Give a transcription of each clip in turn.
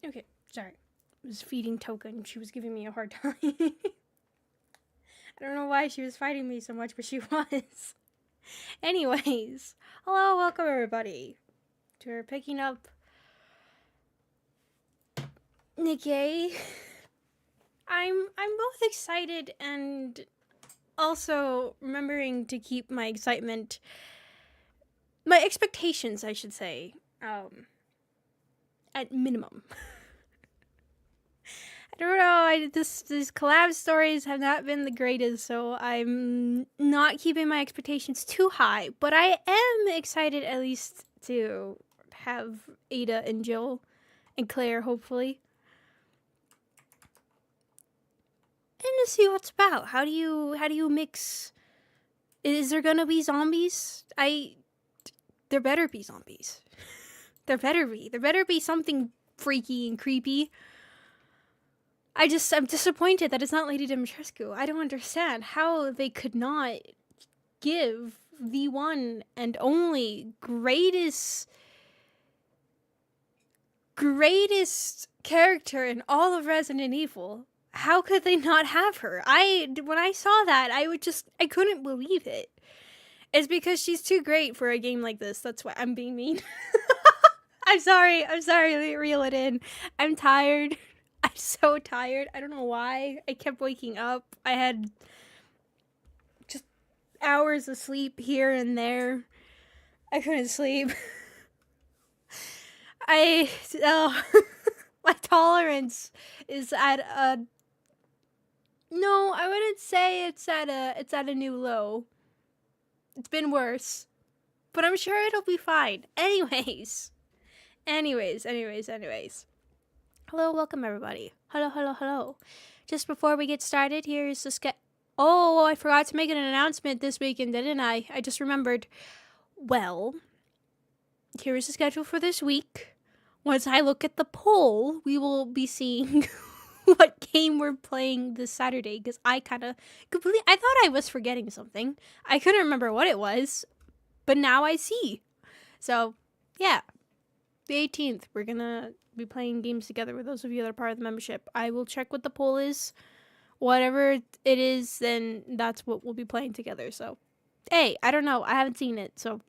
Okay, sorry. I was feeding Token. She was giving me a hard time. I don't know why she was fighting me so much, but she was. Anyways, hello, welcome everybody. We're picking up Nikke. I'm both excited and also remembering to keep my excitement, my expectations, I should say, at minimum. I don't know, these collab stories have not been the greatest, so I'm not keeping my expectations too high, but I am excited at least to have Ada and Jill and Claire, hopefully. And to see what's about. How do you mix? Is there gonna be zombies? There better be zombies. There better be something freaky and creepy. I'm disappointed that it's not Lady Dimitrescu. I don't understand how they could not give the one and only greatest character in all of Resident Evil. How could they not have her? When I saw that, I couldn't believe it. It's because she's too great for a game like this. That's why I'm being mean. I'm sorry, reel it in. I'm tired. I'm so tired. I don't know why. I kept waking up. I had just hours of sleep here and there. I couldn't sleep. My tolerance is at a... No, I wouldn't say it's at a new low. It's been worse. But I'm sure it'll be fine. Anyways. Hello, welcome everybody. Hello. Just before we get started, here's the Oh, I forgot to make an announcement this weekend, didn't I? I just remembered. Well, here is the schedule for this week. Once I look at the poll, we will be seeing what game we're playing this Saturday, because I kind of I thought I was forgetting something. I couldn't remember what it was, but now I see. So, yeah. The 18th, we're gonna be playing games together with those of you that are part of the membership. I will check what the poll is. Whatever it is, then that's what we'll be playing together. So, hey, I don't know. I haven't seen it, so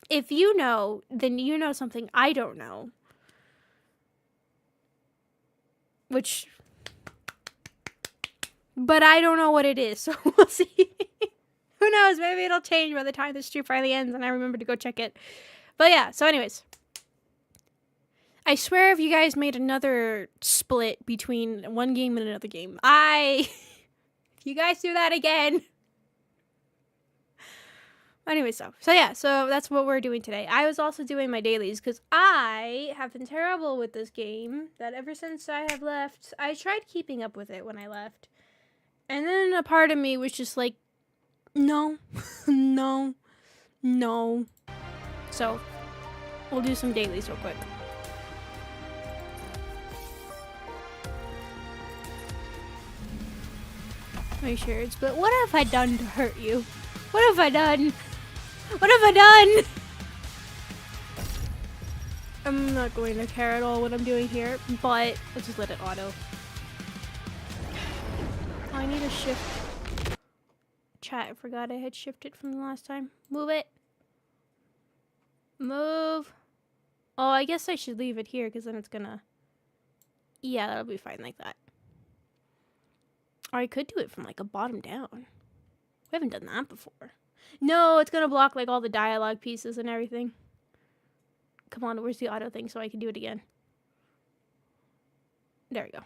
if you know, then you know something I don't know. But I don't know what it is, so we'll see. Who knows? Maybe it'll change by the time this stream finally ends and I remember to go check it. But yeah, so anyways. I swear if you guys made another split between one game and another game, if you guys do that again. Anyway, so yeah, so that's what we're doing today. I was also doing my dailies because I have been terrible with this game that ever since I have left. I tried keeping up with it when I left. And then a part of me was just like, no. So, we'll do some dailies real quick. Make sure it's, but what have I done to hurt you? What have I done? I'm not going to care at all what I'm doing here, but let's just let it auto. Oh, I need a shift. Chat, I forgot I had shifted from the last time. Move it. Move. Oh, I guess I should leave it here because then it's gonna... Yeah, that'll be fine like that. Or I could do it from like a bottom down. We haven't done that before. No, it's gonna block like all the dialogue pieces and everything. Come on, where's the auto thing so I can do it again? There we go.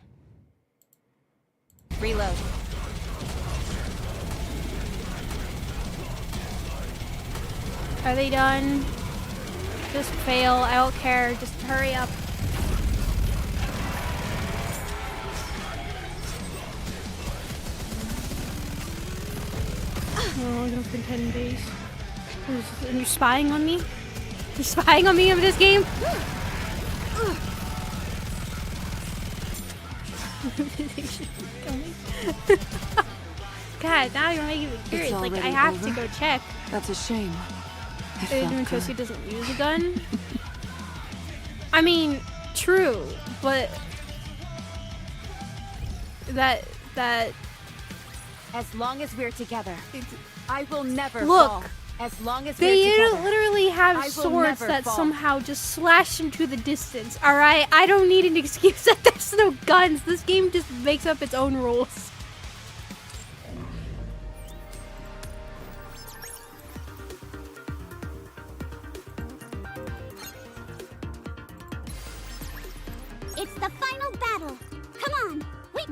Reload. Are they done? Just fail. I don't care. Just hurry up. Oh, it's been 10 days. And you're spying on me? You're spying on me in this game? God, now you're making me curious. Like, I have to go check. That's a shame. Dimitrescu doesn't use a gun. I mean, true, but that As long as we're together, I will never look. fall. As long as They we're together, literally have I will swords never that fall. somehow just slash into the distance. All right, I don't need an excuse that there's no guns. This game just makes up its own rules. It's the final battle. Come on. Wait.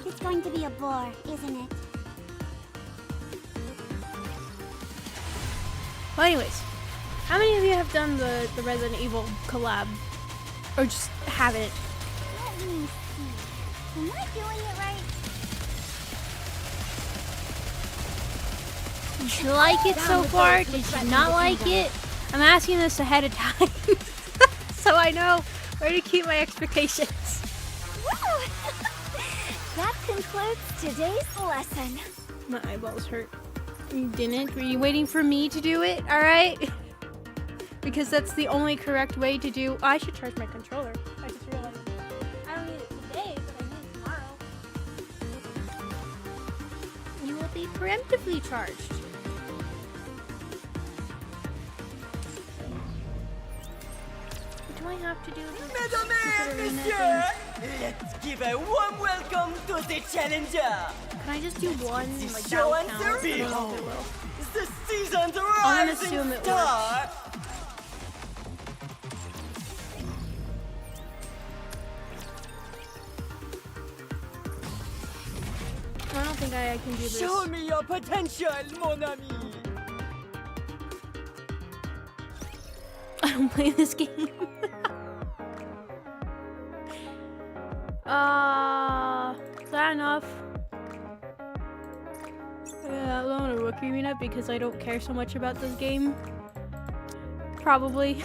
It's going to be a bore, isn't it? Well, anyways, how many of you have done the Resident Evil collab? Or just haven't? Let me see. Am I doing it right? Did you like it so far? Did you not like it? I'm asking this ahead of time. So I know where to keep my expectations. Woo! That concludes today's lesson. My eyeballs hurt. You didn't? Were you waiting for me to do it? Alright? Because that's the only correct way to do... Oh, I should charge my controller. I just realized. I don't need it today, but I need it tomorrow. You will be preemptively charged. Do I have to do this? Mesdames et messieurs, let's give a warm welcome to the challenger. Can I just do one? Like, that Show will and count? I don't know if it behold, will. the season's gonna rising assume it star. I don't think I can do this. Show me your potential, mon ami. I don't play this game. Is that enough? Yeah, I don't want to rookie me up because I don't care so much about this game. Probably.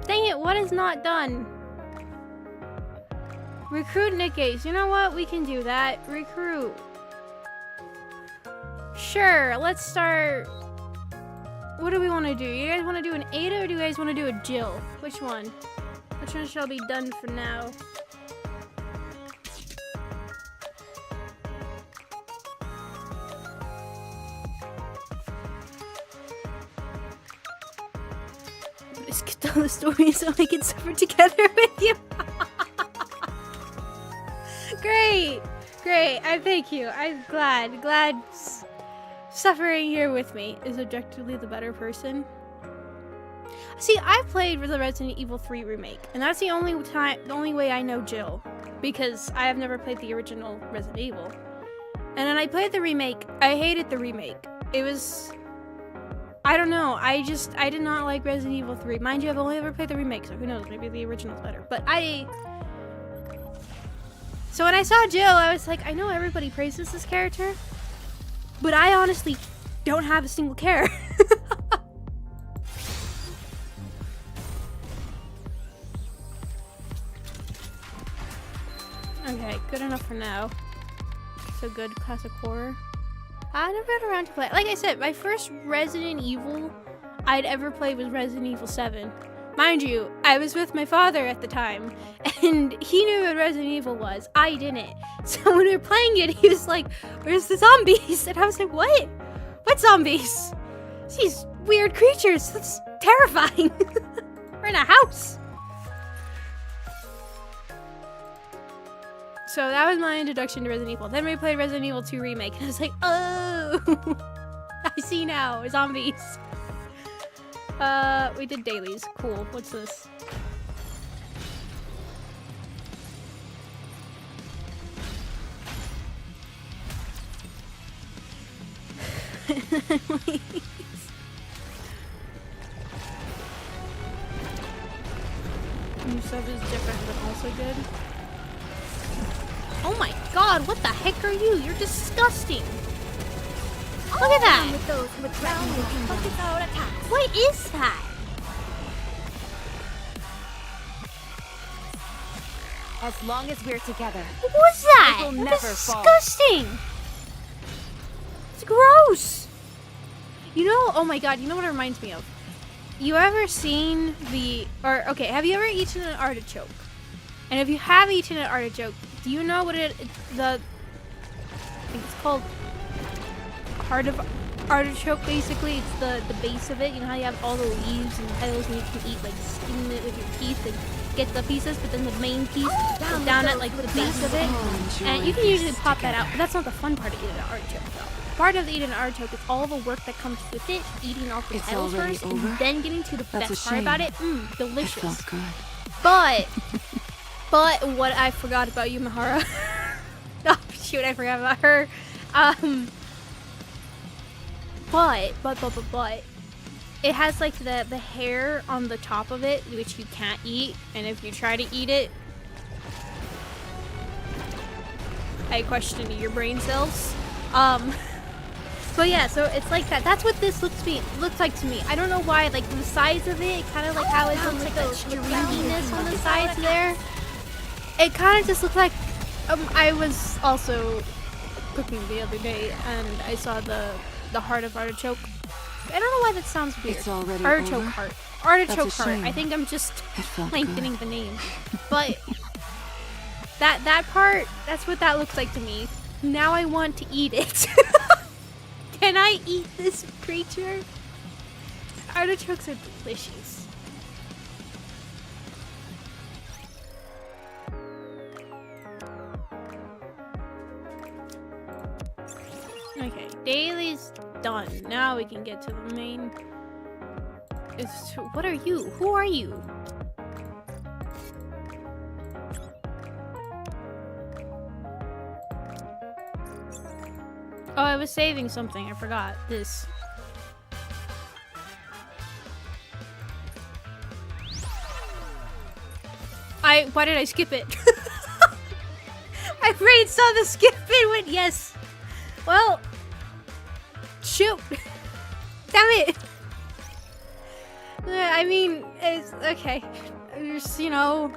Dang it, what is not done? Recruit Nikke. You know what? We can do that. Recruit. Sure, let's start. What do we want to do? You guys want to do an Ada or do you guys want to do a Jill? Which one? Which one shall be done for now? Let's get tell the story so I can suffer together with you. Great, great. I thank you. I'm glad suffering here with me is objectively the better person. See, I played with the Resident Evil 3 remake, and that's the only way I know Jill, because I have never played the original Resident Evil. And then I played the remake. I hated the remake. It was, I don't know. I did not like Resident Evil 3. Mind you, I've only ever played the remake, so who knows? Maybe the original's better. So when I saw Jill, I was like, I know everybody praises this character, but I honestly don't have a single care. Okay, good enough for now. So good, classic horror. I never got around to play. Like I said, my first Resident Evil I'd ever played was Resident Evil 7. Mind you, I was with my father at the time, and he knew what Resident Evil was. I didn't. So when we were playing it, he was like, "Where's the zombies?" And I was like, "What? What zombies? These weird creatures. That's terrifying." We're in a house. So that was my introduction to Resident Evil. Then we played Resident Evil 2 Remake, and I was like, oh, I see now, zombies. We did dailies. Cool. What's this? New sub is different, but also good. Oh my god, what the heck are you? You're disgusting. Look at that. With those with ground, we can focus our attacks. What is that? As long as we're together. What was that? I will That's never fall. disgusting. It's gross. You know, oh my god, you know what it reminds me of? you ever seen okay, have you ever eaten an artichoke? And if you have eaten an artichoke, do you know what I think it's called heart of artichoke, basically. It's the base of it. You know how you have all the leaves and petals and you can eat, like, skin it with your teeth and get the pieces, but then the main piece is down at, like, the base of it. And you can usually pop that out, but that's not the fun part of eating an artichoke, though. Part of eating an artichoke is all the work that comes with it, eating all the petals first, and then getting to the best part about it. Delicious. It felt good. But what I forgot about you, Mahara. Oh, shoot, I forgot about her. But it has like the hair on the top of it, which you can't eat, and if you try to eat it, I question your brain cells. But yeah, so it's like that. That's what this looks like to me. I don't know why, like the size of it, kind of like how it looks like the stringiness on the sides there. It kind of just looks like, I was also cooking the other day and I saw the heart of artichoke. I don't know why that sounds weird. It's already artichoke over? heart. Artichoke That's a heart. shame. I think I'm just It felt lengthening good. the name. But that part, that's what that looks like to me. Now I want to eat it. Can I eat this creature? Artichokes are delicious. Okay, daily's done. Now we can get to the main. What are you? Who are you? Oh, I was saving something. I forgot this. Why did I skip it? My brain saw the skip and went yes. Well, shoot. Damn it. I mean, it's okay. I'm just, you know,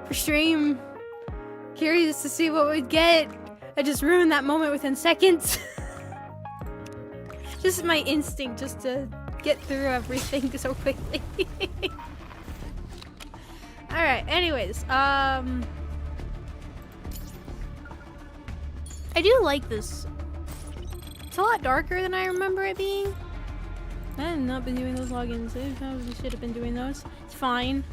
for stream, curious to see what we'd get. I just ruined that moment within seconds. Just my instinct just to get through everything so quickly. Alright, anyways, I do like this. It's a lot darker than I remember it being. I have not been doing those logins. I probably should have been doing those. It's fine.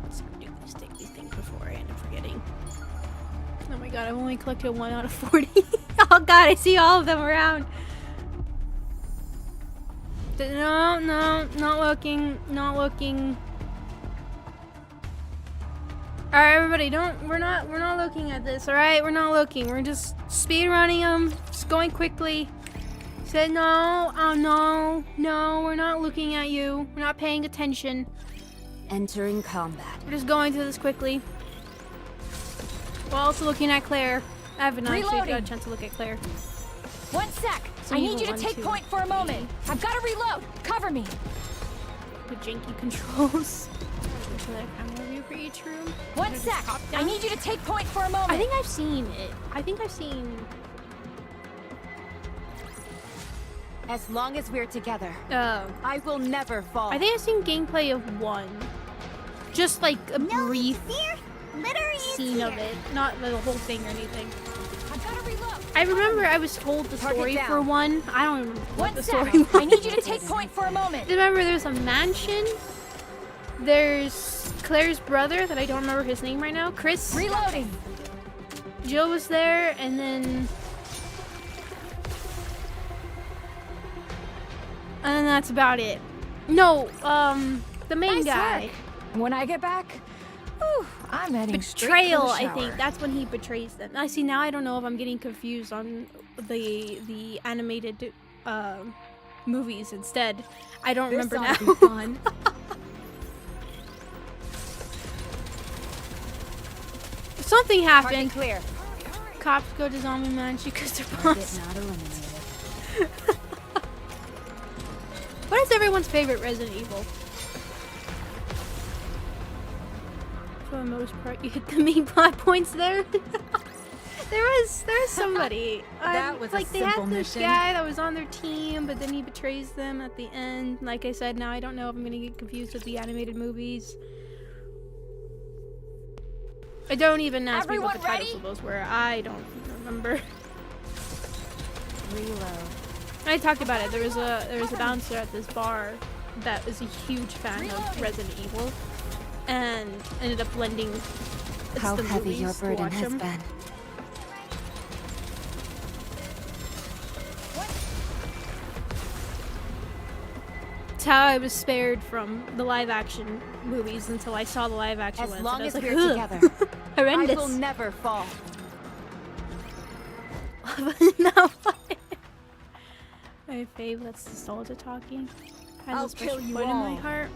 Let's do these things before I end up forgetting. Oh my god, I've only collected 1 out of 40. Oh god, I see all of them around. No, not looking, not looking. Alright, everybody, we're not looking at this, alright? We're not looking. We're just speed running them, just going quickly. Said no, oh no, we're not looking at you. We're not paying attention. Entering combat. We're just going through this quickly. We're also looking at Claire. I haven't actually got a chance to look at Claire. 1 sec. So I need you to one, take two, point for a moment. I've got to reload. Cover me. The janky controls. Should I camera view for each room? 1 sec. I need you to take point for a moment. I think I've seen it. I think I've seen. As long as we're together, Oh. I will never fall. I think I've seen gameplay of one. Just like a brief Literally scene of it, not the whole thing or anything. I've got to reload. I remember I was told the Target story down. for one. I don't remember what 1 the sec. story was. I need you to take point for a moment. Remember, there's a mansion. There's Claire's brother that I don't remember his name right now. Chris. Reloading. Jill was there, and then that's about it. No, the main Nice guy. work. When I get back, whew, I'm heading straight Betrayal, for the I shower. think. That's when he betrays them. I see, now I don't know if I'm getting confused on the animated movies instead. I don't This remember ought now. to be fun. Something Target happened. clear. Cops go to Zombie Mansion because they're boss. Not eliminated. What is everyone's favorite Resident Evil? For the most part, you hit the main plot points there. There was somebody. That was a like they simple had this mission. guy that was on their team, but then he betrays them at the end. Like I said, now I don't know if I'm gonna get confused with the animated movies. I don't even ask people what the titles of those were. I don't remember. Reload. I talked about it. There was a bouncer at this bar that was a huge fan of Resident Evil, and ended up lending How the heavy movies your to burden watch has them. been. That's how I was spared from the live action movies until I saw the live action As ones. long and I was as like, we're "Ugh, together, I horrendous. will never fall. No. My fave, that's nostalgia talking. Has I'll a special kill you point in my all. heart.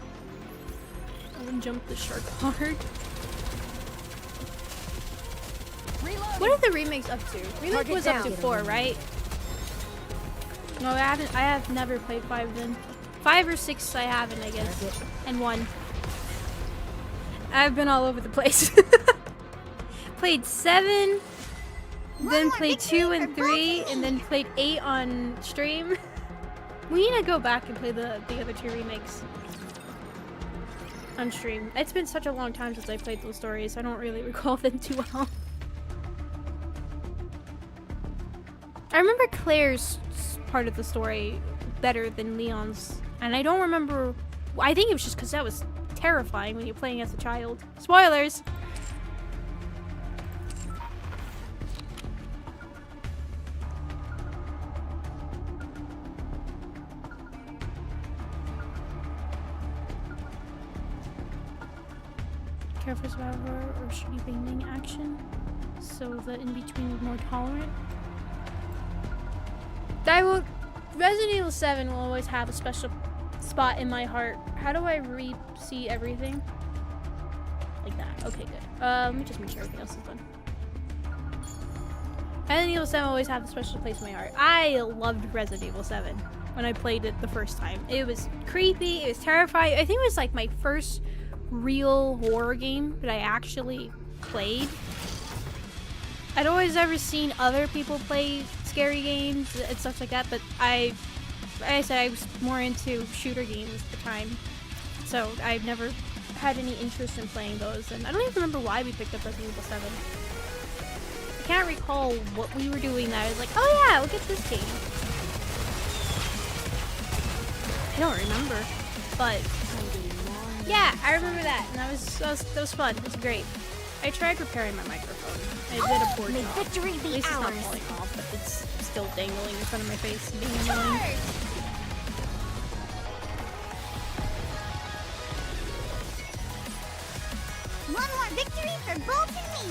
I would jump the shark hard. Reload. What are the remakes up to? Remake Target was up down. to 4, right? No, I haven't. I have never played 5 then. 5 or 6 I haven't, I guess. Target. And 1. I've been all over the place. Played 7, then more played victory 2 for and both 3, of and then played 8 on stream. We need to go back and play the other 2 remakes on stream. It's been such a long time since I played those stories. I don't really recall them too well. I remember Claire's part of the story better than Leon's, and I don't remember. I think it was just because that was terrifying when you're playing as a child. Spoilers. Careful survivor or shitty banging action, so the in-between is more tolerant. Resident Evil 7 will always have a special spot in my heart. How do I see everything? Like that. Okay, good. Let me just make sure everything else is done. Resident Evil 7 always have a special place in my heart. I loved Resident Evil 7 when I played it the first time. It was creepy. It was terrifying. I think it was like my first real horror game that I actually played. I'd always ever seen other people play scary games and stuff like that, but like I said, I was more into shooter games at the time, so I've never had any interest in playing those, and I don't even remember why we picked up Resident Evil 7. I can't recall what we were doing that I was like, oh yeah, look at this game. I don't remember, but yeah, I remember that, and that was fun. It was great. I tried repairing my microphone. I did a poor May job. victory At be least it's not ours. falling off, but it's still dangling in front of my face, being annoying. One more victory for Bolt and me.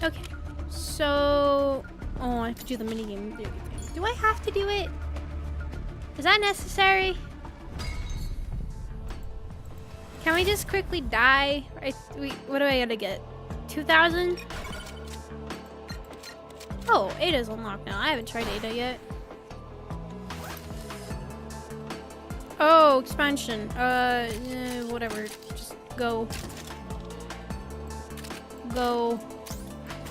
Okay, so I have to do the minigame. Do I have to do it? Is that necessary? Can we just quickly die? What do I gotta get? 2,000? Oh, Ada's unlocked now. I haven't tried Ada yet. Oh, expansion. Whatever. Just go. Go.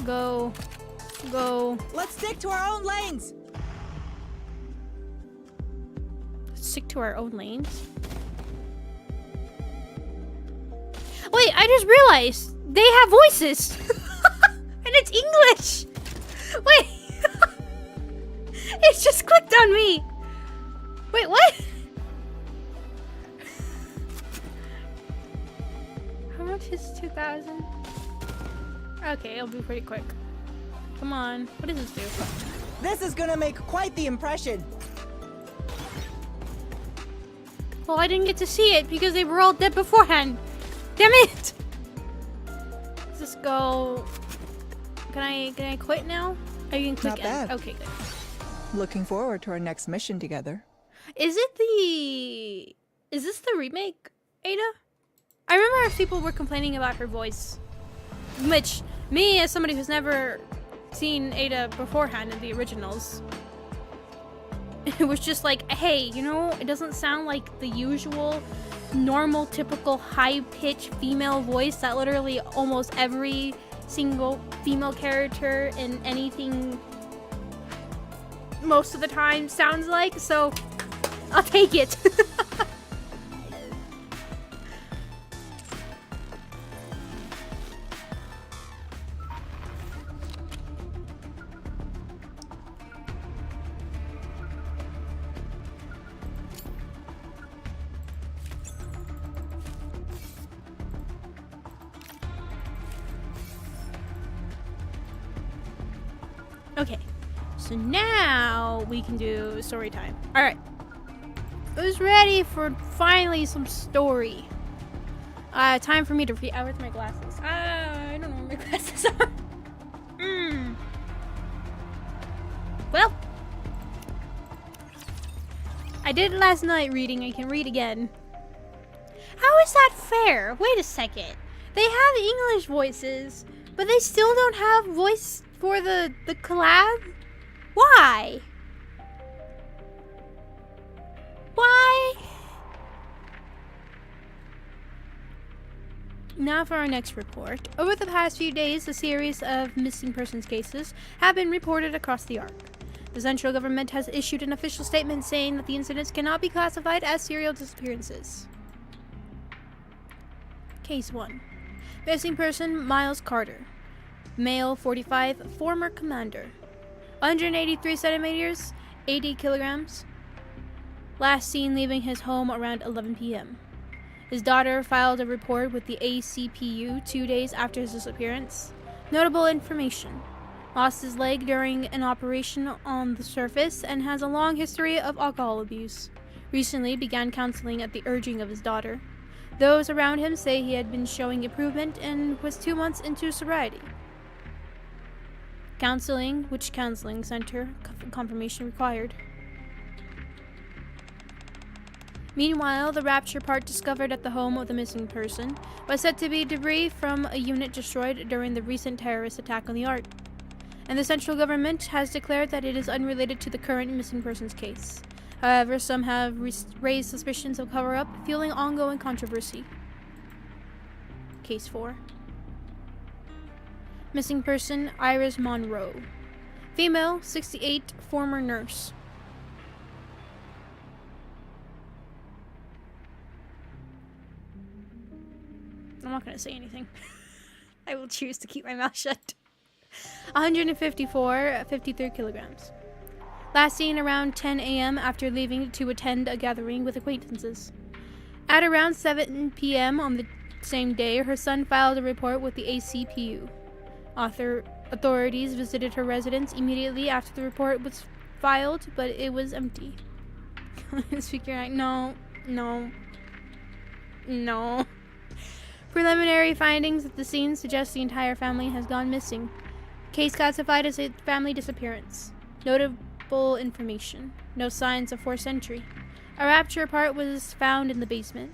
Go. Go. Let's stick to our own lanes. Stick to our own lanes. Wait, I just realized they have voices. And it's English. Wait. It just clicked on me. Wait, what? How much is 2,000? Okay, it'll be pretty quick. Come on. What does this do? This is gonna make quite the impression. Well, I didn't get to see it because they were all dead beforehand. Damn it! Let's just go. Can I quit now? Oh, you can click Not bad. end. Okay, good. Looking forward to our next mission together. Is this the remake, Ada? I remember people were complaining about her voice. Which, me as somebody who's never seen Ada beforehand in the originals, it was just like, hey, you know, it doesn't sound like the usual normal, typical, high-pitched female voice that literally almost every single female character in anything most of the time sounds like, so I'll take it. Okay, so now we can do story time. All right, who's ready for finally some story? Time for me to read. Where's my glasses? I don't know where my glasses are. Well, I did it last night reading. I can read again. How is that fair? Wait a second. They have English voices, but they still don't have voice for the collab? Why? Why? Now for our next report. Over the past few days, a series of missing persons cases have been reported across the Ark. The central government has issued an official statement saying that the incidents cannot be classified as serial disappearances. Case 1. Missing person Miles Carter. Male, 45, former commander. 183 centimeters, 80 kilograms. Last seen leaving his home around 11 p.m. His daughter filed a report with the ACPU 2 days after his disappearance. Notable information. Lost his leg during an operation on the surface and has a long history of alcohol abuse. Recently began counseling at the urging of his daughter. Those around him say he had been showing improvement and was 2 months into sobriety. Counseling, which counseling center, confirmation required. Meanwhile, the Rapture part discovered at the home of the missing person was said to be debris from a unit destroyed during the recent terrorist attack on the Ark. And the central government has declared that it is unrelated to the current missing persons case. However, some have raised suspicions of cover-up, fueling ongoing controversy. Case 4. Missing person Iris Monroe. Female, 68, former nurse. I'm not going to say anything. I will choose to keep my mouth shut. 154, 53 kilograms. Last seen around 10 a.m. after leaving to attend a gathering with acquaintances. At around 7 p.m. on the same day, her son filed a report with the ACPU. Authorities visited her residence immediately after the report was filed, but it was empty. Speaker Act, no. Preliminary findings at the scene suggest the entire family has gone missing. Case classified as a family disappearance. Notable information. No signs of forced entry. A Rapture part was found in the basement.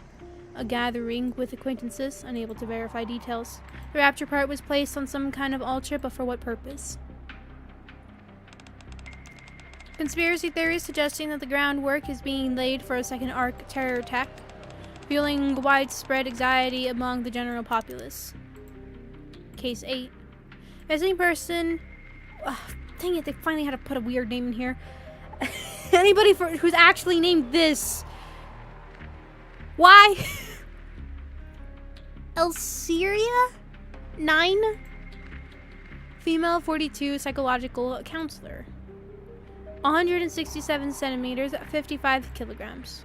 A gathering with acquaintances, unable to verify details. The Rapture part was placed on some kind of altar, but for what purpose? Conspiracy theories suggesting that the groundwork is being laid for a second Ark terror attack, fueling widespread anxiety among the general populace. Case 8. Missing person... dang it, they finally had to put a weird name in here. Anybody who's actually named this... Why? Elseria? 9? Female, 42, psychological counselor. 167 centimeters, 55 kilograms.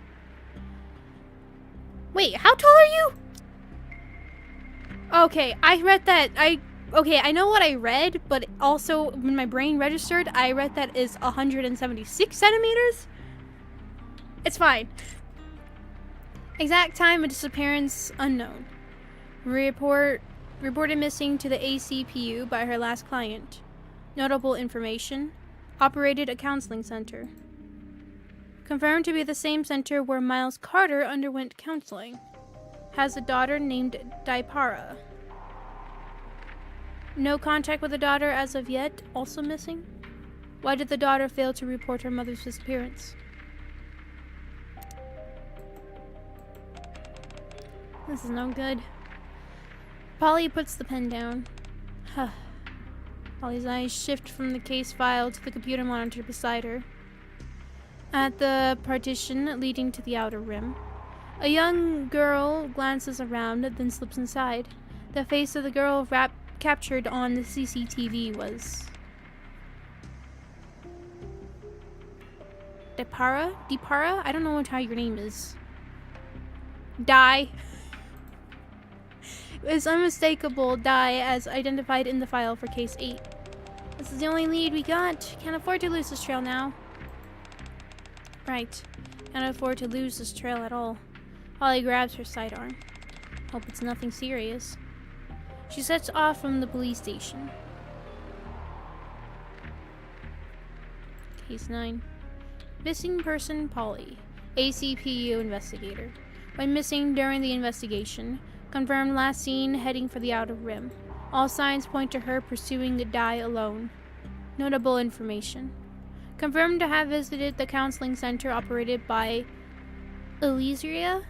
Wait, how tall are you? Okay, I read that. Okay, I know what I read, but also when my brain registered, I read that is 176 centimeters. It's fine. Exact time of disappearance unknown. Reported missing to the ACPU by her last client. Notable information. Operated a counseling center. Confirmed to be the same center where Miles Carter underwent counseling. Has a daughter named Daipara. No contact with the daughter as of yet, also missing. Why did the daughter fail to report her mother's disappearance? This is no good. Polly puts the pen down. Polly's eyes shift from the case file to the computer monitor beside her. At the partition leading to the outer rim, a young girl glances around, then slips inside. The face of the girl captured on the CCTV was Depara? I don't know what how your name is. Die. It was unmistakable die as identified in the file for case 8. This is the only lead we got. Can't afford to lose this trail now. Right. Can't afford to lose this trail at all. Holly grabs her sidearm. Hope it's nothing serious. She sets off from the police station. Case 9. Missing person Polly. ACPU investigator. Went missing during the investigation. Confirmed last seen heading for the outer rim. All signs point to her pursuing the die alone. Notable information. Confirmed to have visited the counseling center operated by Elysia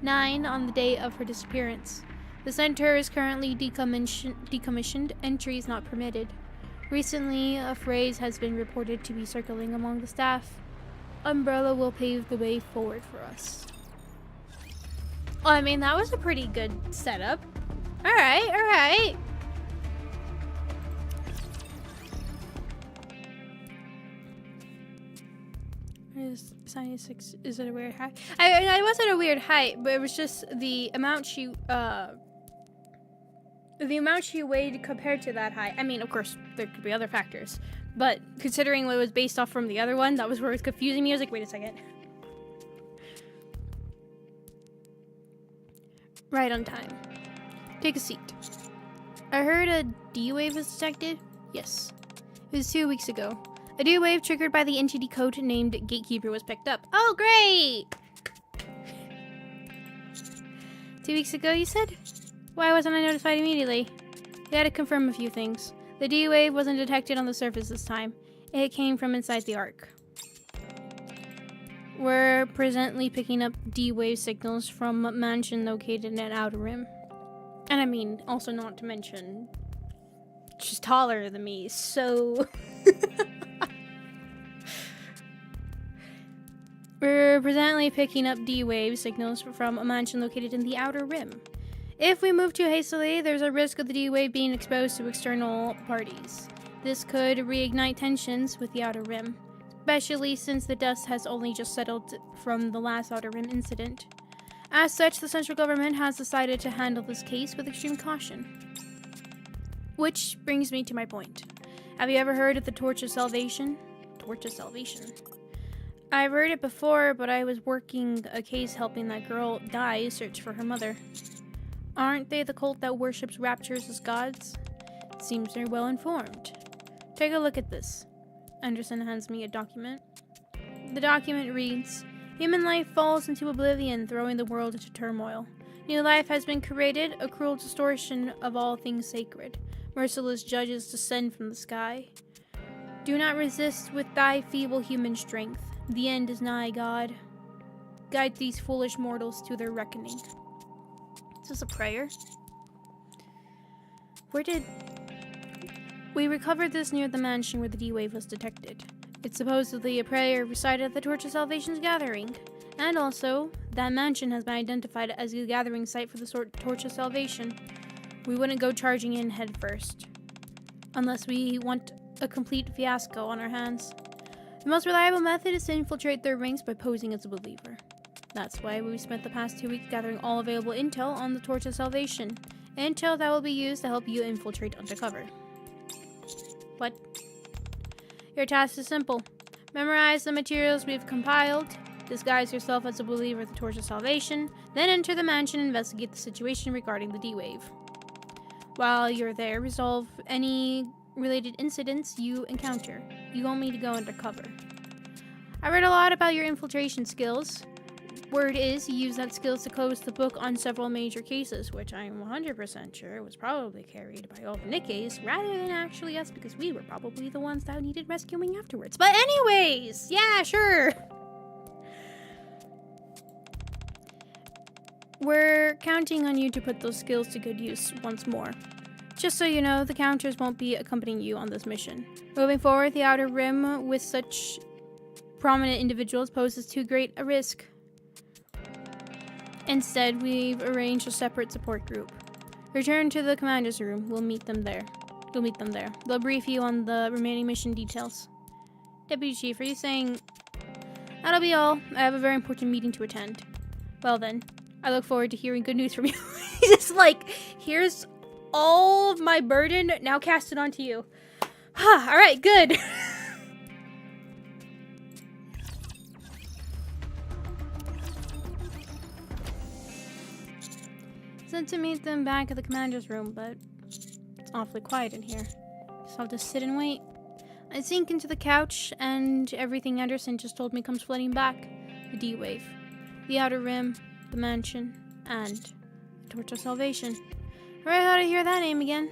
9 on the day of her disappearance. The center is currently decommissioned. Entry is not permitted. Recently, a phrase has been reported to be circling among the staff. Umbrella will pave the way forward for us. Oh, I mean, that was a pretty good setup. Alright, alright. Is 96? Is it a weird height? I wasn't a weird height, but it was just the amount she weighed compared to that height. I mean, of course, there could be other factors, but considering what it was based off from the other one, that was where it was confusing me. I was like, wait a second. Right on time. Take a seat. I heard a D-wave was detected? Yes. It was 2 weeks ago. A D-wave triggered by the entity code named Gatekeeper was picked up. Oh, great! 2 weeks ago, you said? Why wasn't I notified immediately? We had to confirm a few things. The D-wave wasn't detected on the surface this time. It came from inside the Ark. We're presently picking up D-wave signals from a mansion located in an outer rim. And I mean, also not to mention, she's taller than me, so... We're presently picking up D-wave signals from a mansion located in the outer rim. If we move too hastily, there's a risk of the D-wave being exposed to external parties. This could reignite tensions with the outer rim, especially since the dust has only just settled from the last outer rim incident. As such, the central government has decided to handle this case with extreme caution. Which brings me to my point. Have you ever heard of the Torch of Salvation? Torch of Salvation. I've heard it before, but I was working a case helping that girl die search for her mother. Aren't they the cult that worships raptures as gods? It seems they're well informed. Take a look at this. Anderson hands me a document. The document reads, human life falls into oblivion, throwing the world into turmoil. New life has been created, a cruel distortion of all things sacred. Merciless judges descend from the sky. Do not resist with thy feeble human strength. The end is nigh, God. Guide these foolish mortals to their reckoning. Is this a prayer? We recovered this near the mansion where the D-wave was detected. It's supposedly a prayer recited at the Torch of Salvation's gathering. And also, that mansion has been identified as the gathering site for the Torch of Salvation. We wouldn't go charging in head first. Unless we want a complete fiasco on our hands. The most reliable method is to infiltrate their ranks by posing as a believer. That's why we spent the past 2 weeks gathering all available intel on the Torch of Salvation. Intel that will be used to help you infiltrate undercover. What? Your task is simple. Memorize the materials we've compiled, disguise yourself as a believer of the Torch of Salvation, then enter the mansion and investigate the situation regarding the D-wave. While you're there, resolve any related incidents you encounter. You want me to go undercover. I read a lot about your infiltration skills. Word is, you use that skills to close the book on several major cases, which I'm 100% sure was probably carried by all the Nikkes, rather than actually us, because we were probably the ones that needed rescuing afterwards. But anyways, yeah, sure. We're counting on you to put those skills to good use once more. Just so you know, the counters won't be accompanying you on this mission. Moving forward, the Outer Rim with such prominent individuals poses too great a risk. Instead, we've arranged a separate support group. Return to the commander's room. We'll meet them there. They'll brief you on the remaining mission details. Deputy Chief, are you saying... That'll be all. I have a very important meeting to attend. Well then, I look forward to hearing good news from you. He's just like, here's all of my burden, now cast it onto you. Alright, good. Sent to meet them back at the commander's room, but it's awfully quiet in here. So I'll just sit and wait. I sink into the couch, and everything Anderson just told me comes flooding back. The D-Wave, the Outer Rim, the Mansion, and the Torch of Salvation. I really ought to hear that name again.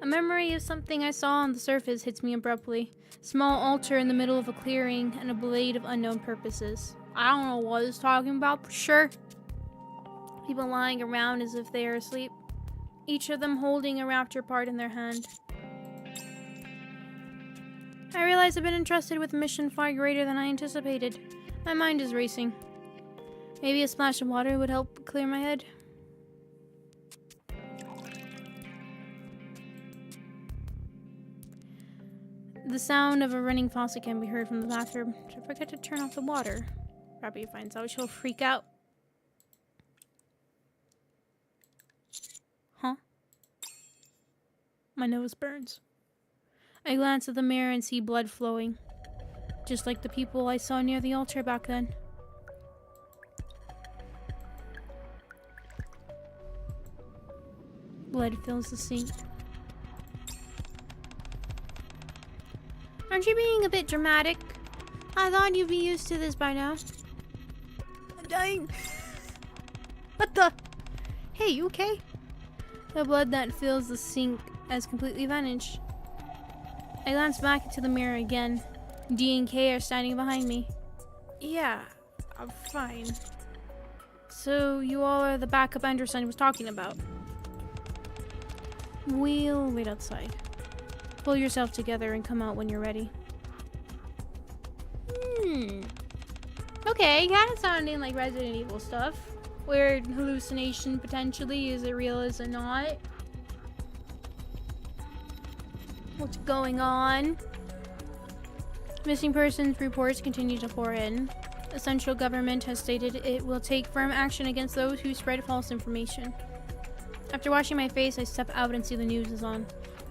A memory of something I saw on the surface hits me abruptly. Small altar in the middle of a clearing, and a blade of unknown purposes. I don't know what it's talking about, for sure. People lying around as if they are asleep, each of them holding a Ruptor part in their hand. I realize I've been entrusted with a mission far greater than I anticipated. My mind is racing. Maybe a splash of water would help clear my head. The sound of a running faucet can be heard from the bathroom. Should I forget to turn off the water? Probably finds out, she'll freak out. Huh? My nose burns. I glance at the mirror and see blood flowing. Just like the people I saw near the altar back then. Blood fills the sink. Aren't you being a bit dramatic? I thought you'd be used to this by now. I'm dying. What the? Hey, you okay? The blood that fills the sink has completely vanished. I glance back into the mirror again. D and K are standing behind me. Yeah, I'm fine. So you all are the backup Anderson was talking about. We'll wait outside. Pull yourself together and come out when you're ready. Okay, kind of sounding like Resident Evil stuff. Weird hallucination potentially. Is it real? Is it not? What's going on? Missing persons reports continue to pour in. The central government has stated it will take firm action against those who spread false information. After washing my face, I step out and see the news is on.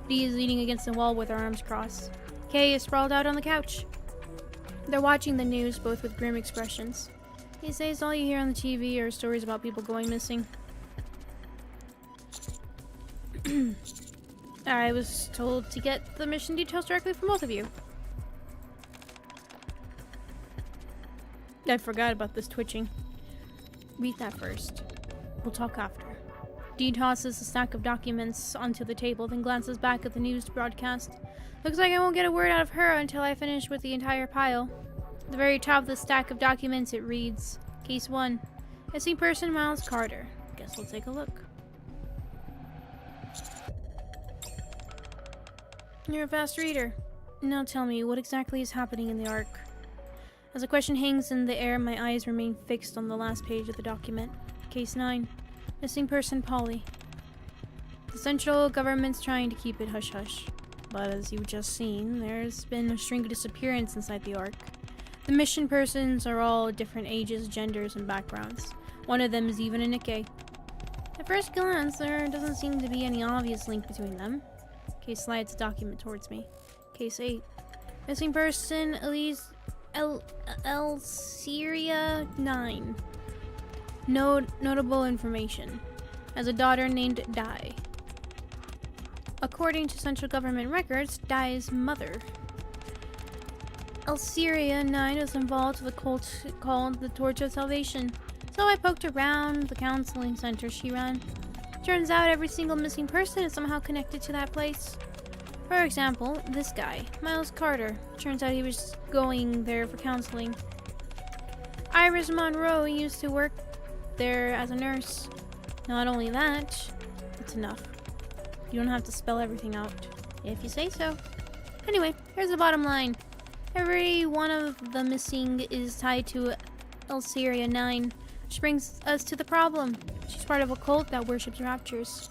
D is leaning against the wall with her arms crossed. Kay is sprawled out on the couch. They're watching the news, both with grim expressions. He says all you hear on the TV are stories about people going missing. I was told to get the mission details directly from both of you. I forgot about this twitching. Read that first. We'll talk after. Dee tosses a stack of documents onto the table, then glances back at the news broadcast. Looks like I won't get a word out of her until I finish with the entire pile. At the very top of the stack of documents, it reads, Case 1. Missing person Miles Carter. Guess we'll take a look. You're a fast reader. Now tell me, what exactly is happening in the Ark? As the question hangs in the air, my eyes remain fixed on the last page of the document. Case 9. Missing person Polly. The central government's trying to keep it hush-hush. But as you've just seen, there's been a string of disappearances inside the Ark. The mission persons are all different ages, genders, and backgrounds. One of them is even a Nikke. At first glance, there doesn't seem to be any obvious link between them. Case slides a document towards me. Case 8. Missing person Syria 9. Notable information. Has a daughter named Dai. According to central government records, Dai's mother. Syria 9 was involved with a cult called the Torch of Salvation. So I poked around the counseling center she ran. Turns out every single missing person is somehow connected to that place. For example, this guy, Miles Carter. Turns out he was going there for counseling. Iris Monroe used to work there as a nurse. Not only that, it's enough. You don't have to spell everything out, if you say so. Anyway, here's the bottom line. Every one of the missing is tied to Elseria 9, which brings us to the problem. She's part of a cult that worships raptures.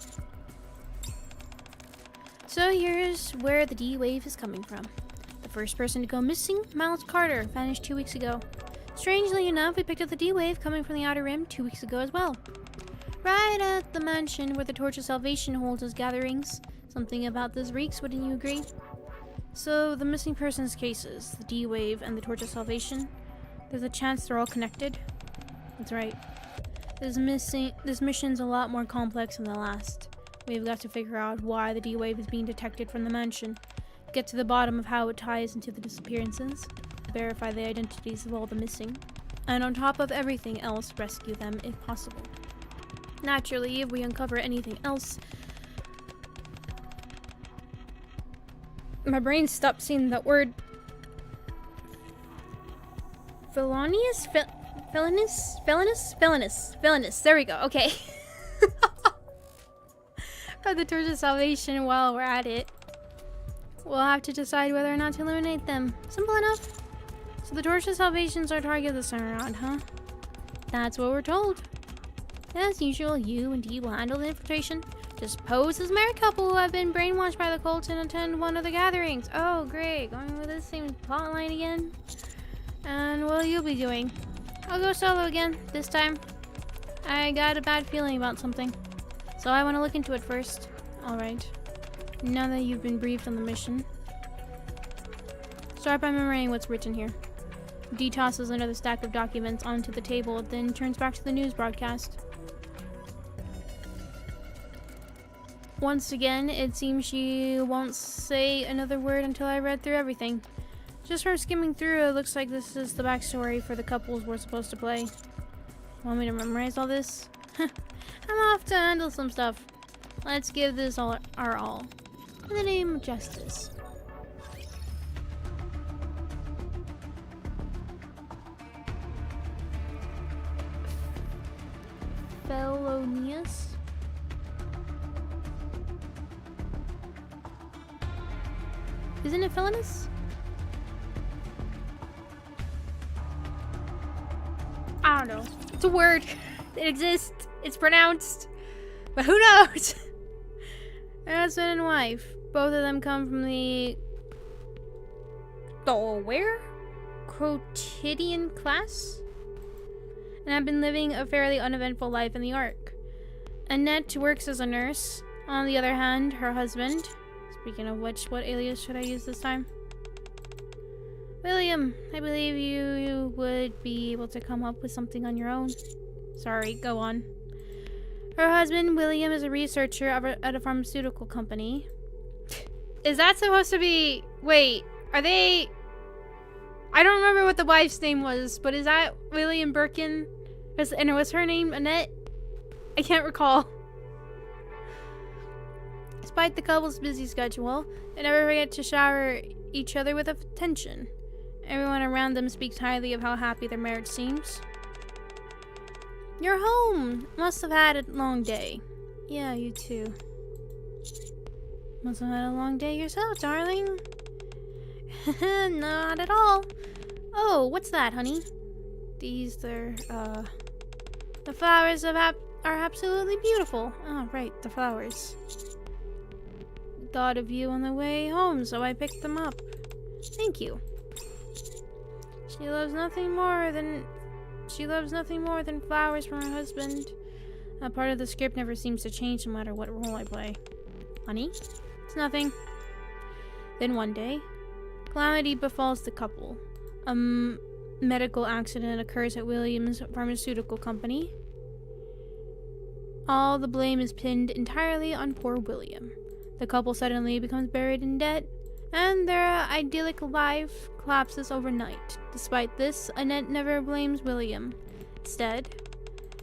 So here's where the D-Wave is coming from. The first person to go missing, Miles Carter, vanished 2 weeks ago. Strangely enough, we picked up the D-Wave coming from the Outer Rim 2 weeks ago as well. Right at the mansion where the Torch of Salvation holds its gatherings. Something about this reeks, wouldn't you agree? So, the missing persons cases, the D-Wave and the Torch of Salvation, there's a chance they're all connected. That's right. This mission's a lot more complex than the last. We've got to figure out why the D-Wave is being detected from the mansion, get to the bottom of how it ties into the disappearances, verify the identities of all the missing, and on top of everything else, rescue them if possible. Naturally, if we uncover anything else... My brain stopped seeing that word. Felonious? Felonious. There we go. Okay. For the Torch of Salvation while we're at it. We'll have to decide whether or not to eliminate them. Simple enough. So the Torch of Salvation's our target this time around, huh? That's what we're told. As usual, you and Dee will handle the infiltration. Just pose as a married couple who have been brainwashed by the cult and attend one of the gatherings. Oh, great. Going with the same plotline again. And what will you be doing? I'll go solo again, this time. I got a bad feeling about something. So I want to look into it first. Alright. Now that you've been briefed on the mission, start by remembering what's written here. Dee tosses another stack of documents onto the table, then turns back to the news broadcast. Once again, it seems she won't say another word until I read through everything. Just from skimming through, it looks like this is the backstory for the couples we're supposed to play. Want me to memorize all this? I'm off to handle some stuff. Let's give this all our all. In the name of justice. Felonious? Isn't it felonious? I don't know. It's a word. It exists. It's pronounced. But who knows? Husband and wife. Both of them come from the... where? Quotidian class? And have been living a fairly uneventful life in the Ark. Annette works as a nurse. On the other hand, her husband... Speaking of which, what alias should I use this time? William, I believe you would be able to come up with something on your own. Sorry, go on. Her husband, William, is a researcher at a pharmaceutical company. Is that supposed to be... Wait, are they... I don't remember what the wife's name was, but is that William Birkin? And was her name Annette? I can't recall. Despite the couple's busy schedule, they never forget to shower each other with attention. Everyone around them speaks highly of how happy their marriage seems. You're home! Must have had a long day. Yeah, you too. Must have had a long day yourself, darling. Not at all. Oh, what's that, honey? These, they're, the flowers are absolutely beautiful. Oh, right, the flowers. Thought of you on the way home, so I picked them up. Thank you. She loves nothing more than flowers from her husband. That part of the script never seems to change no matter what role I play. Honey? It's nothing. Then one day, calamity befalls the couple. A medical accident occurs at William's pharmaceutical company. All the blame is pinned entirely on poor William. The couple suddenly becomes buried in debt, and their idyllic life collapses overnight. Despite this, Annette never blames William. Instead,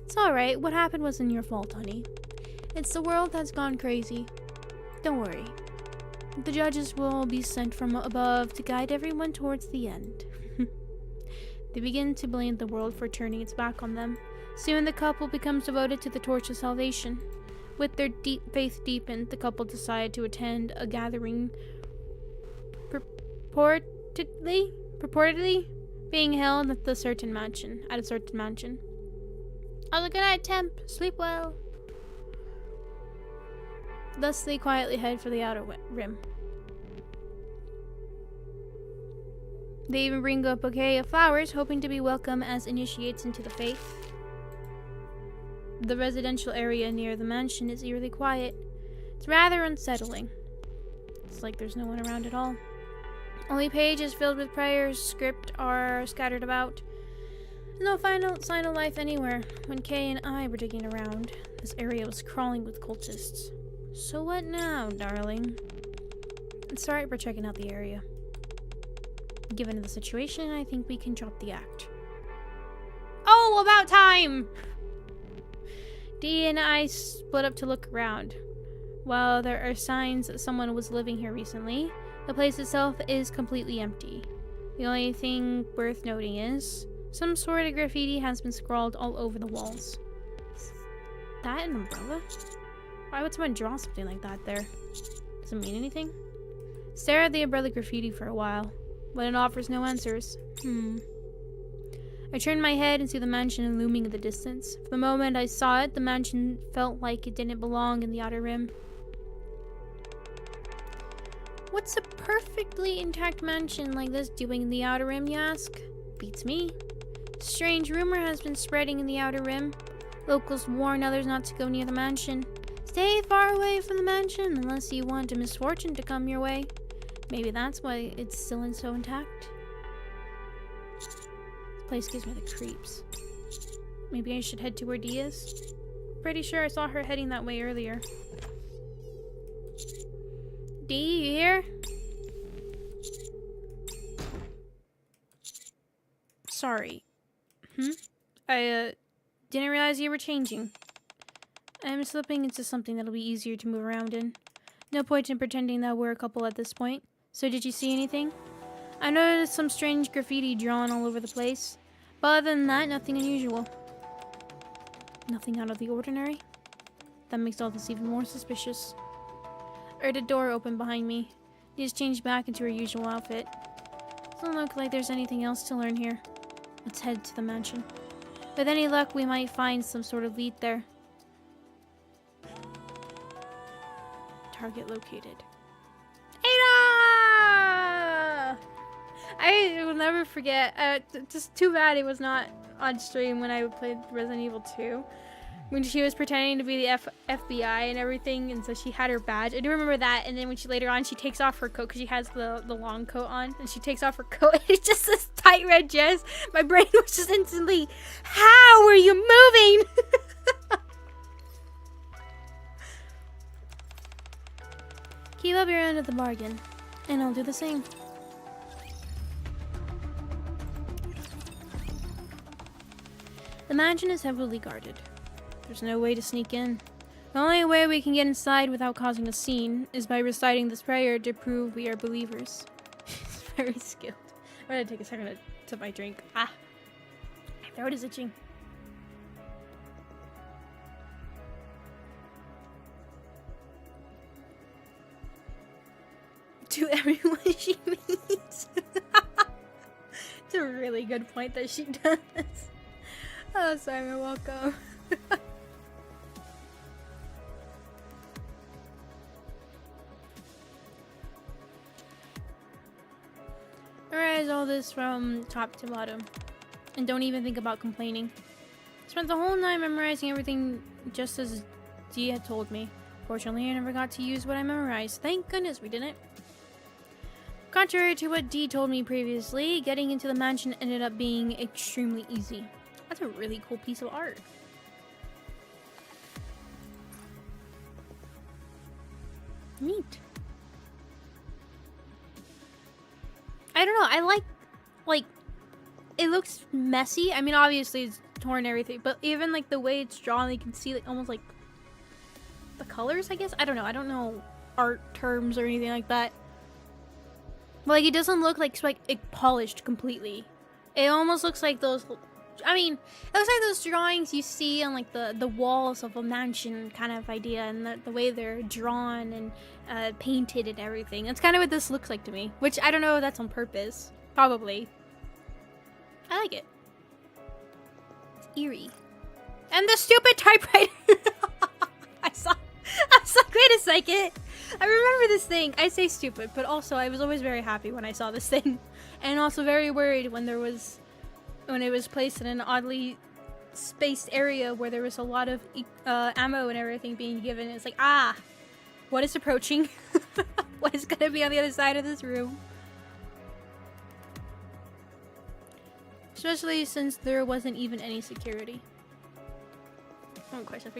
it's alright, what happened wasn't your fault, honey. It's the world that's gone crazy. Don't worry. The judges will be sent from above to guide everyone towards the end. They begin to blame the world for turning its back on them, Soon the couple becomes devoted to the torch of salvation. With their deep faith deepened, the couple decide to attend a gathering purportedly being held at a certain mansion. Oh, good night, Temp. Sleep well. Thus, they quietly head for the outer rim. They even bring a bouquet of flowers, hoping to be welcome as initiates into the faith. The residential area near the mansion is eerily quiet. It's rather unsettling. It's like there's no one around at all. Only pages filled with prayers, script are scattered about. No final sign of life anywhere. When Kay and I were digging around, this area was crawling with cultists. So what now, darling? It's alright for checking out the area. Given the situation, I think we can drop the act. Oh, about time! Dee and I split up to look around. While there are signs that someone was living here recently, the place itself is completely empty. The only thing worth noting is some sort of graffiti has been scrawled all over the walls. Is that an umbrella? Why would someone draw something like that there? Does it mean anything? Stare at the umbrella graffiti for a while, but it offers no answers. I turned my head and see the mansion looming in the distance. For the moment I saw it, the mansion felt like it didn't belong in the outer rim. What's a perfectly intact mansion like this doing in the outer rim, you ask? Beats me. Strange rumor has been spreading in the outer rim. Locals warn others not to go near the mansion. Stay far away from the mansion unless you want a misfortune to come your way. Maybe that's why it's still so intact. This place gives me the creeps. Maybe I should head to where Dee is? Pretty sure I saw her heading that way earlier. Dee, you here? Sorry. I didn't realize you were changing. I'm slipping into something that'll be easier to move around in. No point in pretending that we're a couple at this point. So did you see anything? I noticed some strange graffiti drawn all over the place. But other than that, nothing unusual. Nothing out of the ordinary? That makes all this even more suspicious. I heard a door open behind me. She just changed back into her usual outfit. Doesn't look like there's anything else to learn here. Let's head to the mansion. With any luck, we might find some sort of lead there. Target located. Ada! I will never forget. Just too bad it was not on stream when I played Resident Evil 2. When she was pretending to be the FBI and everything, and so she had her badge. I do remember that, and then when she later on, she takes off her coat, because she has the long coat on, and she takes off her coat, and it's just this tight red dress. My brain was just instantly, how are you moving? Keep up your end of the bargain, and I'll do the same. The mansion is heavily guarded. There's no way to sneak in. The only way we can get inside without causing a scene is by reciting this prayer to prove we are believers. It's very skilled. I'm gonna take a second to sip my drink. My throat is itching. To everyone she meets. It's a really good point that she does. Oh, Simon, welcome. Memorize all this from top to bottom. And don't even think about complaining. Spent the whole night memorizing everything just as Dee had told me. Fortunately, I never got to use what I memorized. Thank goodness we didn't. Contrary to what Dee told me previously, getting into the mansion ended up being extremely easy. That's a really cool piece of art. Neat. I don't know, I like, it looks messy. I mean, obviously it's torn and everything, but even, like, the way it's drawn, you can see, like, almost, like, the colors, I guess? I don't know art terms or anything like that. But, like, it doesn't look like it polished completely. It almost looks like those I mean, it looks like those drawings you see on like the walls of a mansion kind of idea, and the way they're drawn and painted and everything. That's kind of what this looks like to me, which I don't know if that's on purpose. Probably. I like it. It's eerie. And the stupid typewriter. I was like, wait a second. I remember this thing. I say stupid, but also I was always very happy when I saw this thing. And also very worried when it was placed in an oddly spaced area where there was a lot of ammo and everything being given. It's like, what is approaching? What is gonna be on the other side of this room? Especially since there wasn't even any security. Oh, question.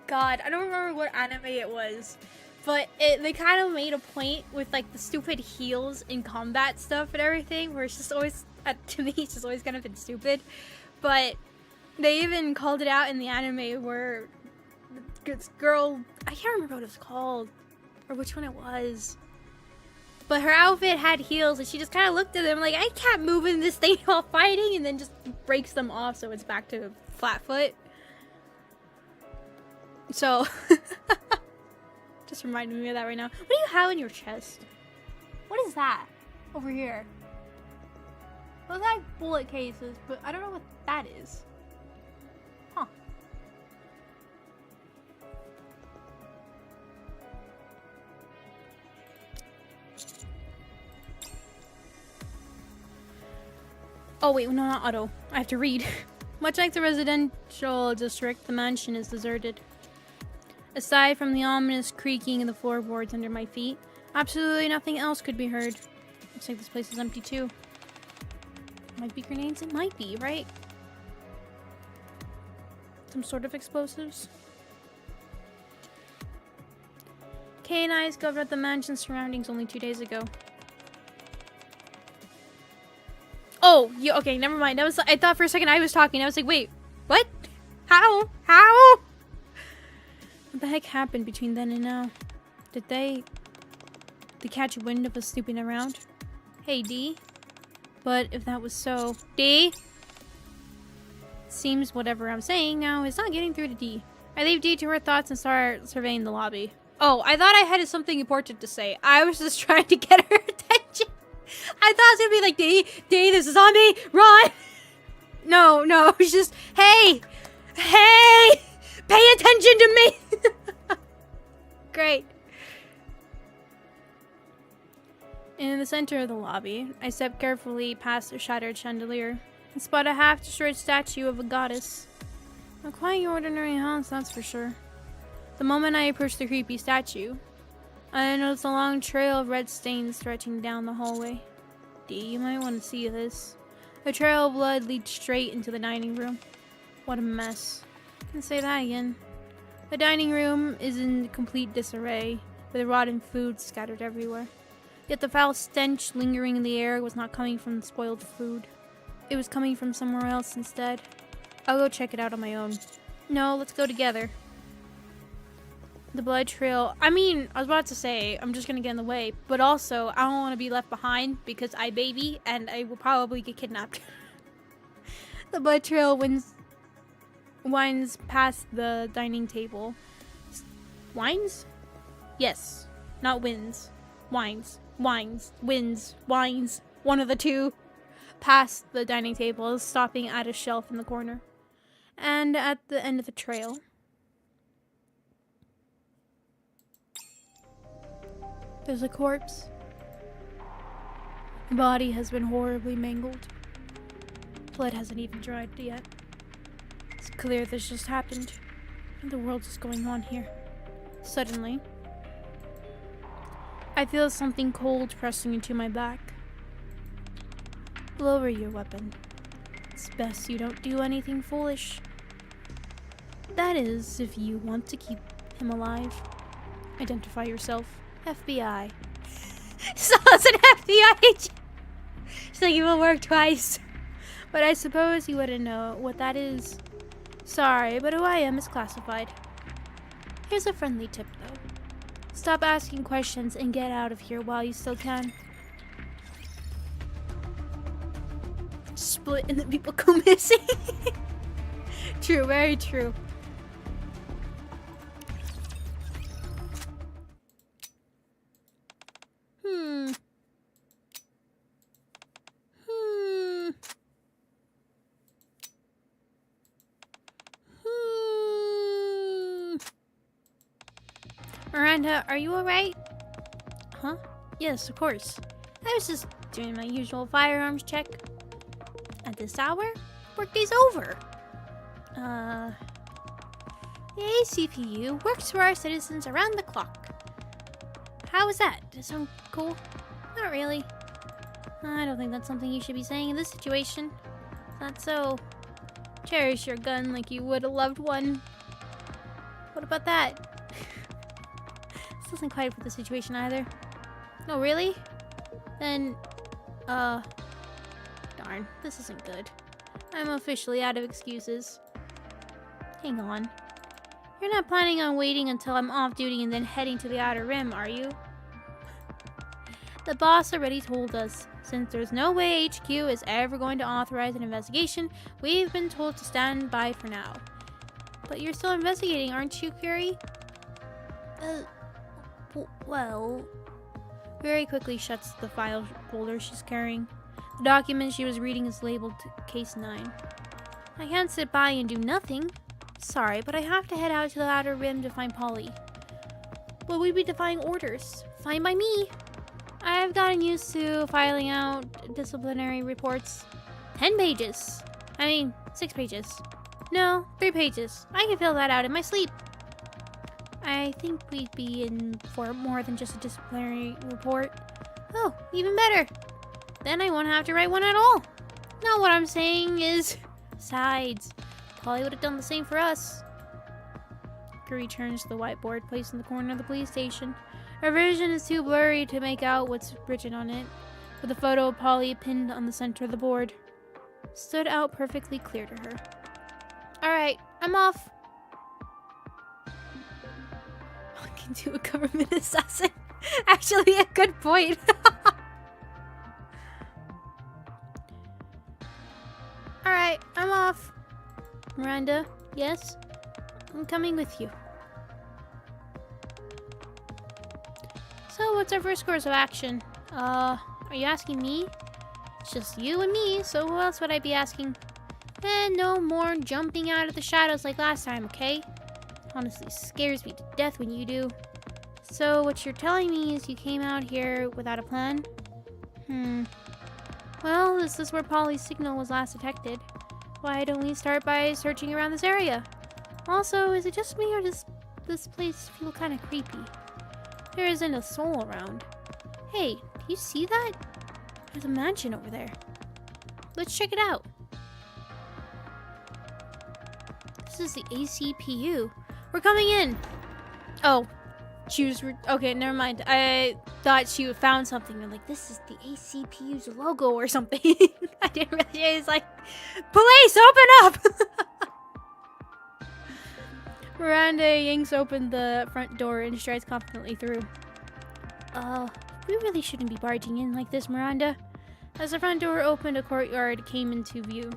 God, I don't remember what anime it was, but they kind of made a point with like the stupid heals in combat stuff and everything, where it's just always, to me, it's just always kind of been stupid. But they even called it out in the anime where this girl, I can't remember what it was called or which one it was. But her outfit had heels, and she just kind of looked at them like, I can't move in this thing while fighting, and then just breaks them off so it's back to flat foot. So, just reminded me of that right now. What do you have in your chest? What is that over here? Those are like bullet cases, but I don't know what that is. Huh. Oh wait, no, not auto. I have to read. Much like the residential district, the mansion is deserted. Aside from the ominous creaking of the floorboards under my feet, absolutely nothing else could be heard. Looks like this place is empty too. Might be grenades? It might be, right? Some sort of explosives? Kay and I discovered the mansion's surroundings only 2 days ago. Oh, yeah, okay, never mind. I thought for a second I was talking. I was like, wait, what? How? What the heck happened between then and now? Did they catch wind of us snooping around? Hey, D. But if that was so... D? Seems whatever I'm saying now is not getting through to D. I leave D to her thoughts and start surveying the lobby. Oh, I thought I had something important to say. I was just trying to get her attention. I thought it was gonna be like, D, this is on me, run! No, it's just, hey, pay attention to me! Great. In the center of the lobby, I step carefully past a shattered chandelier and spot a half-destroyed statue of a goddess. Not quite your ordinary house, that's for sure. The moment I approach the creepy statue, I notice a long trail of red stains stretching down the hallway. D, you might want to see this. A trail of blood leads straight into the dining room. What a mess. Can say that again. The dining room is in complete disarray, with rotten food scattered everywhere. Yet the foul stench lingering in the air was not coming from the spoiled food. It was coming from somewhere else instead. I'll go check it out on my own. No, let's go together. The blood trail... I mean, I was about to say, I'm just gonna get in the way, but also, I don't want to be left behind because I baby, and I will probably get kidnapped. The blood trail winds past the dining table. Winds? Yes. Not wins. Winds. Winds. One of the two. Past the dining table, stopping at a shelf in the corner. And at the end of the trail... there's a corpse. The body has been horribly mangled. Blood hasn't even dried yet. It's clear this just happened. What in the world is going on here? Suddenly, I feel something cold pressing into my back. Lower your weapon. It's best you don't do anything foolish. That is, if you want to keep him alive. Identify yourself. FBI. So it's an FBI agent. So you will work twice. But I suppose you wouldn't know what that is. Sorry, but who I am is classified. Here's a friendly tip, though. Stop asking questions and get out of here while you still can. split and then people go missing. True, very true. Miranda, are you alright? Huh? Yes, of course. I was just doing my usual firearms check. At this hour, workday's over. The ACPU works for our citizens around the clock. How was that? Does it sound cool? Not really. I don't think that's something you should be saying in this situation. Not so. Cherish your gun like you would a loved one. What about that? This doesn't quite fit the situation either. No, really? Then, darn, this isn't good. I'm officially out of excuses. Hang on. You're not planning on waiting until I'm off duty and then heading to the Outer Rim, are you? The boss already told us. Since there's no way HQ is ever going to authorize an investigation, we've been told to stand by for now. But you're still investigating, aren't you, Curie? Well... Very quickly shuts the file folder she's carrying. The document she was reading is labeled Case 9. I can't sit by and do nothing. Sorry, but I have to head out to the Outer Rim to find Polly. Will we be defying orders? Fine by me. I've gotten used to filing out disciplinary reports. 10 pages. I mean, 6 pages. No, 3 pages. I can fill that out in my sleep. I think we'd be in for more than just a disciplinary report. Oh, even better. Then I won't have to write one at all. No, what I'm saying is... Besides, Polly would have done the same for us. Curie turns to the whiteboard placed in the corner of the police station. Her vision is too blurry to make out what's written on it, but the photo of Polly pinned on the center of the board stood out perfectly clear to her. Alright, I'm off. To a government assassin. Actually, a good point. Alright, I'm off. Miranda, yes? I'm coming with you. So, what's our first course of action? Are you asking me? It's just you and me, so who else would I be asking? And no more jumping out of the shadows like last time, okay? Honestly scares me to death when you do. So what you're telling me is you came out here without a plan? Well, this is where Polly's signal was last detected. Why don't we start by searching around this area? Also, is it just me or does this place feel kind of creepy? There isn't a soul around. Hey, do you see that? There's a mansion over there. Let's check it out. This is the ACPU. We're coming in. Oh, she was okay. Never mind. I thought she found something. I'm like, this is the ACPU's logo or something. I didn't realize. Like, police, open up! Miranda yanks open the front door and strides confidently through. We really shouldn't be barging in like this, Miranda. As the front door opened, a courtyard came into view.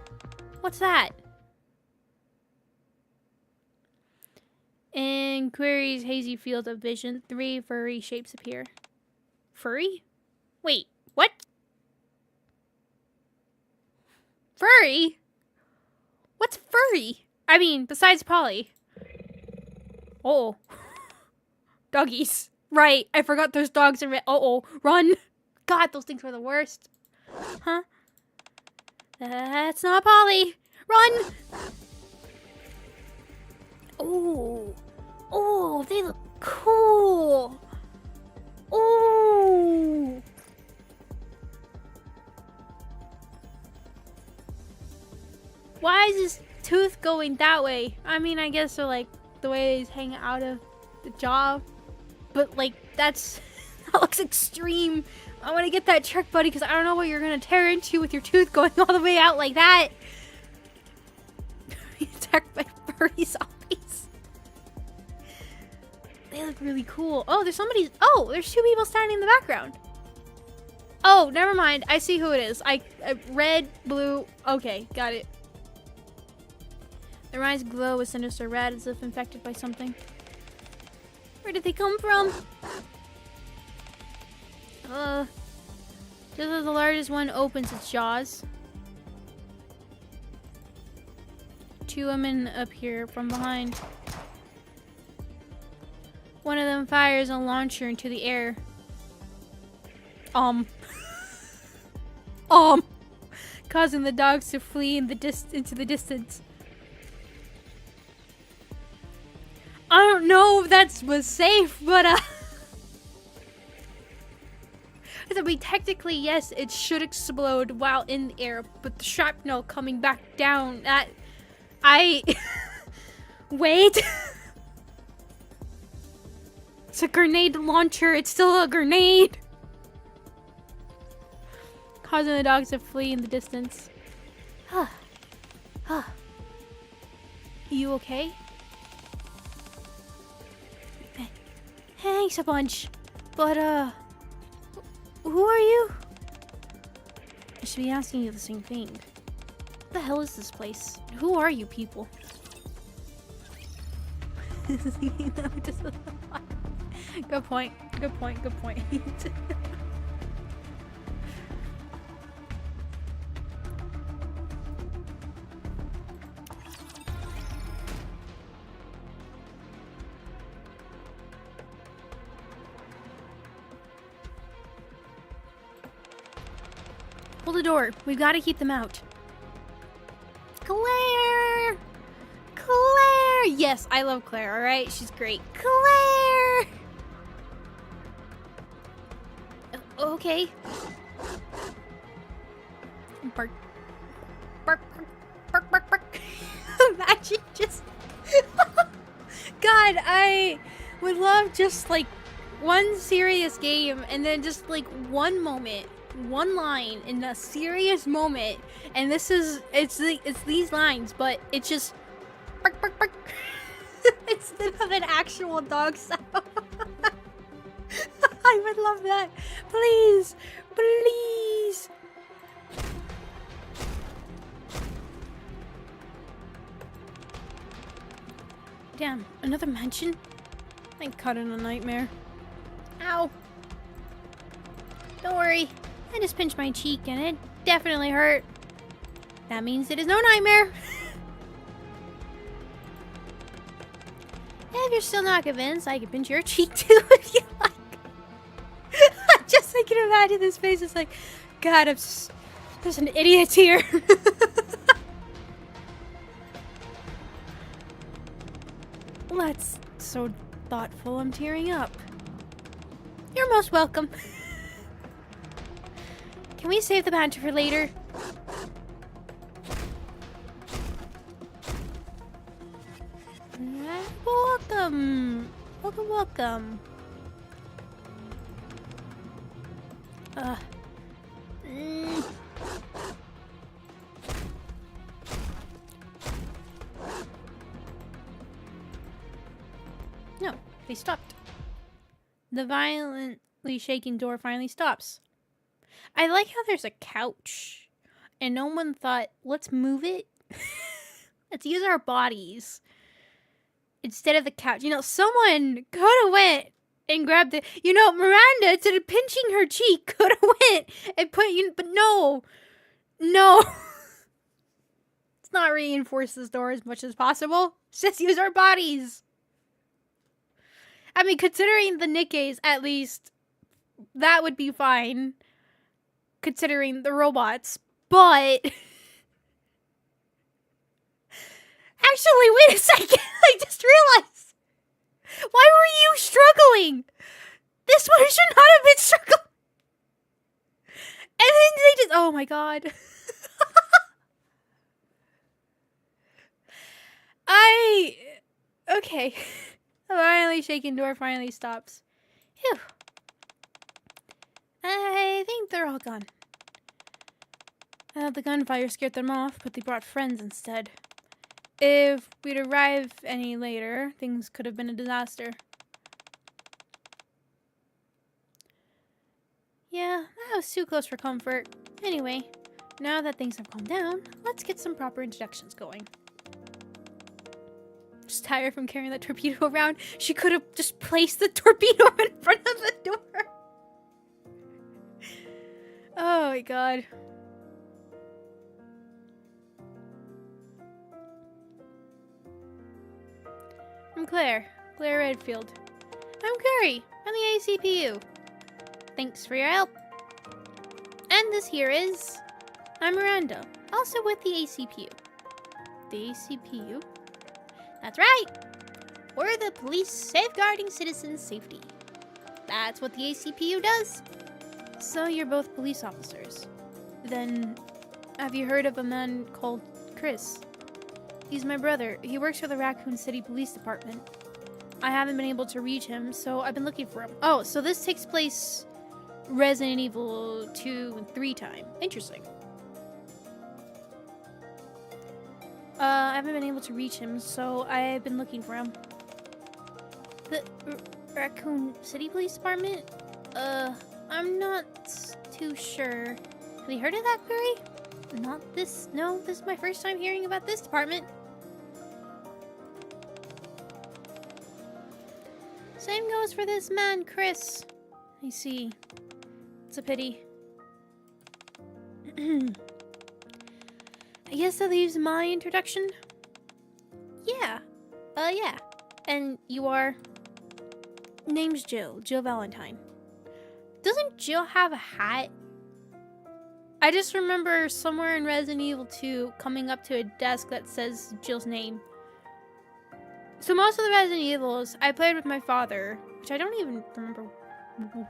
What's that? In Query's hazy field of vision, 3 furry shapes appear. Furry? Wait, what? Furry? What's furry? I mean, besides Polly. Oh. Doggies. Right, I forgot there's dogs in red. Uh-oh, run. God, those things were the worst. Huh? That's not Polly. Run! Oh, oh, they look cool. Oh, why is his tooth going that way? I mean, I guess so, like the way he's hanging out of the jaw, but like that looks extreme. I want to get that trick, buddy, because I don't know what you're gonna tear into with your tooth going all the way out like that. Attacked by furry zombies. They look really cool. Oh, there's somebody. Oh, there's 2 people standing in the background. Oh, never mind. I see who it is. Red, blue. Okay, got it. Their eyes glow with sinister red as if infected by something. Where did they come from? Just as the largest one opens its jaws, two women appear from behind. One of them fires a launcher into the air. Causing the dogs to flee into the distance. I don't know if that was safe, but I mean, technically, yes, it should explode while in the air, but the shrapnel coming back down, wait. It's a grenade launcher. It's still a grenade. Causing the dogs to flee in the distance. You okay? Thanks a bunch. But, who are you? I should be asking you the same thing. What the hell is this place? Who are you people? Good point. Good point. Good point. Hold the door. We've got to keep them out. Claire! Claire! Yes, I love Claire, alright? She's great. Claire! Okay. Bark. Bark, bark, bark, bark. Imagine just... God, I would love just, like, one serious game and then just, like, one moment. One line in a serious moment, and it's these lines, but it's just bark, bark, bark. Instead of an actual dog sound. I would love that. Please, please. Damn, another mansion? I caught in a nightmare. Ow. Don't worry. I just pinched my cheek and it definitely hurt. That means it is no nightmare. If you're still not convinced, I can pinch your cheek too if you like. Just I can imagine this face. It's like, God, there's an idiot here. Well, that's so thoughtful. I'm tearing up. You're most welcome. Can we save the banter for later? Welcome. Welcome, welcome. No, they stopped. The violently shaking door finally stops. I like how there's a couch and no one thought, let's move it. Let's use our bodies instead of the couch. You know, someone could have went and grabbed it. You know, Miranda, instead of pinching her cheek, could have went and put you, but no. No. Let's not reinforce this door as much as possible. Let's just use our bodies. I mean, considering the Nikkes, at least, that would be fine. Considering the robots, but... Actually, wait a second. I just realized. Why were you struggling? This one should not have been struggling. And then they just... Oh my god. Okay. The violently shaking door finally stops. Phew. I think they're all gone. The gunfire scared them off, but they brought friends instead. If we'd arrived any later, things could have been a disaster. Yeah, that was too close for comfort. Anyway, now that things have calmed down, let's get some proper introductions going. Just tired from carrying that torpedo around. She could have just placed the torpedo in front of the door. Oh my god. I'm Claire Redfield. I'm Curry. I'm the ACPU. Thanks for your help. And this here is... I'm Miranda, also with the ACPU. The ACPU? That's right! We're the police safeguarding citizens' safety. That's what the ACPU does. So you're both police officers. Then, have you heard of a man called Chris? He's my brother. He works for the Raccoon City Police Department. I haven't been able to reach him, so I've been looking for him. Oh, so this takes place Resident Evil 2 and 3 time. Interesting. I haven't been able to reach him, so I've been looking for him. The Raccoon City Police Department? I'm not too sure. Have you heard of that, Curry? Not this. No, this is my first time hearing about this department. Same goes for this man, Chris. I see. It's a pity. I guess that leaves my introduction. Yeah. Yeah. And you are? Name's Jill. Jill Valentine. Doesn't Jill have a hat? I just remember somewhere in Resident Evil 2 coming up to a desk that says Jill's name. So most of the Resident Evils I played with my father, which I don't even remember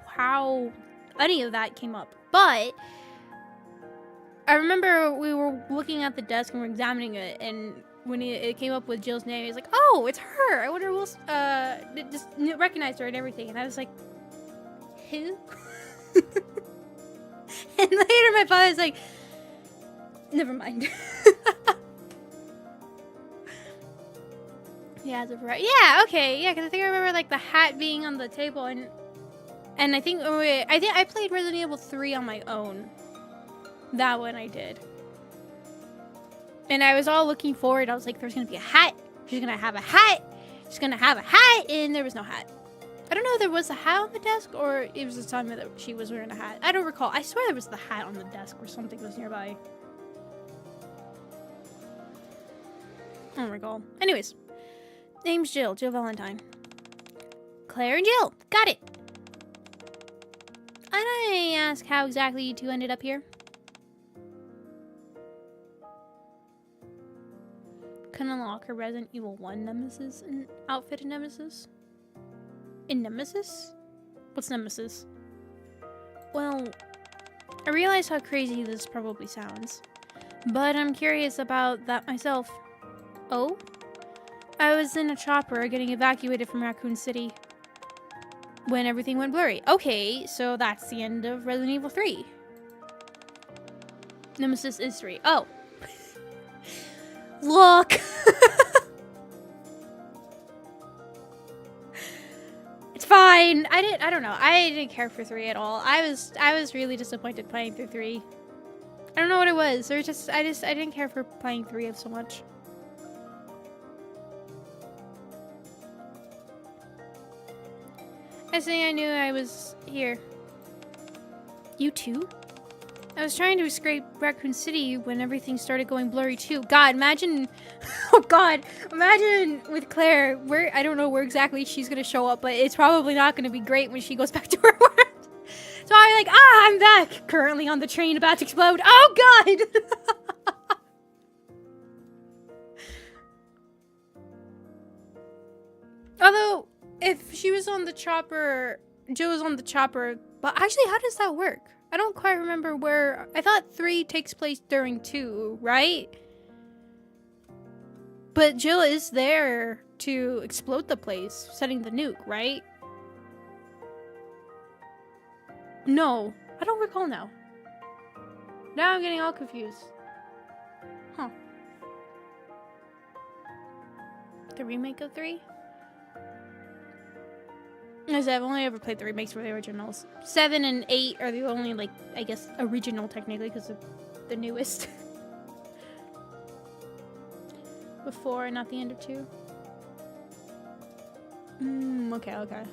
how any of that came up. But I remember we were looking at the desk and we're examining it, and when it came up with Jill's name, he's like, "Oh, it's her. I wonder who else just recognized her and everything." And I was like, "Who?" And later my father's like, "Never mind." Yeah, yeah, okay, yeah, because I think I remember like the hat being on the table, and I think I played Resident Evil 3 on my own. That one I did. And I was all looking forward. I was like, there's gonna be a hat. She's gonna have a hat. She's gonna have a hat. And there was no hat. I don't know if there was a hat on the desk or it was the time that she was wearing a hat. I don't recall. I swear there was the hat on the desk or something was nearby. I don't recall. Anyways. Name's Jill. Jill Valentine. Claire and Jill. Got it. And I ask how exactly you two ended up here? Can unlock her Resident Evil 1 Nemesis and outfit in Nemesis? In Nemesis? What's Nemesis? Well, I realize how crazy this probably sounds, but I'm curious about that myself. Oh? I was in a chopper getting evacuated from Raccoon City when everything went blurry. Okay, so that's the end of Resident Evil 3. Nemesis is 3. Oh. Look! It's fine. I don't know. I didn't care for 3 at all. I was really disappointed playing through 3. I don't know what it was. I didn't care for playing 3 so much. I think I knew I was here. You too? I was trying to escape Raccoon City when everything started going blurry too. God, imagine... Oh God, imagine with Claire, where I don't know where exactly she's gonna show up, but it's probably not gonna be great when she goes back to her work. So I'm like, I'm back! Currently on the train about to explode. Oh God! Although, if she was on the chopper, Jill was on the chopper, but actually, how does that work? I don't quite remember where... I thought 3 takes place during 2, right? But Jill is there to explode the place, setting the nuke, right? No, I don't recall now. Now I'm getting all confused. Huh. The remake of 3? As I've only ever played the remakes for the originals. 7 and 8 are the only, like, I guess, original technically because of the newest. Before, not the end of 2. Okay.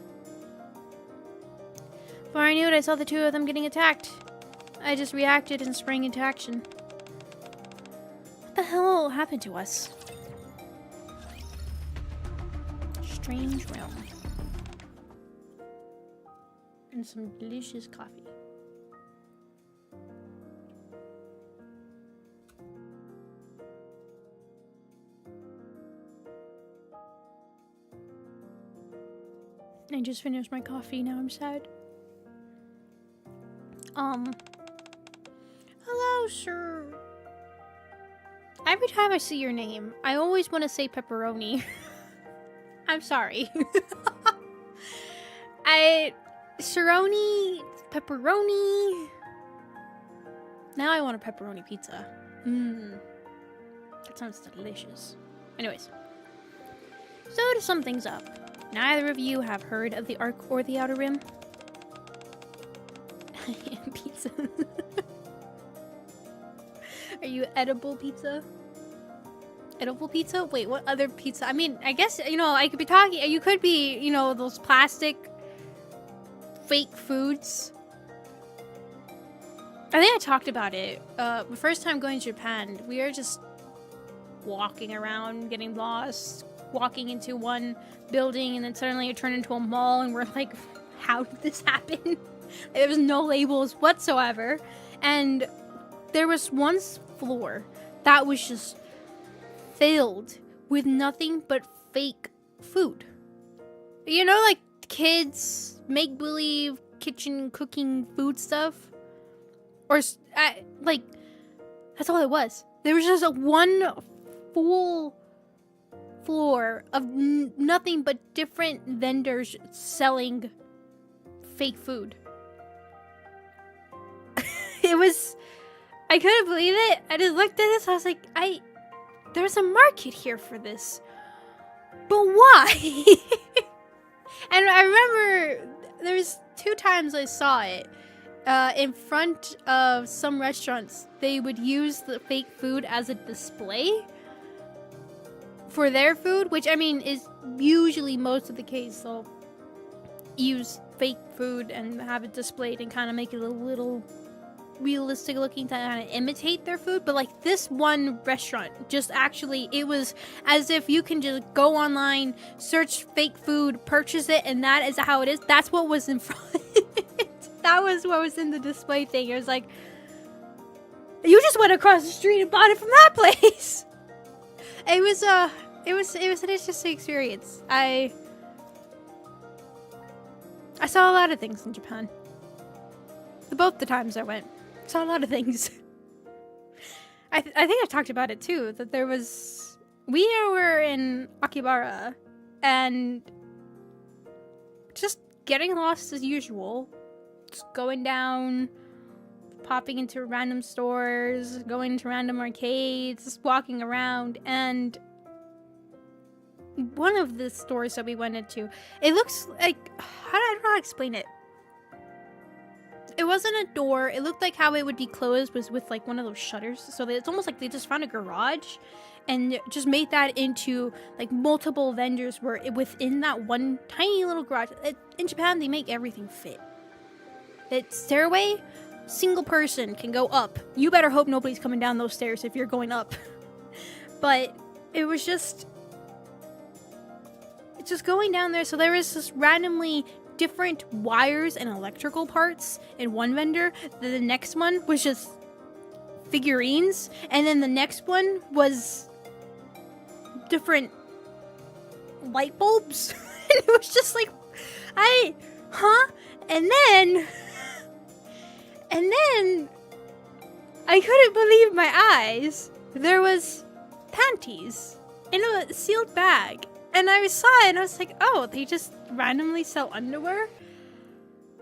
Before I knew it, I saw the two of them getting attacked. I just reacted and sprang into action. What the hell happened to us? Strange realm. And some delicious coffee. I just finished my coffee, now I'm sad. Hello, sir. Every time I see your name, I always want to say pepperoni. I'm sorry. Sironi, pepperoni. Now I want a pepperoni pizza. That sounds delicious. Anyways. So to sum things up, neither of you have heard of the Arc or the Outer Rim? Pizza. Are you edible pizza? Edible pizza? Wait, what other pizza? I mean, I guess, you know, I could be talking, you could be, you know, those plastic fake foods. I think I talked about it. The first time going to Japan, we were just walking around, getting lost, walking into one building, and then suddenly it turned into a mall, and we're like, how did this happen? There was no labels whatsoever, and there was one floor that was just filled with nothing but fake food. You know, like kids make-believe kitchen cooking food stuff? Or, like, that's all it was. There was just one full floor of nothing but different vendors selling fake food. It was, I couldn't believe it. I just looked at this, I was like, there's a market here for this. But why? And I remember there's 2 times I saw it. In front of some restaurants, they would use the fake food as a display for their food, which I mean is usually most of the case. They'll use fake food and have it displayed and kind of make it a little realistic looking to kind of imitate their food. But like this one restaurant, just actually, it was as if you can just go online, search fake food, purchase it, and that is how it is. That's what was in front. That was what was in the display thing. It was like, you just went across the street and bought it from that place. It was an interesting experience. I saw a lot of things in Japan. Both the times I went, saw a lot of things. I think I talked about it too. That there was, we were in Akihabara and just getting lost as usual. Just going down, popping into random stores, going into random arcades, just walking around, and one of the stores that we went into, it looks like, I don't know how to explain it. It wasn't a door, it looked like how it would be closed was with like one of those shutters, so it's almost like they just found a garage and just made that into like multiple vendors were within that one tiny little garage. In Japan, they make everything fit. That stairway, single person can go up. You better hope nobody's coming down those stairs if you're going up. But it was just going down there. So there was just randomly different wires and electrical parts in one vendor. The next one was just figurines. And then the next one was different light bulbs. And it was just like, And then, I couldn't believe my eyes. There was panties in a sealed bag. And I saw it and I was like, oh, they just randomly sell underwear?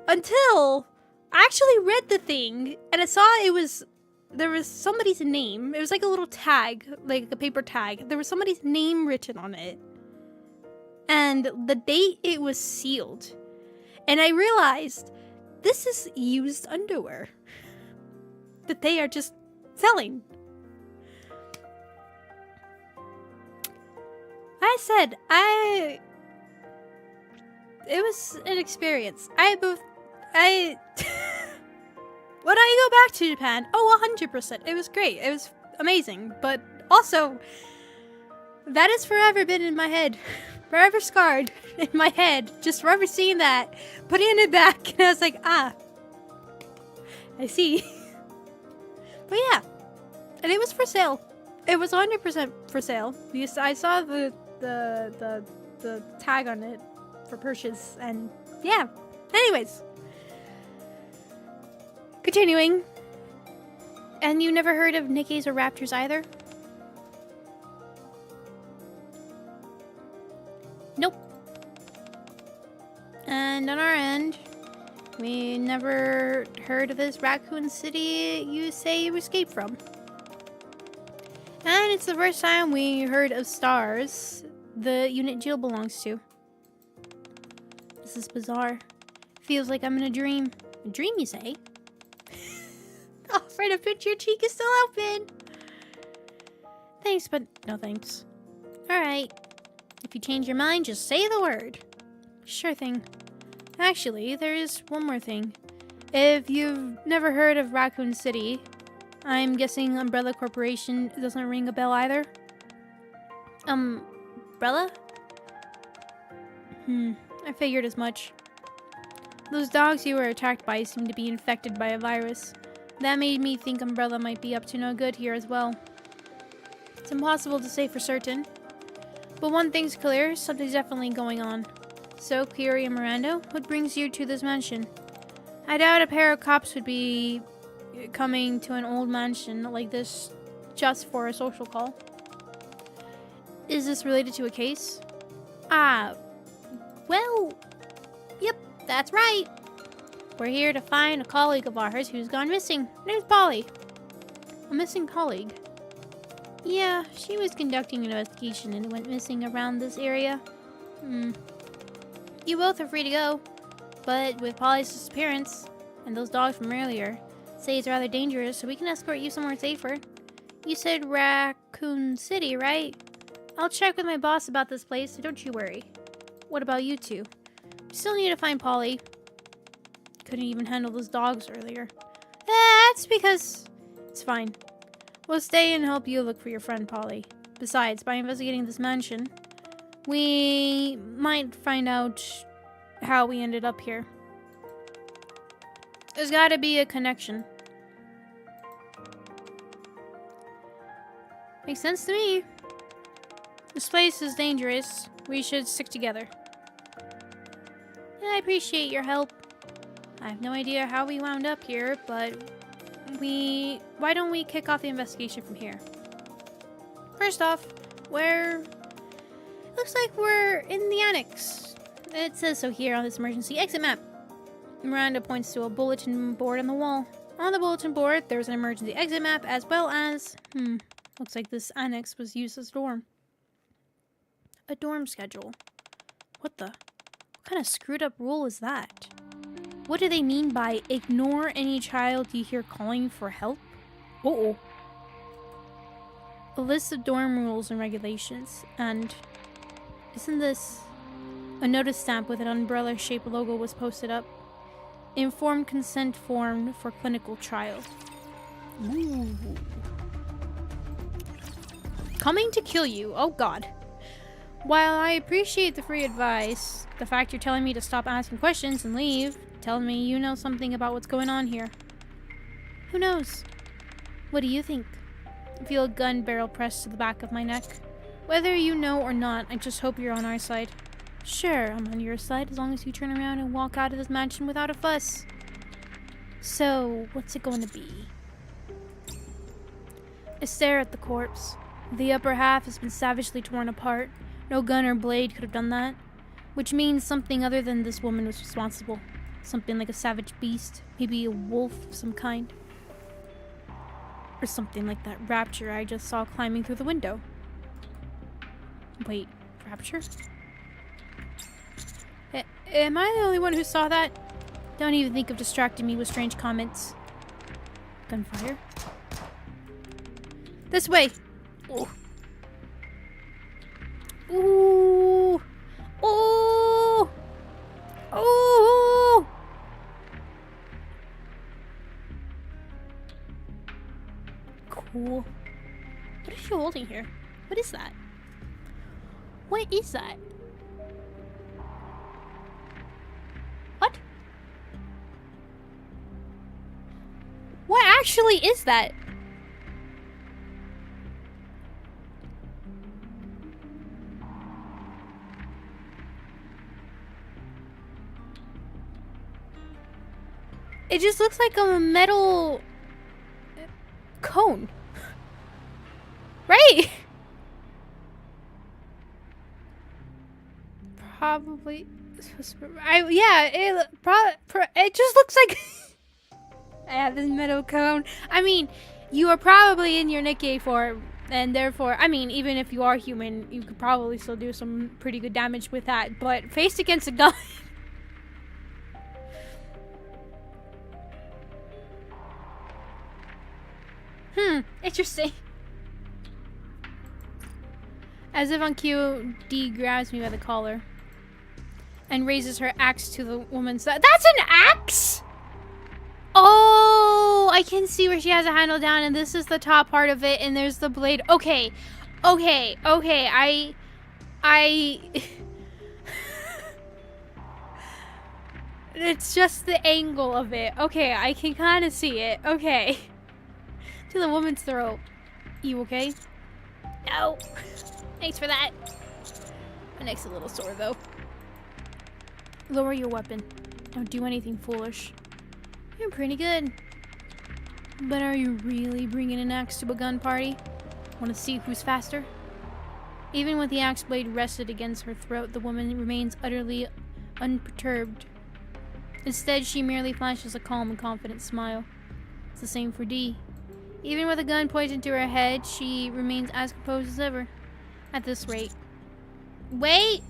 Until I actually read the thing and I saw there was somebody's name. It was like a little tag, like a paper tag. There was somebody's name written on it. And the date it was sealed. And I realized this is used underwear that they are just selling. It was an experience. When I go back to Japan, 100%. It was great. It was amazing. But also, that has forever been in my head. Forever scarred in my head. Just forever seeing that. Putting it back. And I was like, I see. But yeah. And it was for sale. It was 100% for sale. Because I saw the tag on it for purchase. And yeah. Anyways. Continuing. And you never heard of Nikke's or Raptors either? Nope. And on our end, we never heard of this Raccoon City you say you escaped from. And it's the first time we heard of STARS, the unit Jill belongs to. This is bizarre. Feels like I'm in a dream. A dream, you say? Oh, right up at your cheek is still open. Thanks, but no thanks. Alright. If you change your mind, just say the word. Sure thing. Actually, there is one more thing. If you've never heard of Raccoon City, I'm guessing Umbrella Corporation doesn't ring a bell either? Umbrella? I figured as much. Those dogs you were attacked by seem to be infected by a virus. That made me think Umbrella might be up to no good here as well. It's impossible to say for certain. But one thing's clear, something's definitely going on. So, Kiri and Miranda, what brings you to this mansion? I doubt a pair of cops would be coming to an old mansion like this just for a social call. Is this related to a case? Well, yep, that's right. We're here to find a colleague of ours who's gone missing. Her name's Polly. A missing colleague? Yeah, she was conducting an investigation and went missing around this area. You both are free to go. But with Polly's disappearance, and those dogs from earlier, say it's rather dangerous, so we can escort you somewhere safer. You said Raccoon City, right? I'll check with my boss about this place, so don't you worry. What about you two? We still need to find Polly. Couldn't even handle those dogs earlier. That's because... It's fine. We'll stay and help you look for your friend Polly. Besides, by investigating this mansion, we might find out how we ended up here. There's gotta be a connection. Makes sense to me. This place is dangerous. We should stick together. I appreciate your help. I have no idea how we wound up here, but why don't we kick off the investigation from here? First off, looks like we're in the annex. It says so here on this emergency exit map. Miranda points to a bulletin board on the wall. On the bulletin board, there's an emergency exit map as well as, looks like this annex was used as a dorm. A dorm schedule. What kind of screwed up rule is that? What do they mean by ignore any child you hear calling for help? Uh-oh. A list of dorm rules and regulations, and isn't this... A notice stamp with an umbrella-shaped logo was posted up. Informed consent form for clinical trial. Ooh. Coming to kill you. Oh god. While I appreciate the free advice, the fact you're telling me to stop asking questions and leave, telling me you know something about what's going on here. Who knows? What do you think? I feel a gun barrel pressed to the back of my neck. Whether you know or not, I just hope you're on our side. Sure, I'm on your side as long as you turn around and walk out of this mansion without a fuss. So, what's it going to be? I stare at the corpse. The upper half has been savagely torn apart. No gun or blade could have done that. Which means something other than this woman was responsible. Something like a savage beast. Maybe a wolf of some kind. Or something like that rapture I just saw climbing through the window. Wait, rapture? Am I the only one who saw that? Don't even think of distracting me with strange comments. Gunfire. This way. Ooh. Ooh. Ooh. Ooh. Cool. What is she holding here? What is that? What is that? What? What actually is that? It just looks like a metal cone. Right? Probably. Yeah, it just looks like I have this metal cone. I mean, you are probably in your Nikke form, and therefore, I mean, even if you are human, you could probably still do some pretty good damage with that, but faced against a gun. Interesting. As if on cue, Dee grabs me by the collar and raises her axe to the woman's side. That's an axe? Oh, I can see where she has a handle down, and this is the top part of it, and there's the blade. Okay. It's just the angle of it. Okay, I can kind of see it. Okay. To the woman's throat. You okay? No. Thanks for that. My neck's a little sore, though. Lower your weapon. Don't do anything foolish. You're pretty good. But are you really bringing an axe to a gun party? Want to see who's faster? Even with the axe blade rested against her throat, the woman remains utterly unperturbed. Instead, she merely flashes a calm and confident smile. It's the same for Dee. Even with a gun pointed to her head, she remains as composed as ever. At this rate. Wait!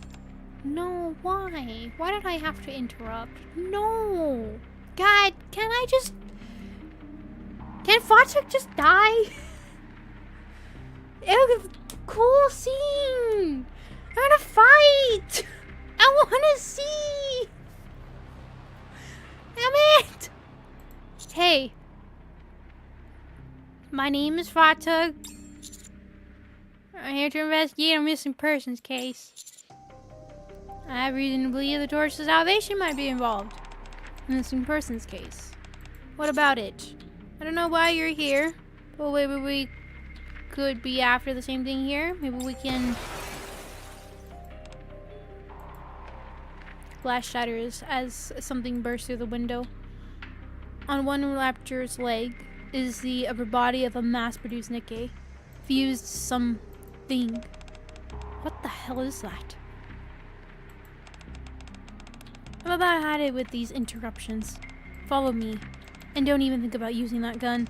No, why? Why did I have to interrupt? No! God, can Fatum just die? It was a cool scene! I wanna fight! I wanna see! Damn it! Hey. My name is Fatum. I'm here to investigate a missing persons case. I have reason to believe the Torch of Salvation might be involved in the missing persons case. What about it? I don't know why you're here, but maybe we could be after the same thing here. Maybe we can... Glass shatters as something bursts through the window. On one Raptor's leg is the upper body of a mass-produced Nikke. Fused something. What the hell is that? I'm about at it with these interruptions. Follow me. And don't even think about using that gun.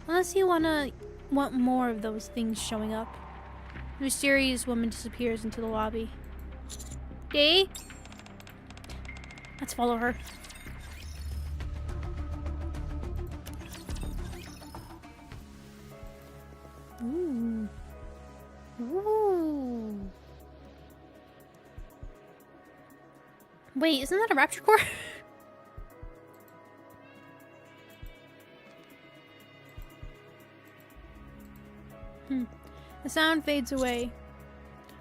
Unless you want more of those things showing up. The mysterious woman disappears into the lobby. Dee? Let's follow her. Ooh. Ooh. Wait, isn't that a Raptor core? The sound fades away.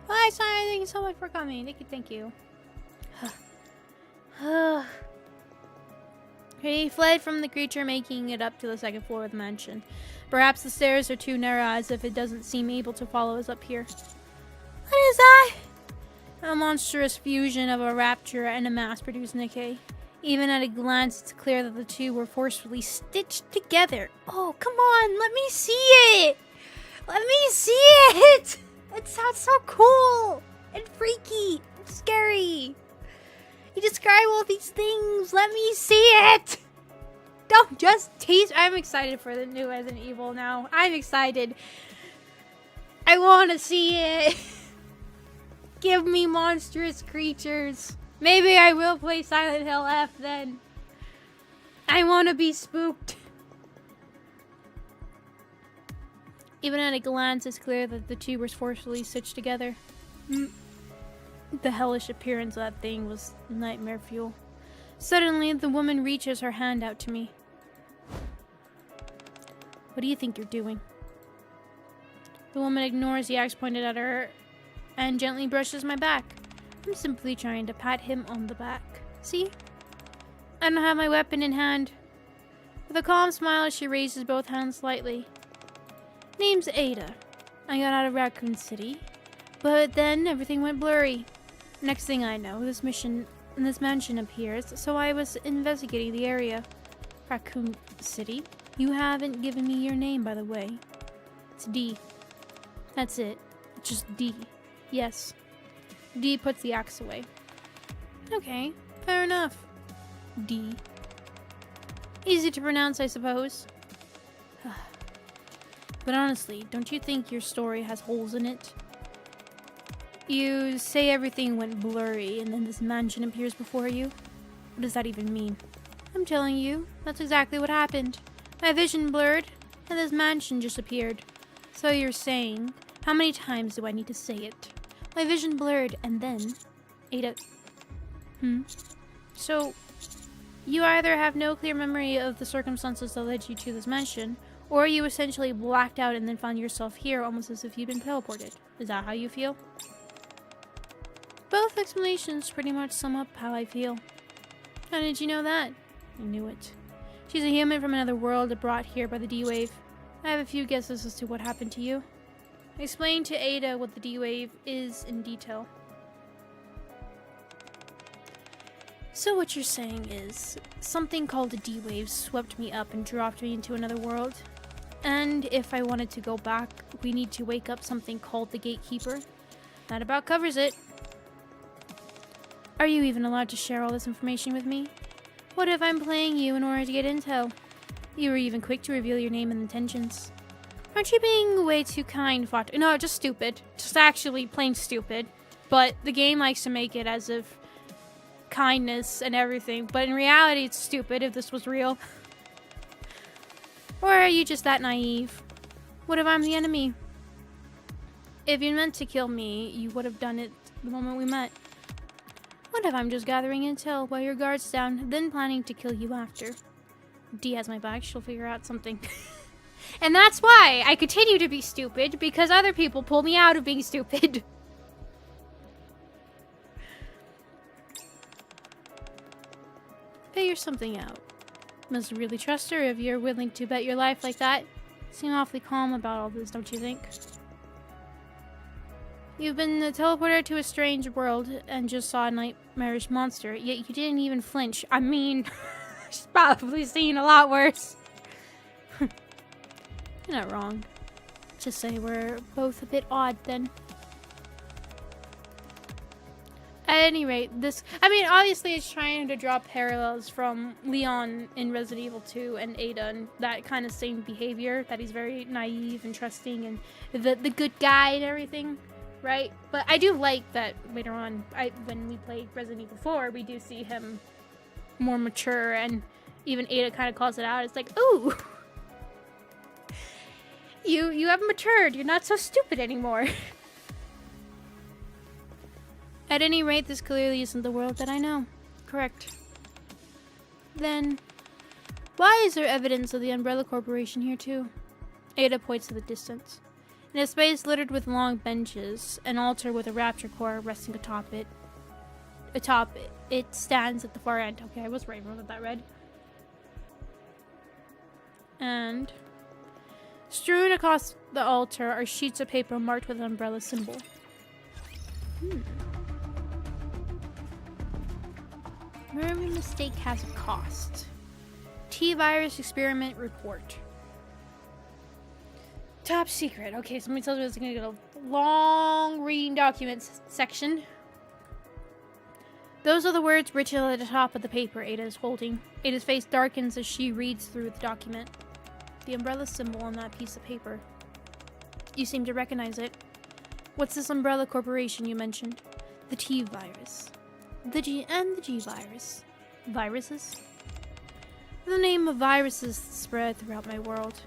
Hi, Simon. Thank you so much for coming. Thank you. He fled from the creature, making it up to the second floor of the mansion. Perhaps the stairs are too narrow, as if it doesn't seem able to follow us up here. What is that? A monstrous fusion of a Raptor and a mass-produced Nikke. Even at a glance, it's clear that the two were forcefully stitched together. Oh, come on, let me see it! Let me see it! It sounds so cool and freaky and scary. You describe all these things. Let me see it! Don't just tease. I'm excited for the new Resident Evil now. I'm excited. I want to see it. Give me monstrous creatures. Maybe I will play Silent Hill F then. I want to be spooked. Even at a glance, it's clear that the two were forcefully stitched together. The hellish appearance of that thing was nightmare fuel. Suddenly, the woman reaches her hand out to me. What do you think you're doing? The woman ignores the axe pointed at her and gently brushes my back. I'm simply trying to pat him on the back. See? I don't have my weapon in hand. With a calm smile, she raises both hands slightly. Name's Ada. I got out of Raccoon City, but then everything went blurry. Next thing I know, this mansion appears, so I was investigating the area. Raccoon City? You haven't given me your name, by the way. It's D. That's it. Just D. Yes. D puts the axe away. Okay, fair enough. D. Easy to pronounce, I suppose. But honestly, don't you think your story has holes in it? You say everything went blurry and then this mansion appears before you? What does that even mean? I'm telling you, that's exactly what happened. My vision blurred, and this mansion just appeared. So you're saying, how many times do I need to say it? My vision blurred, and then... Ada... So, you either have no clear memory of the circumstances that led you to this mansion, or you essentially blacked out and then found yourself here almost as if you'd been teleported. Is that how you feel? Both explanations pretty much sum up how I feel. How did you know that? I knew it. She's a human from another world brought here by the D-Wave. I have a few guesses as to what happened to you. Explain to Ada what the D-Wave is in detail. So what you're saying is, something called a D-Wave swept me up and dropped me into another world. And if I wanted to go back, we need to wake up something called the Gatekeeper. That about covers it. Are you even allowed to share all this information with me? What if I'm playing you in order to get intel? You were even quick to reveal your name and intentions. Aren't you being way too kind, Fatum? No, just stupid. Just actually plain stupid. But the game likes to make it as if kindness and everything. But in reality, it's stupid if this was real. Or are you just that naive? What if I'm the enemy? If you meant to kill me, you would have done it the moment we met. What if I'm just gathering intel while your guard's down, then planning to kill you after? D has my back, she'll figure out something. And that's why I continue to be stupid, because other people pull me out of being stupid. Figure something out. Must really trust her if you're willing to bet your life like that. Seem awfully calm about all this, don't you think? You've been teleported to a strange world and just saw a nightmarish monster, yet you didn't even flinch. I mean, she's probably seen a lot worse. You're not wrong. Just say we're both a bit odd then. At any rate, I mean, obviously it's trying to draw parallels from Leon in Resident Evil 2 and Ada and that kind of same behavior, that he's very naive and trusting and the good guy and everything. Right? But I do like that later on, when we play Resident Evil 4, we do see him more mature, and even Ada kind of calls it out. It's like, ooh! You have matured. You're not so stupid anymore. At any rate, this clearly isn't the world that I know. Correct. Then, why is there evidence of the Umbrella Corporation here too? Ada points to the distance. In a space littered with long benches, an altar with a rapture core resting atop it. It stands at the far end. Okay, I was right. I wrote that red. And strewn across the altar are sheets of paper marked with an umbrella symbol. Every mistake has a cost. T-virus experiment report. Top secret. Okay, somebody tells me this is going to get a long reading documents section. Those are the words written at the top of the paper Ada is holding. Ada's face darkens as she reads through the document. The umbrella symbol on that piece of paper. You seem to recognize it. What's this Umbrella Corporation you mentioned? The T-virus. The G and the G virus. Viruses? The name of viruses spread throughout my world.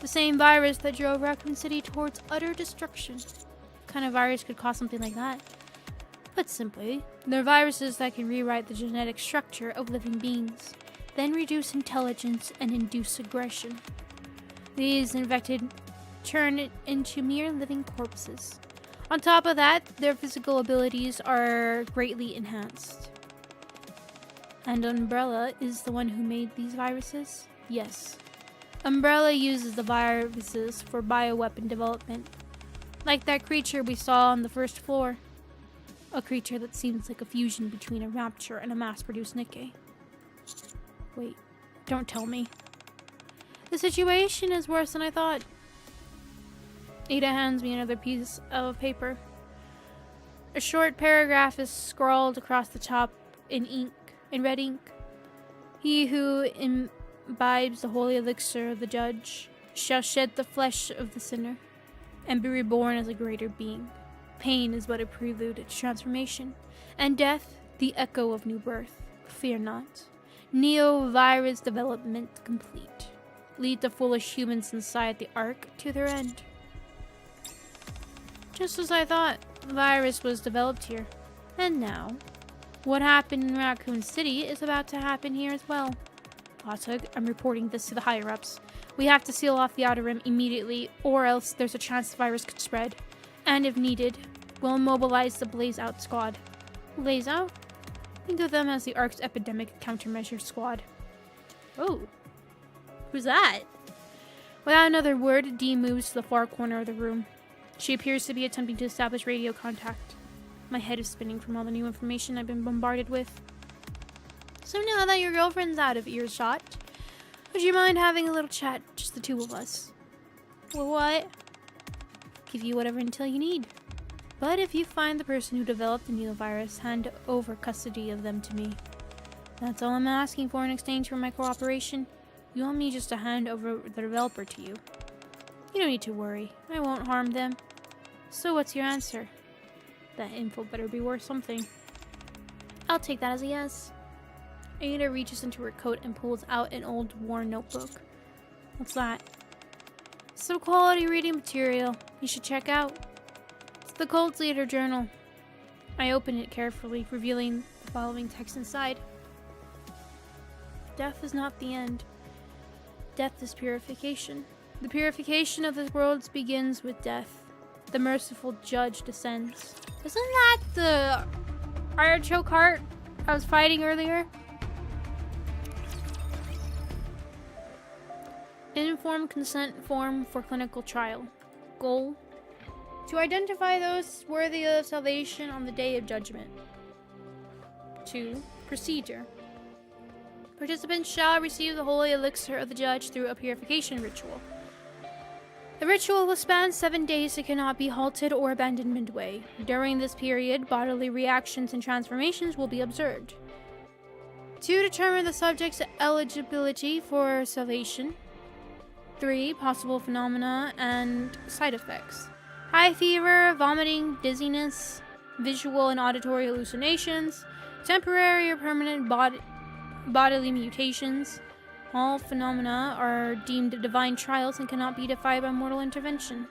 The same virus that drove Raccoon City towards utter destruction. What kind of virus could cause something like that? Put simply, they're viruses that can rewrite the genetic structure of living beings, then reduce intelligence and induce aggression. These infected turn it into mere living corpses. On top of that, their physical abilities are greatly enhanced. And Umbrella is the one who made these viruses? Yes. Umbrella uses the viruses for bioweapon development. Like that creature we saw on the first floor. A creature that seems like a fusion between a Raptor and a mass-produced Nikke. Wait, don't tell me. The situation is worse than I thought. Ada hands me another piece of paper. A short paragraph is scrawled across the top in red ink. He who imbibes the holy elixir of the judge shall shed the flesh of the sinner and be reborn as a greater being. Pain is but a prelude to transformation, and death the echo of new birth. Fear not. Neo-virus development complete. Lead the foolish humans inside the Ark to their end. Just as I thought, the virus was developed here. And now, what happened in Raccoon City is about to happen here as well. Otug, I'm reporting this to the higher-ups. We have to seal off the outer rim immediately, or else there's a chance the virus could spread. And if needed, we'll mobilize the Blaze Out squad. Blaze Out? Think of them as the Ark's epidemic countermeasure squad. Oh. Who's that? Without another word, Dee moves to the far corner of the room. She appears to be attempting to establish radio contact. My head is spinning from all the new information I've been bombarded with. So now that your girlfriend's out of earshot, would you mind having a little chat, just the two of us? Well, what? Give you whatever intel you need. But if you find the person who developed the neovirus, hand over custody of them to me. That's all I'm asking for in exchange for my cooperation. You want me just to hand over the developer to you? You don't need to worry. I won't harm them. So what's your answer? That info better be worth something. I'll take that as a yes. Ada reaches into her coat and pulls out an old worn notebook. What's that? Some quality reading material you should check out. It's the Cult Leader Journal. I open it carefully, revealing the following text inside. Death is not the end. Death is purification. The purification of the worlds begins with death. The merciful judge descends. Isn't that the artichoke heart I was fighting earlier? Informed consent form for clinical trial. Goal: to identify those worthy of salvation on the day of judgment. 2. Procedure: participants shall receive the holy elixir of the judge through a purification ritual. The ritual will span 7 days and cannot be halted or abandoned midway. During this period, bodily reactions and transformations will be observed. To determine the subject's eligibility for salvation. 3. Possible phenomena and side effects: high fever, vomiting, dizziness, visual and auditory hallucinations, temporary or permanent bodily mutations. All phenomena are deemed divine trials and cannot be defied by mortal intervention.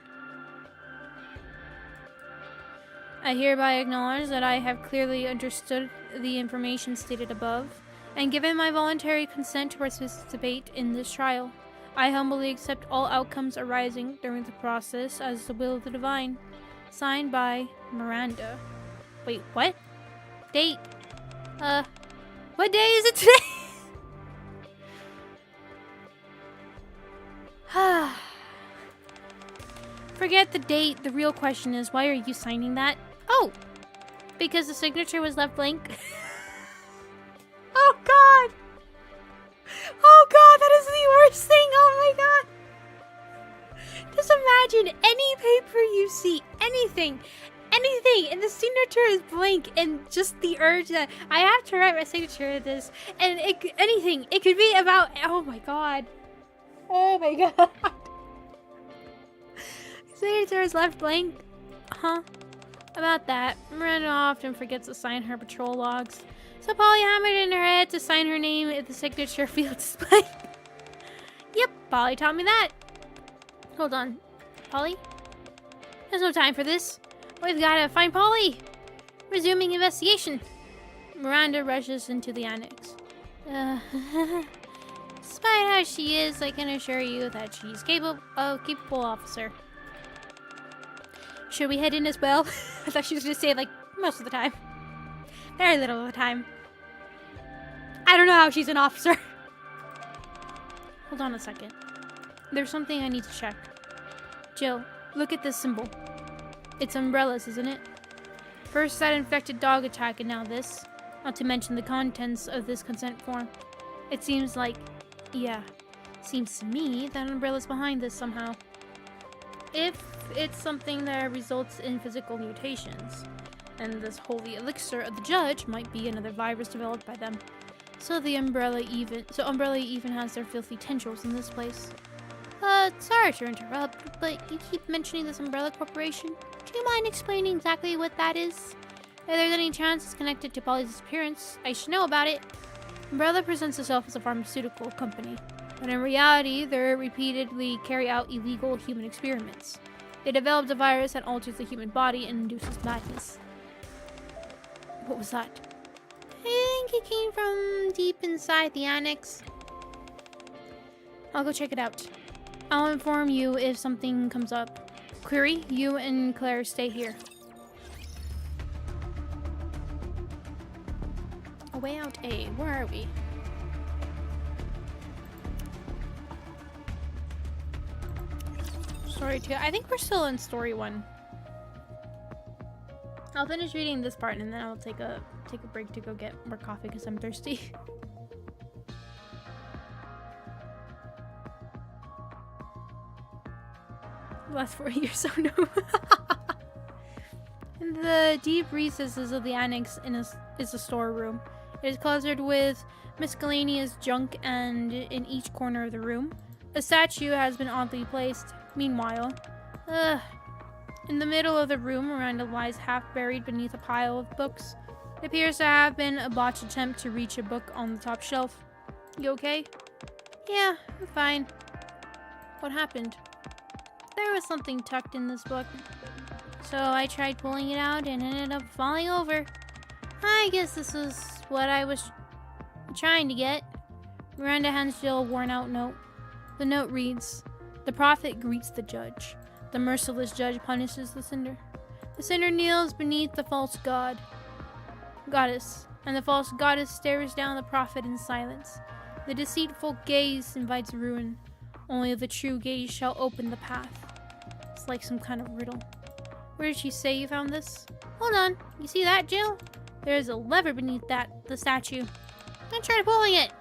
I hereby acknowledge that I have clearly understood the information stated above, and given my voluntary consent to participate in this trial. I humbly accept all outcomes arising during the process as the will of the divine. Signed by Miranda. Wait, what? Date? What day is it today? Forget the date. The real question is, why are you signing that? Oh! Because the signature was left blank. Oh god! Oh god, that is the worst thing! Oh my god! Just imagine any paper you see, anything, and the signature is blank, and just the urge that I have to write my signature to this, and anything. It could be about, oh my god. Oh my god. Signature is left blank. Huh? About that, Miranda often forgets to sign her patrol logs, so Polly hammered in her head to sign her name at the signature field display. Yep, Polly taught me that. Hold on. Polly? There's no time for this. We've got to find Polly. Resuming investigation. Miranda rushes into the annex. Despite how she is, I can assure you that she's capable officer. Should we head in as well? I thought she was going to say, like, most of the time. Very little of the time. I don't know how she's an officer. Hold on a second. There's something I need to check. Jill, look at this symbol. It's umbrellas, isn't it? First that infected dog attack and now this. Not to mention the contents of this consent form. It seems like, yeah, seems to me that umbrella's behind this somehow. If it's something that results in physical mutations, then this holy elixir of the judge might be another virus developed by them. So Umbrella even has their filthy tendrils in this place. Sorry to interrupt, but you keep mentioning this Umbrella Corporation. Do you mind explaining exactly what that is? If there's any chance it's connected to Polly's disappearance, I should know about it. Umbrella presents itself as a pharmaceutical company, but in reality, they repeatedly carry out illegal human experiments. They developed a virus that alters the human body and induces madness. What was that? I think it came from deep inside the annex. I'll go check it out. I'll inform you if something comes up. Query, you and Claire stay here. A way out A. Where are we? Story 2. I think we're still in story 1. I'll finish reading this part and then I'll take a break to go get more coffee because I'm thirsty. Last 4 years, so no. In the deep recesses of the annex is a storeroom. It is cluttered with miscellaneous junk, and in each corner of the room, a statue has been oddly placed. Meanwhile, in the middle of the room, Miranda lies half buried beneath a pile of books. It appears to have been a botched attempt to reach a book on the top shelf. You okay? Yeah, I'm fine. What happened? There was something tucked in this book, so I tried pulling it out and ended up falling over. I guess this was what I was trying to get. Miranda hands Jill a worn-out note. The note reads, "The prophet greets the judge. The merciless judge punishes the sinner. The sinner kneels beneath the false goddess, and the false goddess stares down the prophet in silence. The deceitful gaze invites ruin. Only the true gaze shall open the path." It's like some kind of riddle. Where did she say you found this? Hold on. You see that, Jill? There's a lever beneath the statue. Don't try pulling it.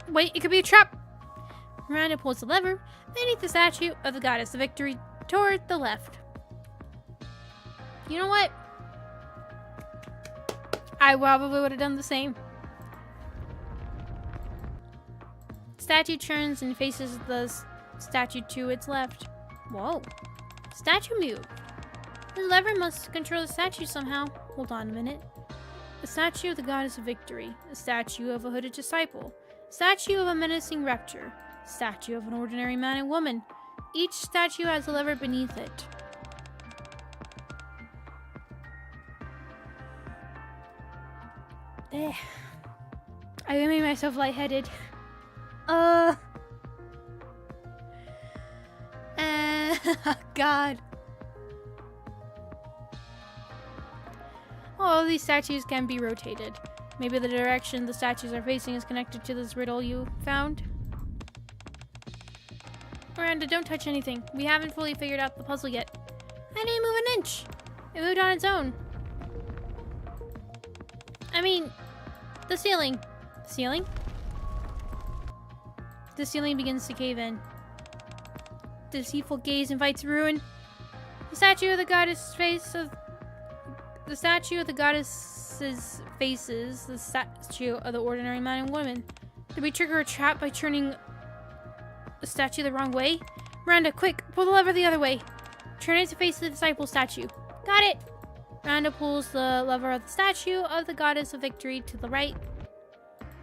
Wait, it could be a trap. Miranda pulls the lever beneath the statue of the goddess of victory toward the left. You know what? I probably would have done the same. Statue turns and faces the statue to its left. Whoa. Statue moved. The lever must control the statue somehow. Hold on a minute. A statue of the goddess of victory. A statue of a hooded disciple. A statue of a menacing Ruptor. A statue of an ordinary man and woman. Each statue has a lever beneath it. I made myself lightheaded. God. All these statues can be rotated. Maybe the direction the statues are facing is connected to this riddle you found. Miranda, don't touch anything. We haven't fully figured out the puzzle yet. I didn't move an inch. It moved on its own. I mean, the ceiling. Ceiling? The ceiling begins to cave in. The deceitful gaze invites ruin. The statue of the goddess's face of the statue of the goddess's faces the statue of the ordinary man and woman. Did we trigger a trap by turning the statue the wrong way? Miranda, quick, pull the lever the other way. Turn it to face the disciple statue. Got it. Miranda pulls the lever of the statue of the goddess of victory to the right.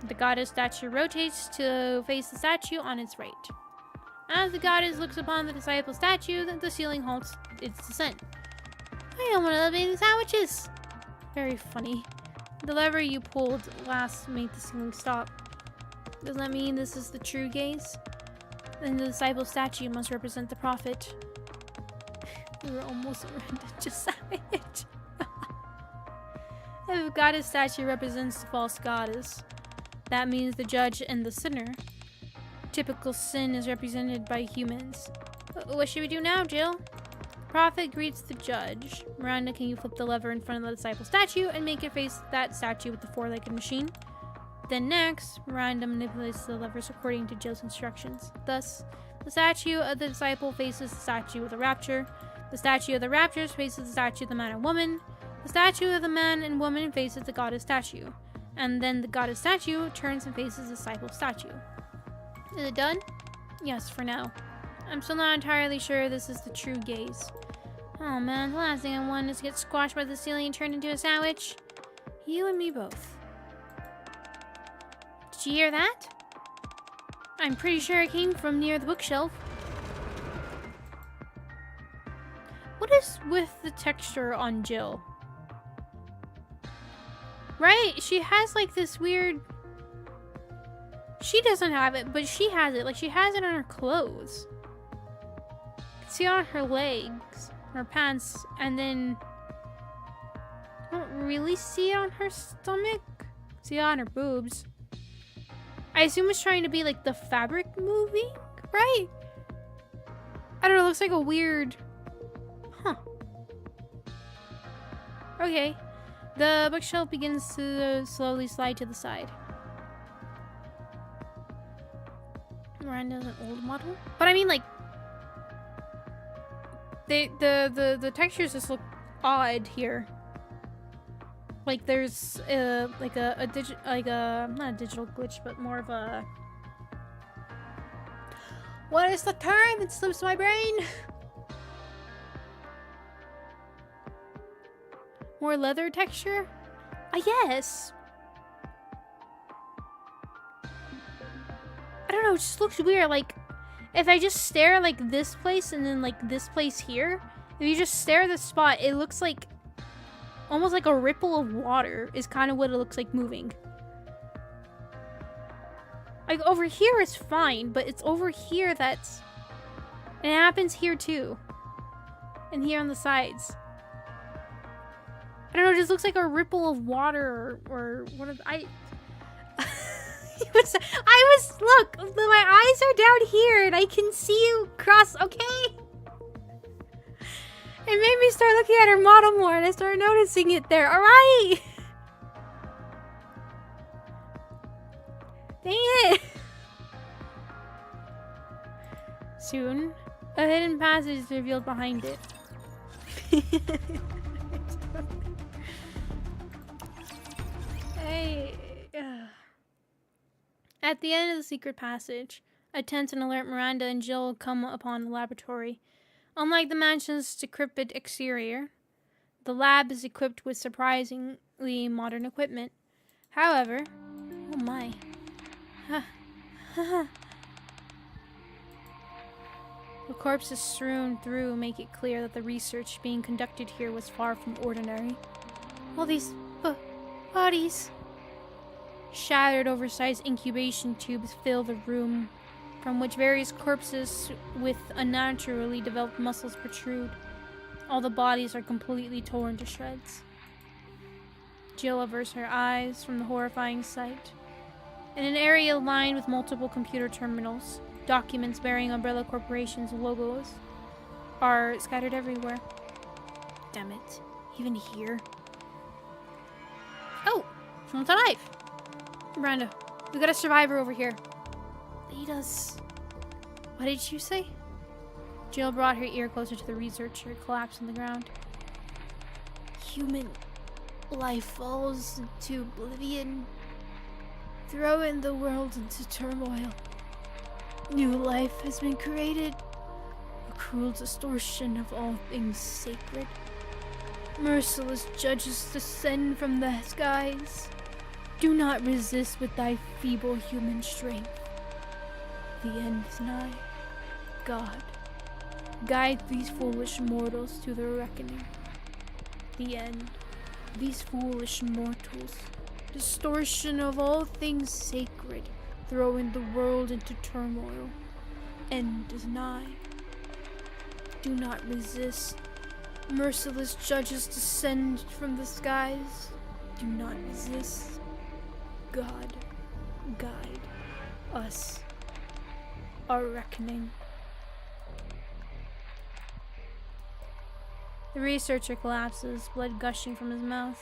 The goddess statue rotates to face the statue on its right. As the goddess looks upon the disciple statue, the ceiling halts its descent. I don't want to eliminate the sandwiches! Very funny. The lever you pulled last made the ceiling stop. Does that mean this is the true gaze? Then the disciple statue must represent the prophet. We were almost surrendered to savage. If the goddess statue represents the false goddess, that means the judge and the sinner. Typical sin is represented by humans. What should we do now, Jill? The prophet greets the judge. Miranda, can you flip the lever in front of the disciple statue and make it face that statue with the four-legged machine? Then next, Miranda manipulates the levers according to Jill's instructions. Thus, the statue of the disciple faces the statue of the rapture. The statue of the rapture faces the statue of the man and woman. The statue of the man and woman faces the goddess statue. And then the goddess statue turns and faces the disciple statue. Is it done? Yes, for now. I'm still not entirely sure this is the true gaze. Oh man, the last thing I want is to get squashed by the ceiling and turned into a sandwich. You and me both. Did you hear that? I'm pretty sure it came from near the bookshelf. What is with the texture on Jill? Right? She has like this weird... She doesn't have it, but she has it. Like, she has it on her clothes. You can see it on her legs, her pants, and then... I don't really see it on her stomach. See it on her boobs. I assume it's trying to be like the fabric moving, right? I don't know, it looks like a weird... Huh. Okay. The bookshelf begins to slowly slide to the side. Miranda's an old model? But I mean, like... The textures just look odd here. Like there's not a digital glitch, but more of a... What is the term? It slips my brain. More leather texture? Yes. I don't know, it just looks weird. Like, if I just stare like this place and then like this place here, if you just stare at this spot, it looks like almost like a ripple of water is kind of what it looks like moving. Like over here is fine, but it's over here that's... And it happens here too. And here on the sides. I don't know, it just looks like a ripple of water or one of... Look, my eyes are down here and I can see you cross, okay? It made me start looking at her model more and I started noticing it there, alright? Dang it. Soon, a hidden passage is revealed behind it. Hey. At the end of the secret passage, a tense and alert Miranda and Jill come upon the laboratory. Unlike the mansion's decrepit exterior, the lab is equipped with surprisingly modern equipment. However, oh my. The corpses strewn through make it clear that the research being conducted here was far from ordinary. All these bodies. Shattered, oversized incubation tubes fill the room, from which various corpses with unnaturally developed muscles protrude. All the bodies are completely torn to shreds. Jill averts her eyes from the horrifying sight. In an area lined with multiple computer terminals, documents bearing Umbrella Corporation's logos are scattered everywhere. Damn it. Even here? Oh! Someone's alive! Miranda, we got a survivor over here. Lead us. What did you say? Jill brought her ear closer to the researcher, collapsed on the ground. Human life falls into oblivion, throwing the world into turmoil. New life has been created, a cruel distortion of all things sacred. Merciless judges descend from the skies. Do not resist with thy feeble human strength. The end is nigh. God, guide these foolish mortals to their reckoning. The end. These foolish mortals. Distortion of all things sacred, throwing the world into turmoil. End is nigh. Do not resist. Merciless judges descend from the skies. Do not resist. God, guide us. Our reckoning. The researcher collapses, blood gushing from his mouth.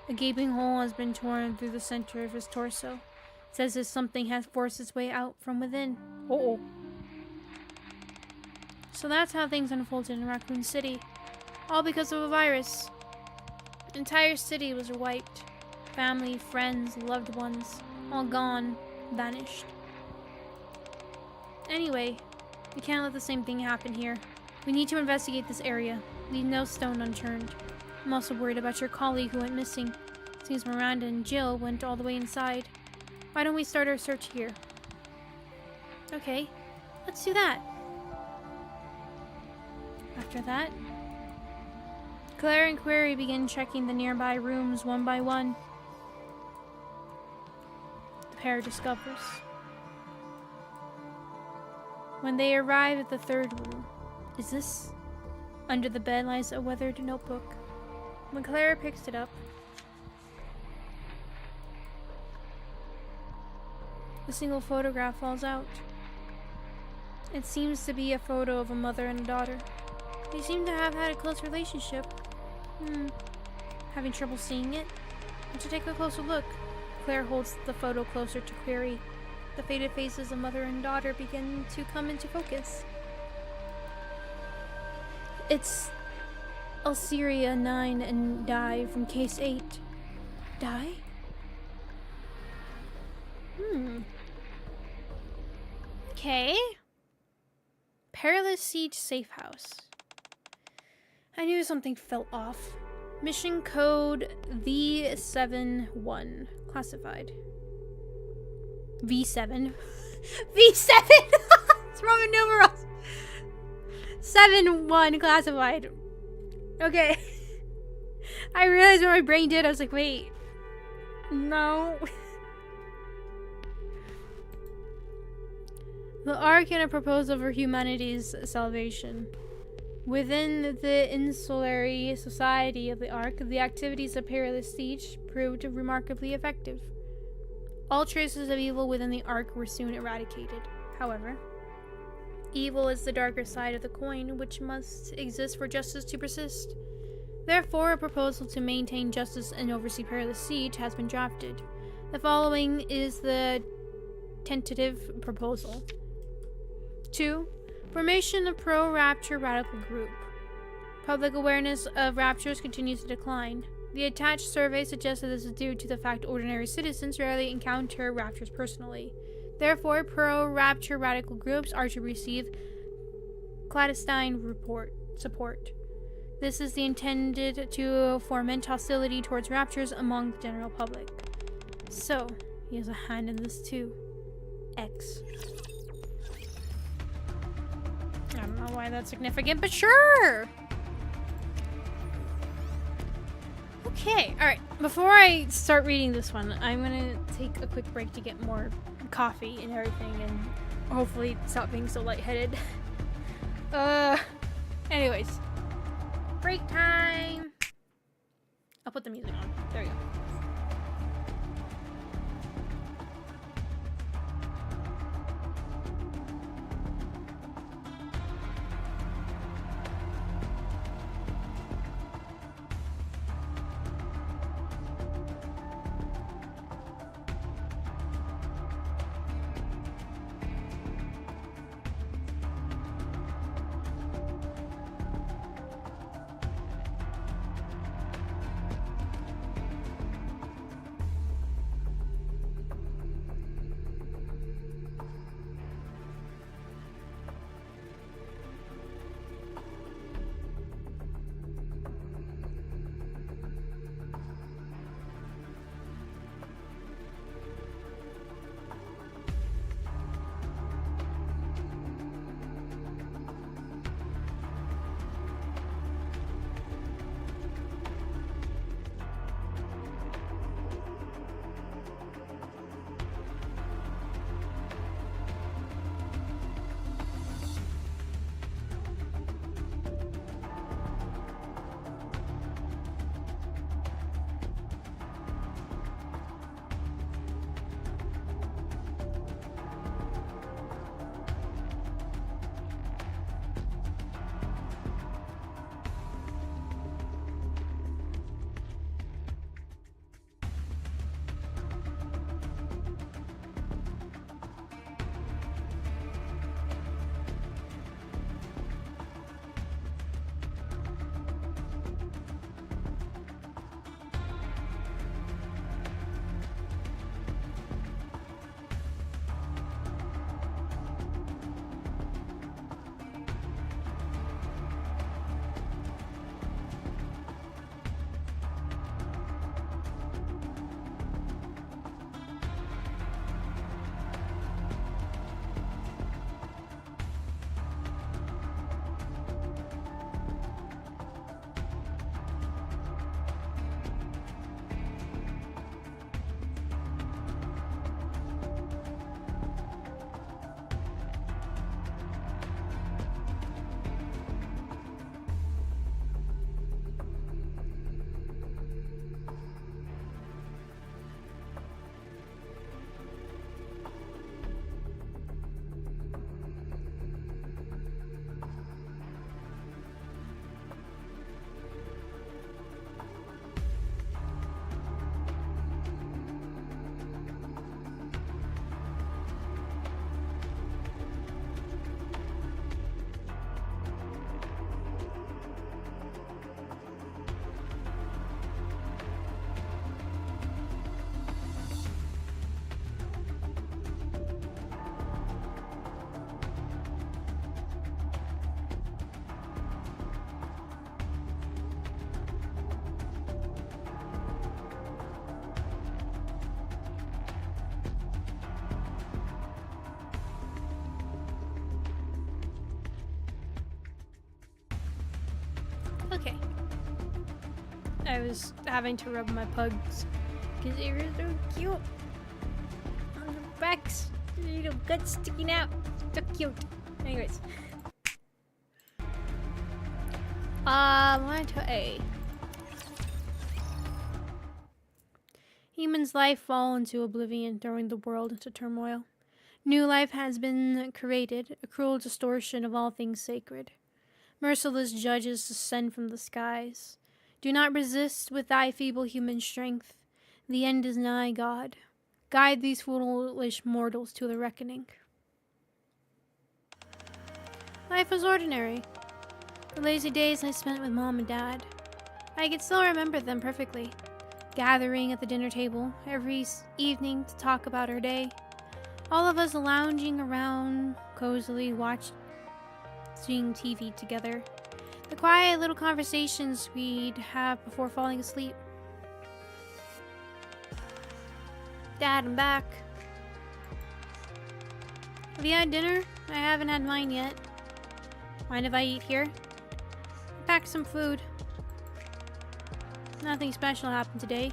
A gaping hole has been torn through the center of his torso. It's as if something has forced its way out from within. Uh-oh. So that's how things unfolded in Raccoon City. All because of a virus. The entire city was wiped. Family, friends, loved ones, all gone, vanished. Anyway, we can't let the same thing happen here. We need to investigate this area. Leave no stone unturned. I'm also worried about your colleague who went missing. Seems Miranda and Jill went all the way inside. Why don't we start our search here? Okay, let's do that. After that, Claire and Query begin checking the nearby rooms one by one. The pair discovers. When they arrive at the third room, is this? Under the bed lies a weathered notebook. When Claire picks it up, a single photograph falls out. It seems to be a photo of a mother and a daughter. They seem to have had a close relationship. Having trouble seeing it? Want to take a closer look? Claire holds the photo closer to Query. The faded faces of mother and daughter begin to come into focus. It's Alceria 9 and Di from Case 8. Di? Okay. Perilous Siege Safe House. I knew something felt off. Mission code V71. Classified. V7. V7! It's Roman numerals! 7-1 classified. Okay. I realized what my brain did. I was like, wait. No. The Ark and a proposal for humanity's salvation. Within the insulary society of the Ark, the activities of Perilous Siege proved remarkably effective. All traces of evil within the Ark were soon eradicated. However, evil is the darker side of the coin, which must exist for justice to persist. Therefore, a proposal to maintain justice and oversee Perilous Siege has been drafted. The following is the tentative proposal. 2. Formation of pro-Rapture radical group. Public awareness of raptures continues to decline. The attached survey suggests that this is due to the fact ordinary citizens rarely encounter raptures personally. Therefore, pro-Rapture radical groups are to receive clandestine support. This is intended to foment hostility towards raptures among the general public. So, he has a hand in this too. X. I don't know why that's significant, but sure! Okay, alright. Before I start reading this one, I'm gonna take a quick break to get more coffee and everything, and hopefully stop being so lightheaded. Anyways. Break time! I'll put the music on. There we go. Okay. I was having to rub my pugs because they were so cute. On their backs, little guts sticking out. So cute. Anyways. On to A. Human's life fall into oblivion, throwing the world into turmoil. New life has been created, a cruel distortion of all things sacred. Merciless judges descend from the skies. Do not resist with thy feeble human strength. The end is nigh, God. Guide these foolish mortals to the reckoning. Life was ordinary. The lazy days I spent with Mom and Dad. I can still remember them perfectly. Gathering at the dinner table every evening to talk about our day. All of us lounging around, cozily watching TV together. The quiet little conversations we'd have before falling asleep. Dad, I'm back. Have you had dinner? I haven't had mine yet. Mind if I eat here? Pack some food. Nothing special happened today.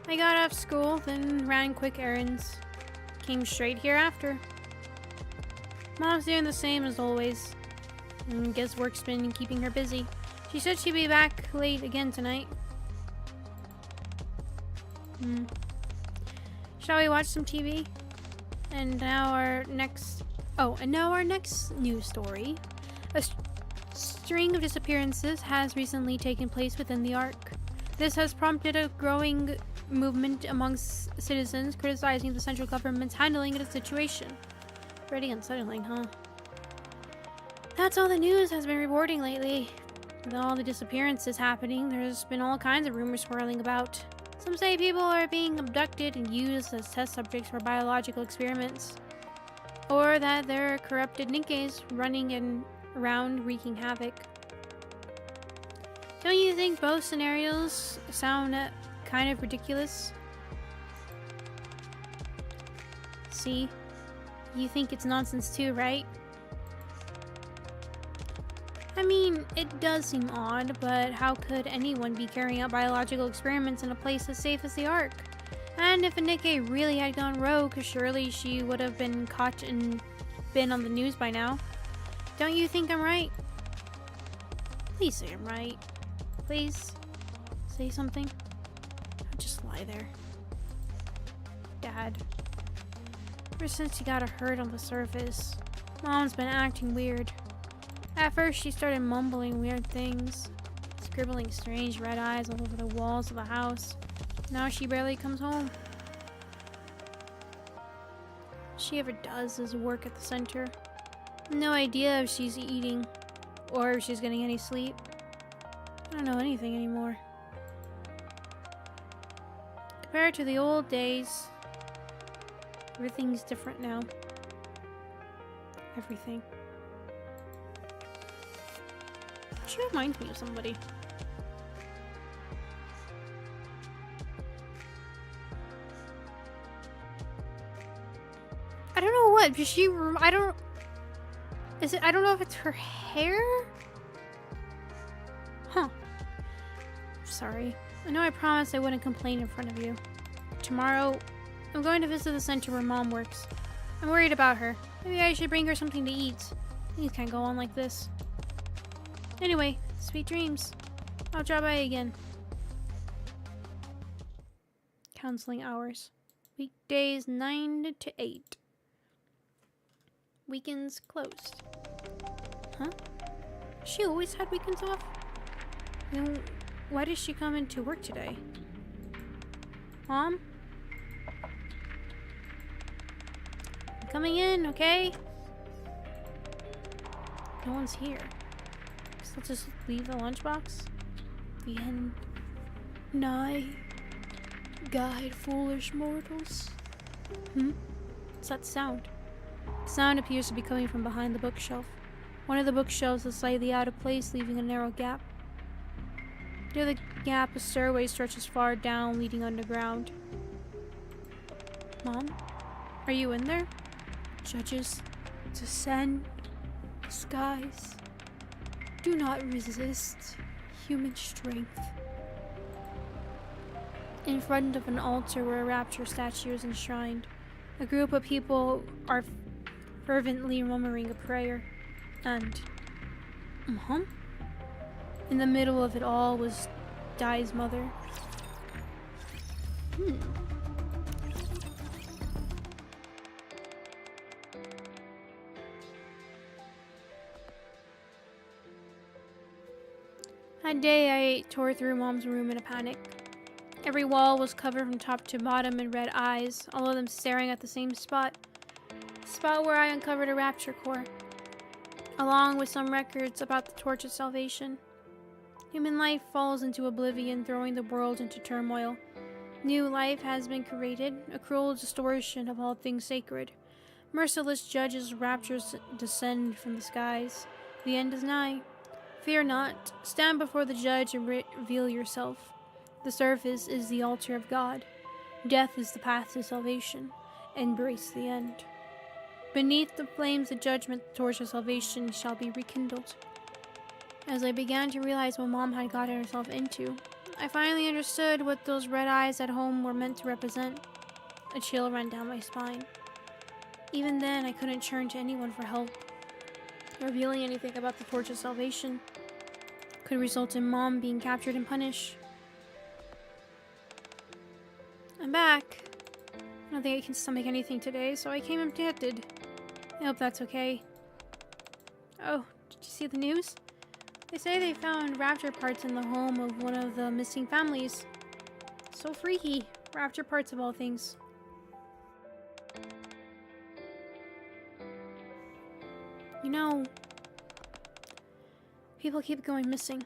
I got off school, then ran quick errands. Came straight here after. Mom's doing the same as always. Guess work's been keeping her busy. She said she'd be back late again tonight. Shall we watch some TV? And now our next news story. A string of disappearances has recently taken place within the Ark. This has prompted a growing movement amongst citizens criticizing the central government's handling of the situation. Pretty unsettling, huh? That's all the news has been reporting lately. With all the disappearances happening, there's been all kinds of rumors swirling about. Some say people are being abducted and used as test subjects for biological experiments. Or that there are corrupted Nikkes running around wreaking havoc. Don't you think both scenarios sound kind of ridiculous? See? You think it's nonsense too, right? I mean, it does seem odd, but how could anyone be carrying out biological experiments in a place as safe as the Ark? And if a Nikke really had gone rogue, surely she would have been caught and been on the news by now. Don't you think I'm right? Please say I'm right. Please, say something. I'll just lie there. Dad. Ever since he got hurt on the surface, Mom's been acting weird. At first, she started mumbling weird things, scribbling strange red eyes all over the walls of the house. Now she barely comes home. All she ever does is work at the center. No idea if she's eating or if she's getting any sleep. I don't know anything anymore. Compared to the old days, everything's different now. Everything. She reminds me of somebody. I don't know what, but I don't know if it's her hair? Huh. Sorry. I know I promised I wouldn't complain in front of you. Tomorrow, I'm going to visit the center where Mom works. I'm worried about her. Maybe I should bring her something to eat. Things can't go on like this. Anyway, sweet dreams. I'll drop by again. Counseling hours. Weekdays 9 to 8. Weekends closed. Huh? She always had weekends off? Then why did she come into work today? Mom? I'm coming in, okay? No one's here. So let's just leave the lunchbox. The end. Nigh. Guide foolish mortals. What's that sound? The sound appears to be coming from behind the bookshelf. One of the bookshelves is slightly out of place, leaving a narrow gap. Near the gap, a stairway stretches far down, leading underground. Mom? Are you in there? Judges, descend. Skies. Do not resist. human strength. In front of an altar where a rapture statue is enshrined, a group of people are fervently murmuring a prayer. And Mom? In the middle of it all was Dai's mother. That day, I tore through Mom's room in a panic. Every wall was covered from top to bottom in red eyes, all of them staring at the same spot. The spot where I uncovered a rapture core, along with some records about the torch of salvation. Human life falls into oblivion, throwing the world into turmoil. New life has been created, a cruel distortion of all things sacred. Merciless judges' raptures descend from the skies. The end is nigh. Fear not. Stand before the judge and reveal yourself. The surface is the altar of God. Death is the path to salvation. Embrace the end. Beneath the flames of judgment, the torch of salvation shall be rekindled. As I began to realize what Mom had gotten herself into, I finally understood what those red eyes at home were meant to represent. A chill ran down my spine. Even then, I couldn't turn to anyone for help. Revealing anything about the torch of salvation could result in Mom being captured and punished. I'm back. I don't think I can stomach anything today, so I came empty-handed. I hope that's okay. Oh, did you see the news? They say they found rapture parts in the home of one of the missing families. So freaky. Rapture parts of all things. You know, people keep going missing.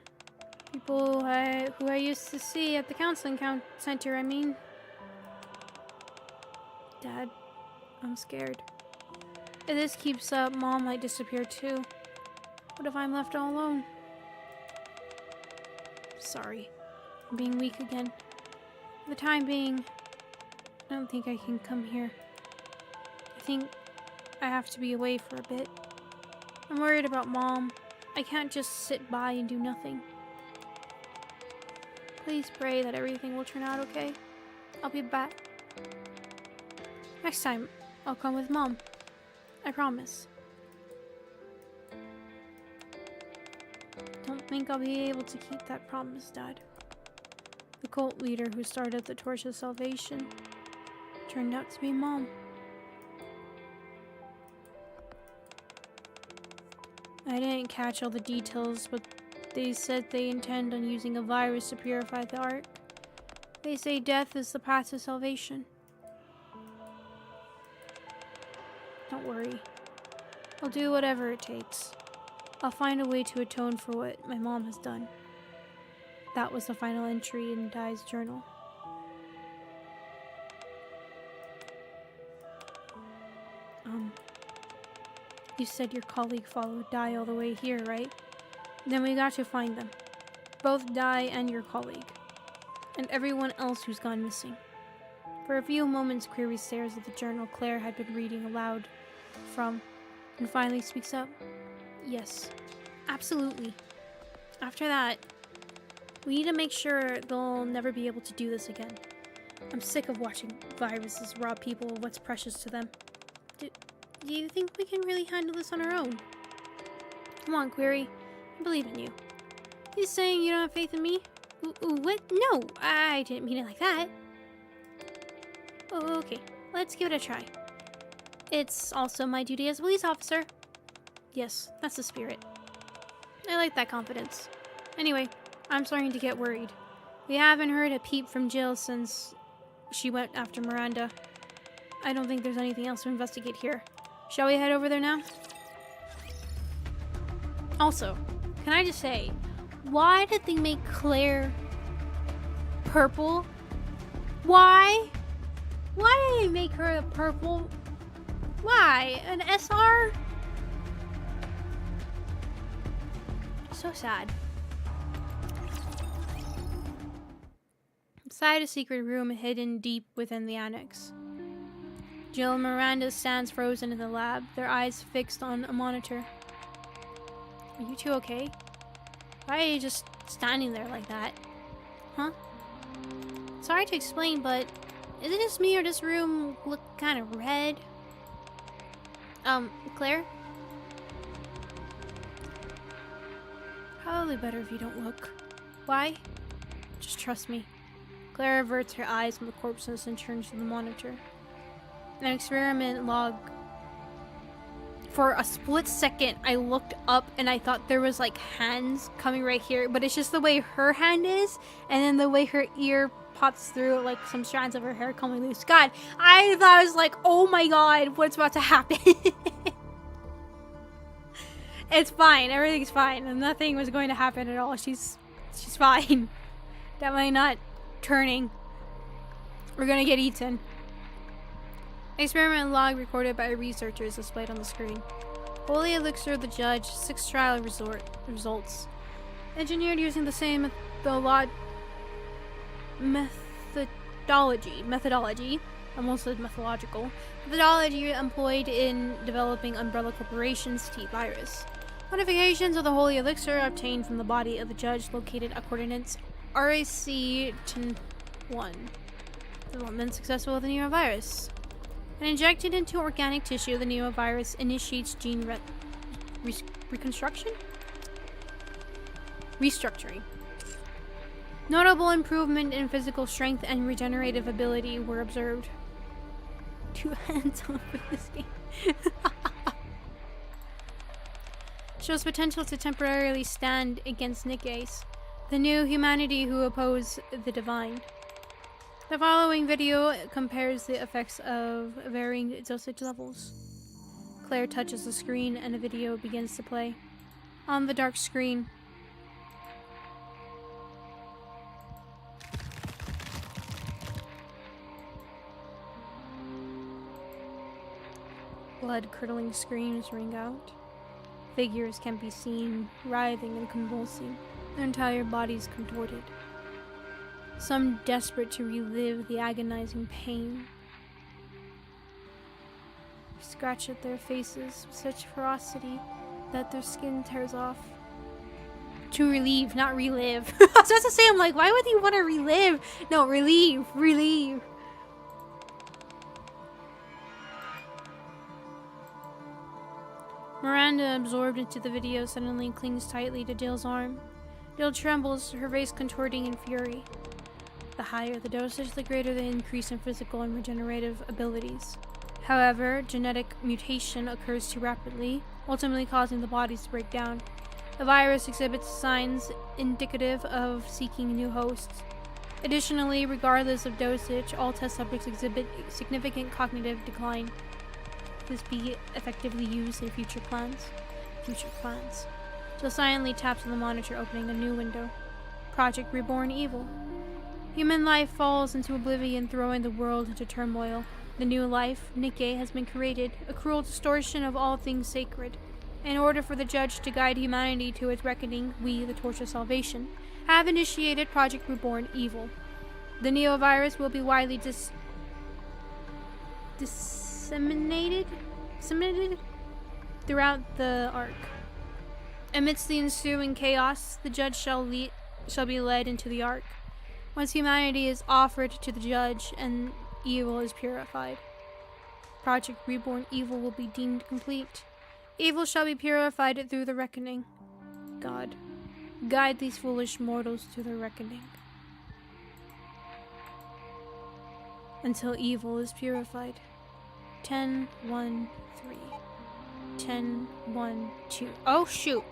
People who I used to see at the counseling center, I mean. Dad, I'm scared. If this keeps up, Mom might disappear too. What if I'm left all alone? Sorry, I'm being weak again. For the time being, I don't think I can come here. I think I have to be away for a bit. I'm worried about Mom. I can't just sit by and do nothing. Please pray that everything will turn out okay. I'll be back. Next time, I'll come with Mom. I promise. Don't think I'll be able to keep that promise, Dad. The cult leader who started the Torch of Salvation turned out to be Mom. I didn't catch all the details, but they said they intend on using a virus to purify the Ark. They say death is the path to salvation. Don't worry. I'll do whatever it takes. I'll find a way to atone for what my mom has done. That was the final entry in Dai's journal. You said your colleague followed Dai all the way here, right? Then we got to find them. Both Dai and your colleague. And everyone else who's gone missing. For a few moments, Query stares at the journal Claire had been reading aloud from, and finally speaks up. Yes, absolutely. After that, we need to make sure they'll never be able to do this again. I'm sick of watching viruses rob people of what's precious to them. Do you think we can really handle this on our own? Come on, Query. I believe in you. You saying you don't have faith in me? What? No, I didn't mean it like that. Oh, okay. Let's give it a try. It's also my duty as a police officer. Yes, that's the spirit. I like that confidence. Anyway, I'm starting to get worried. We haven't heard a peep from Jill since she went after Miranda. I don't think there's anything else to investigate here. Shall we head over there now? Also, can I just say, why did they make Claire purple? Why? Why did they make her purple? Why? An SR? So sad. Inside a secret room hidden deep within the annex. Jill and Miranda stands frozen in the lab, their eyes fixed on a monitor. Are you two okay? Why are you just standing there like that. Huh? Sorry to explain, but is it just me or this room look kind of red? Claire? Probably better if you don't look. Why? Just trust me. Claire averts her eyes from the corpses and turns to the monitor. An experiment log. For a split second, I looked up and I thought there was like hands coming right here, but it's just the way her hand is, and then the way her ear pops through like some strands of her hair coming loose. God, I thought I was like, oh my god, what's about to happen? It's fine, everything's fine, and nothing was going to happen at all. She's fine. Definitely not turning. We're gonna get eaten. Experiment log recorded by researchers displayed on the screen. Holy elixir of the judge, 6 trial results. Engineered using the same methodology, almost said methodological, methodology employed in developing Umbrella Corporation's T-virus. Modifications of the holy elixir obtained from the body of the judge located at coordinates RAC 10-1. Development successful with the neovirus. And injected into organic tissue, the neovirus initiates gene restructuring. Notable improvement in physical strength and regenerative ability were observed. 2 hands on for this game. Shows potential to temporarily stand against Nikke's, the new humanity who oppose the divine. The following video compares the effects of varying dosage levels. Claire touches the screen and a video begins to play. On the dark screen, blood-curdling screams ring out. Figures can be seen writhing and convulsing, their entire bodies contorted. Some desperate to relive the agonizing pain. Scratch at their faces with such ferocity that their skin tears off. To relieve, not relive. I was about to say, I'm like, why would you want to relive? No, relieve, relieve. Miranda, absorbed into the video, suddenly clings tightly to Dill's arm. Dill trembles, her face contorting in fury. The higher the dosage, the greater the increase in physical and regenerative abilities. However, genetic mutation occurs too rapidly, ultimately causing the bodies to break down. The virus exhibits signs indicative of seeking new hosts. Additionally, regardless of dosage, all test subjects exhibit significant cognitive decline. This be effectively used in future plans. Jill silently taps on the monitor, opening a new window. Project Reborn Evil. Human life falls into oblivion, throwing the world into turmoil. The new life, Nikke, has been created, a cruel distortion of all things sacred. In order for the judge to guide humanity to its reckoning, we, the Torch of Salvation, have initiated Project Reborn Evil. The neovirus will be widely disseminated throughout the Ark. Amidst the ensuing chaos, the judge shall be led into the Ark. Once humanity is offered to the judge and evil is purified, Project Reborn Evil will be deemed complete. Evil shall be purified through the reckoning. God, guide these foolish mortals to their reckoning. Until evil is purified. 10, 1, 3. 10, 1, 2. Oh, shoot.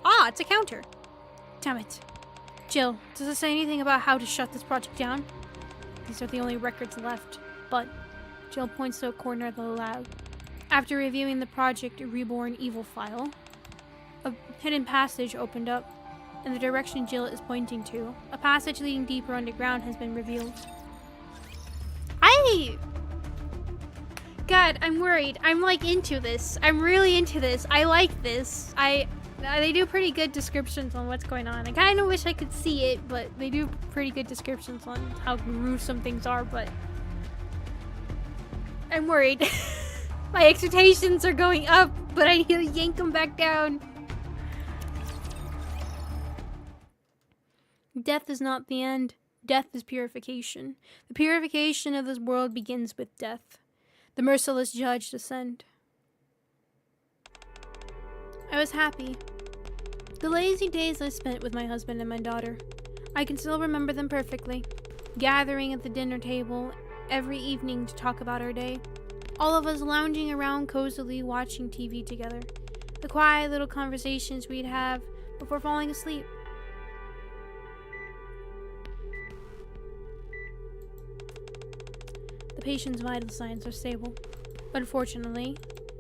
Ah, it's a counter. Damn it. Jill, does it say anything about how to shut this project down? These are the only records left. But Jill points to a corner of the lab. After reviewing the Project Reborn Evil file, a hidden passage opened up. In the direction Jill is pointing to, a passage leading deeper underground has been revealed. God, I'm worried. I'm like into this. I'm really into this. I like this. They do pretty good descriptions on what's going on. I kind of wish I could see it, but they do pretty good descriptions on how gruesome things are, but I'm worried. My expectations are going up, but I need to yank them back down. Death is not the end. Death is purification. The purification of this world begins with death. The merciless judge descend. I was happy. The lazy days I spent with my husband and my daughter. I can still remember them perfectly. Gathering at the dinner table every evening to talk about our day. All of us lounging around cozily watching TV together. The quiet little conversations we'd have before falling asleep. The patient's vital signs are stable. Unfortunately,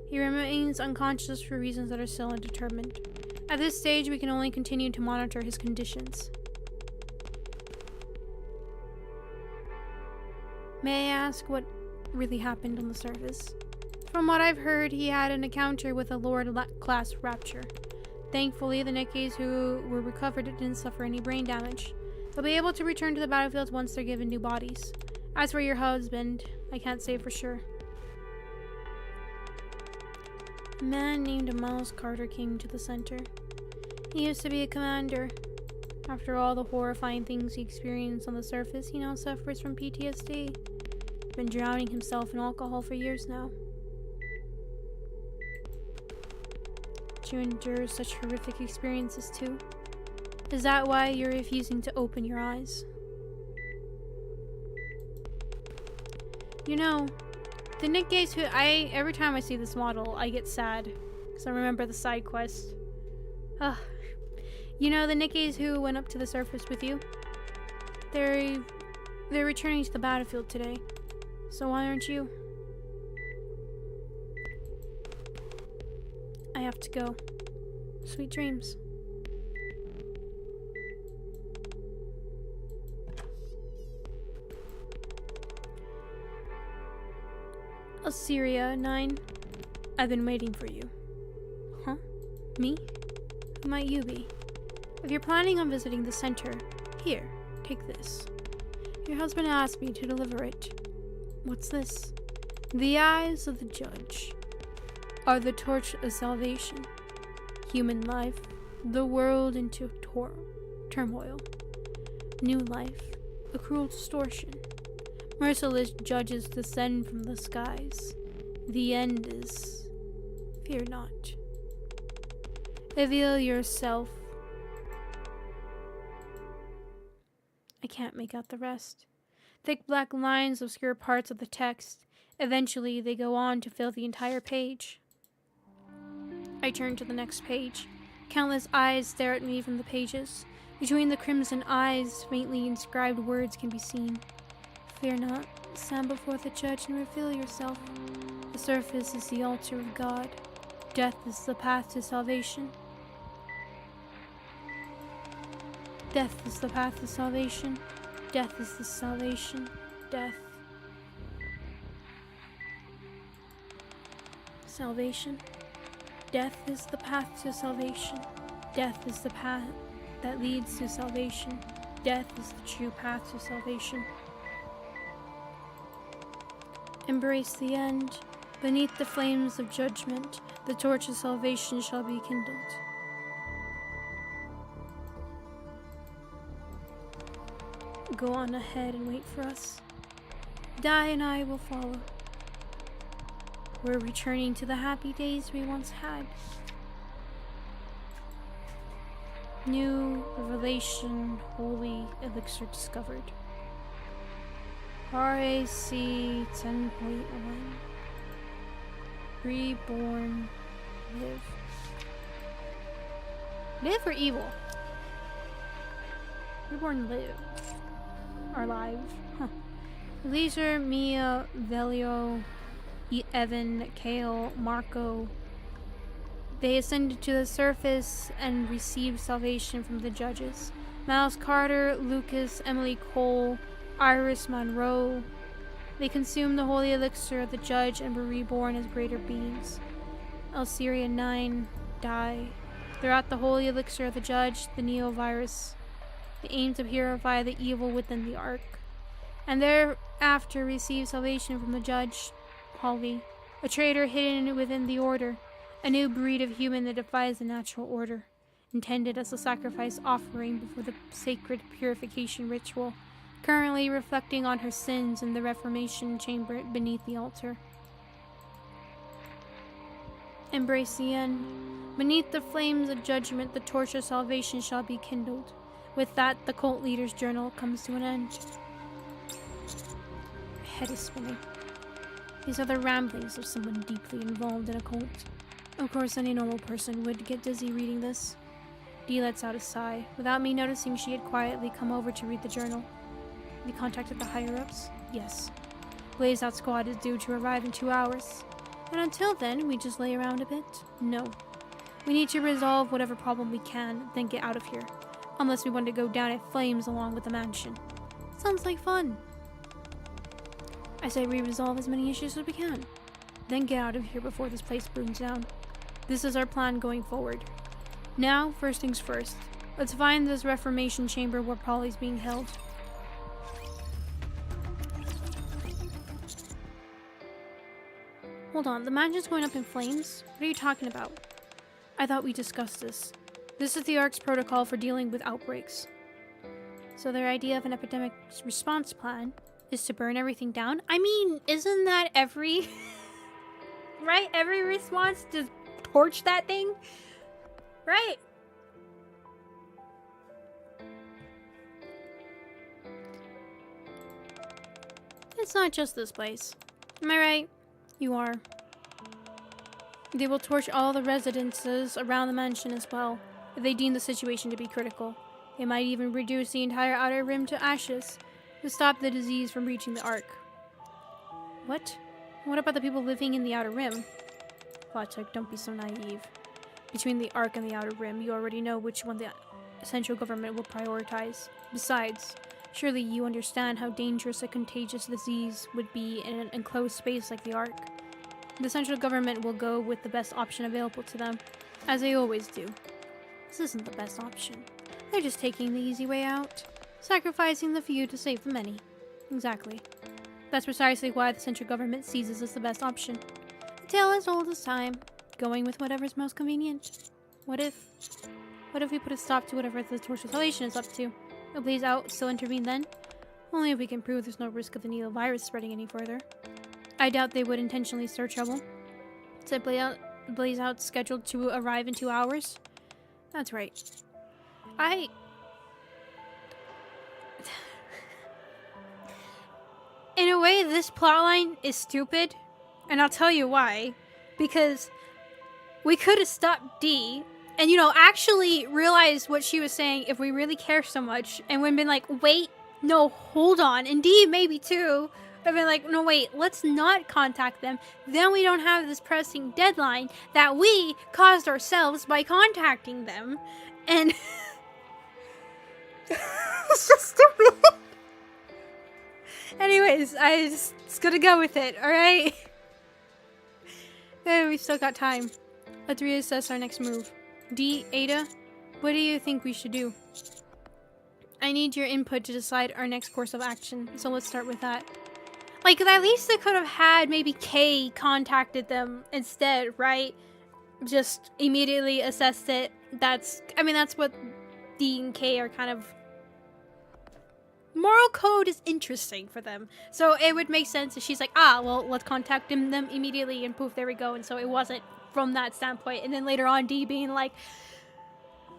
he remains unconscious for reasons that are still undetermined. At this stage, we can only continue to monitor his conditions. May I ask what really happened on the surface? From what I've heard, he had an encounter with a Lord-class Ruptor. Thankfully, the Nikkes who were recovered didn't suffer any brain damage. They'll be able to return to the battlefield once they're given new bodies. As for your husband, I can't say for sure. A man named Miles Carter came to the center. He used to be a commander. After all the horrifying things he experienced on the surface, he now suffers from PTSD. He's been drowning himself in alcohol for years now. Did you endure such horrific experiences too? Is that why you're refusing to open your eyes? You know, the Nikkes who every time I see this model, I get sad. Because I remember the side quest. Ugh. You know, the Nikkes who went up to the surface with you? They're returning to the battlefield today. So why aren't you? I have to go. Sweet dreams. Assyria 9. I've been waiting for you. Huh? Me? Who might you be? If you're planning on visiting the center, here, take this. Your husband asked me to deliver it. What's this? The eyes of the judge are the torch of salvation. Human life, the world into turmoil. New life, a cruel distortion. Merciless judges descend from the skies. The end is... Fear not. Reveal yourself. I can't make out the rest. Thick black lines obscure parts of the text. Eventually, they go on to fill the entire page. I turn to the next page. Countless eyes stare at me from the pages. Between the crimson eyes, faintly inscribed words can be seen. Fear not. Stand before the judge and reveal yourself. The surface is the altar of God. Death is the path to salvation. Death is the path to salvation. Death is the salvation. Death. Salvation. Death is the path to salvation. Death is the path that leads to salvation. Death is the true path to salvation. Embrace the end. Beneath the flames of judgment, the torch of salvation shall be kindled. Go on ahead and wait for us. Dai and I will follow. We're returning to the happy days we once had. New revelation, holy elixir discovered. RAC 10.1. Reborn. Live. Live or evil? Reborn live. Are live. Huh. Leisure, Mia, Velio, Evan, Kale, Marco. They ascended to the surface and received salvation from the judges. Miles Carter, Lucas, Emily Cole, Iris Monroe. They consumed the holy elixir of the judge and were reborn as greater beings. Alceria 9 die. Throughout the holy elixir of the judge, the Neo-virus. They aim to purify the evil within the Ark. And thereafter receive salvation from the judge, Holly, a traitor hidden within the order, a new breed of human that defies the natural order. intended as a sacrifice offering before the sacred purification ritual, currently reflecting on her sins in the Reformation chamber beneath the altar. Embrace the end. Beneath the flames of judgment, the torch of salvation shall be kindled. With that, the cult leader's journal comes to an end. My head is spinning. These are the ramblings of someone deeply involved in a cult. Of course, any normal person would get dizzy reading this. Dee lets out a sigh. Without me noticing, she had quietly come over to read the journal. We contacted the higher-ups? Yes. Blaze Out Squad is due to arrive in 2 hours. And until then, we just lay around a bit? No. We need to resolve whatever problem we can, then get out of here. Unless we want to go down in flames along with the mansion. Sounds like fun. I say we resolve as many issues as we can. Then get out of here before this place burns down. This is our plan going forward. Now, first things first. Let's find this Reformation chamber where Polly's being held. Hold on, the mansion's going up in flames? What are you talking about? I thought we discussed this. This is the ARC's protocol for dealing with outbreaks. So their idea of an epidemic response plan is to burn everything down? I mean, isn't that every... right? Every response? Just torch that thing? Right? It's not just this place. Am I right? You are. They will torch all the residences around the mansion as well, if they deem the situation to be critical. They might even reduce the entire outer rim to ashes to stop the disease from reaching the Ark. What? What about the people living in the outer rim? Fatum, don't be so naive. Between the Ark and the outer rim, you already know which one the central government will prioritize. Besides, surely you understand how dangerous a contagious disease would be in an enclosed space like the Ark. The central government will go with the best option available to them, as they always do. This isn't the best option. They're just taking the easy way out, sacrificing the few to save the many. Exactly. That's precisely why the central government sees this as the best option. A tale as old as time, going with whatever's most convenient. What if we put a stop to whatever the Torch of Salvation is up to? Will Blaze Out still intervene then? Only if we can prove there's no risk of the needle virus spreading any further. I doubt they would intentionally stir trouble. Said Blaze Out scheduled to arrive in 2 hours? That's right. In a way, this plotline is stupid, and I'll tell you why. Because we could have stopped Dee and, you know, actually realized what she was saying if we really care so much, and we've been like, wait, no, hold on, and Dee maybe too. I've been like, no, wait, let's not contact them. Then we don't have this pressing deadline that we caused ourselves by contacting them. And it's just stupid. Anyways, I just gonna go with it, alright? We've still got time. Let's reassess our next move. Dee, Ada, what do you think we should do? I need your input to decide our next course of action, so let's start with that. Like, at least they could have had maybe Kay contacted them instead, right? Just immediately assessed it. That's what Dee and Kay are kind of... Moral code is interesting for them. So it would make sense if she's like, well, let's contact them immediately, and poof, there we go. And so it wasn't from that standpoint. And then later on, Dee being like,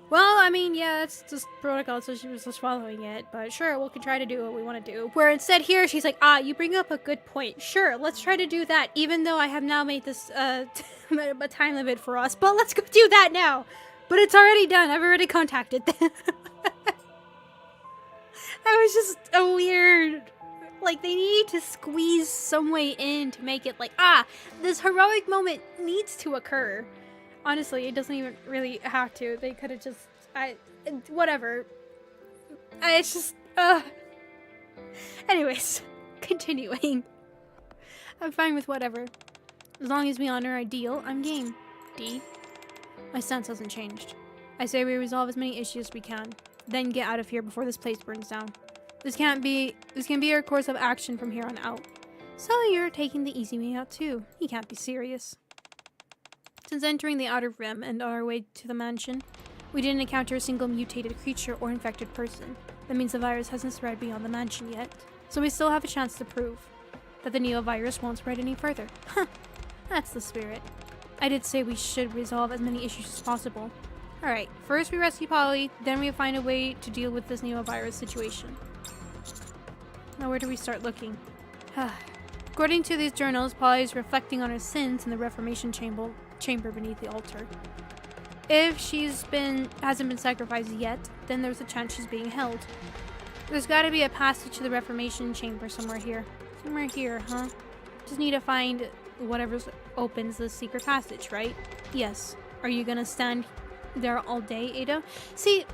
well, I mean, yeah, that's just protocol, so she was just following it. But sure, we can try to do what we want to do. Where instead here, she's like, you bring up a good point. Sure, let's try to do that, even though I have now made this a time limit for us. But let's go do that now. But it's already done. I've already contacted them. That was just a weird... Like, they need to squeeze some way in to make it like, this heroic moment needs to occur. Honestly, it doesn't even really have to. They could have just... whatever. It's just... Anyways, continuing. I'm fine with whatever. As long as we honor our deal, I'm game. Dee? My stance hasn't changed. I say we resolve as many issues as we can. Then get out of here before this place burns down. This can be our course of action from here on out. So you're taking the easy way out too. You can't be serious. Since entering the outer rim and on our way to the mansion, We didn't encounter a single mutated creature or infected person. That means the virus hasn't spread beyond the mansion yet. So we still have a chance to prove that the neovirus won't spread any further. Huh, that's the spirit. I did say we should resolve as many issues as possible. Alright, first we rescue Polly, then we find a way to deal with this neovirus situation. Now where do we start looking? According to these journals, Polly is reflecting on her sins in the Reformation chamber beneath the altar. If hasn't been sacrificed yet, then there's a chance she's being held. There's gotta be a passage to the Reformation chamber somewhere here. Somewhere here, huh? Just need to find whatever opens the secret passage, right? Yes. Are you gonna stand there all day, Ada? See,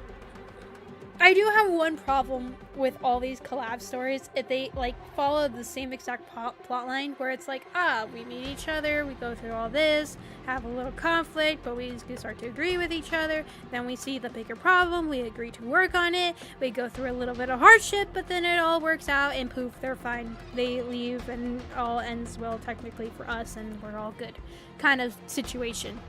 I do have one problem with all these collab stories. If they like follow the same exact plot line where it's like, we meet each other, we go through all this, have a little conflict, but we start to agree with each other. Then we see the bigger problem, we agree to work on it, we go through a little bit of hardship, but then it all works out and poof, they're fine. They leave and all ends well technically for us and we're all good kind of situation.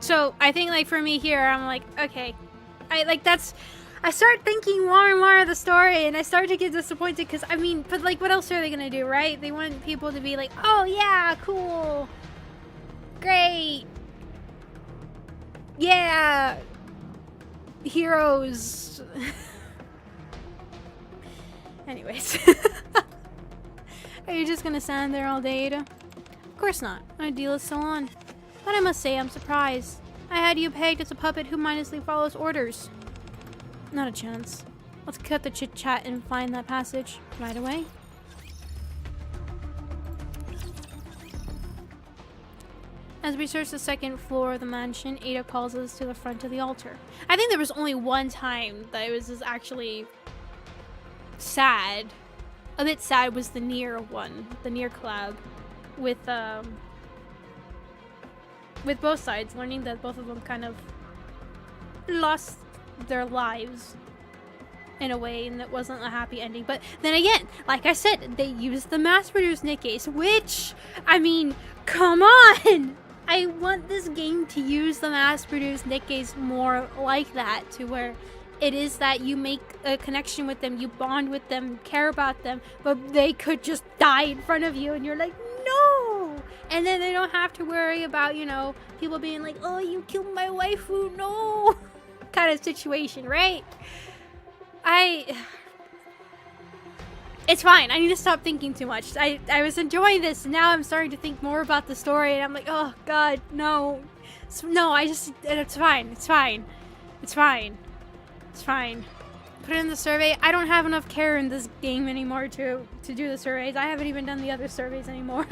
So I think like for me here, I'm like, okay, I start thinking more and more of the story and I start to get disappointed because I mean, but like what else are they gonna do, right? They want people to be like, oh yeah, cool, great, yeah, heroes. Anyways. Are you just gonna stand there all day, Ada? Of course not. My deal is still on. But I must say, I'm surprised. I had you pegged as a puppet who mindlessly follows orders. Not a chance. Let's cut the chit-chat and find that passage right away. As we search the second floor of the mansion, Ada calls us to the front of the altar. I think there was only one time that it was just actually sad. A bit sad was the Nier one, the Nier collab, with both sides, learning that both of them kind of lost their lives in a way, and it wasn't a happy ending. But then again, like I said, they used the mass-produced Nikkes, which, I mean, come on! I want this game to use the mass-produced Nikkes more like that, to where it is that you make a connection with them, you bond with them, care about them, but they could just die in front of you, and you're like, no! And then they don't have to worry about, you know, people being like, oh, you killed my waifu, no! kind of situation, right? It's fine. I need to stop thinking too much. I was enjoying this, and now I'm starting to think more about the story, and I'm like, oh, God, no. No, it's fine. It's fine. It's fine. It's fine. Put it in the survey. I don't have enough care in this game anymore to do the surveys. I haven't even done the other surveys anymore.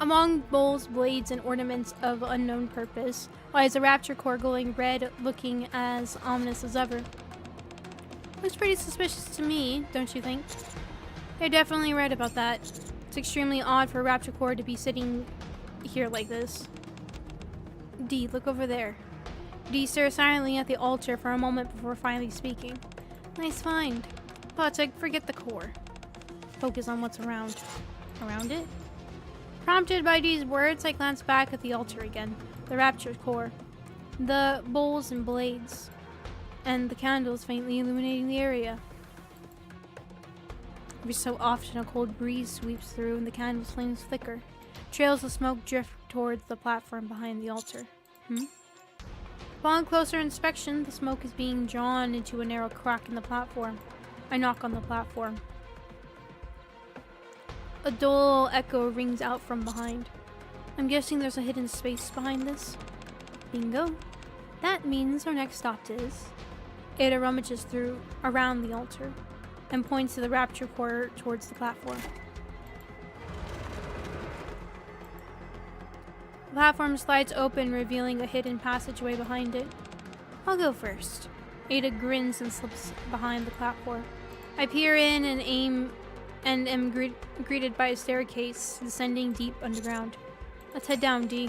Among bowls, blades, and ornaments of unknown purpose lies a rapture core glowing red, looking as ominous as ever. Looks pretty suspicious to me, don't you think? You're definitely right about that. It's extremely odd for a rapture core to be sitting here like this. D, look over there. D stares silently at the altar for a moment before finally speaking. Nice find. But forget the core. Focus on what's around. Around it? Prompted by D's words, I glance back at the altar again. The rapture core. The bowls and blades. And the candles faintly illuminating the area. Every so often a cold breeze sweeps through and the candle's flames flicker. Trails of smoke drift towards the platform behind the altar. Upon closer inspection, the smoke is being drawn into a narrow crack in the platform. I knock on the platform. A dull echo rings out from behind. I'm guessing there's a hidden space behind this. Bingo. That means our next stop is... Ada rummages around the altar and points to the rapture core towards the platform. The platform slides open, revealing a hidden passageway behind it. I'll go first. Ada grins and slips behind the platform. I peer in and am greeted by a staircase descending deep underground. Let's head down, D.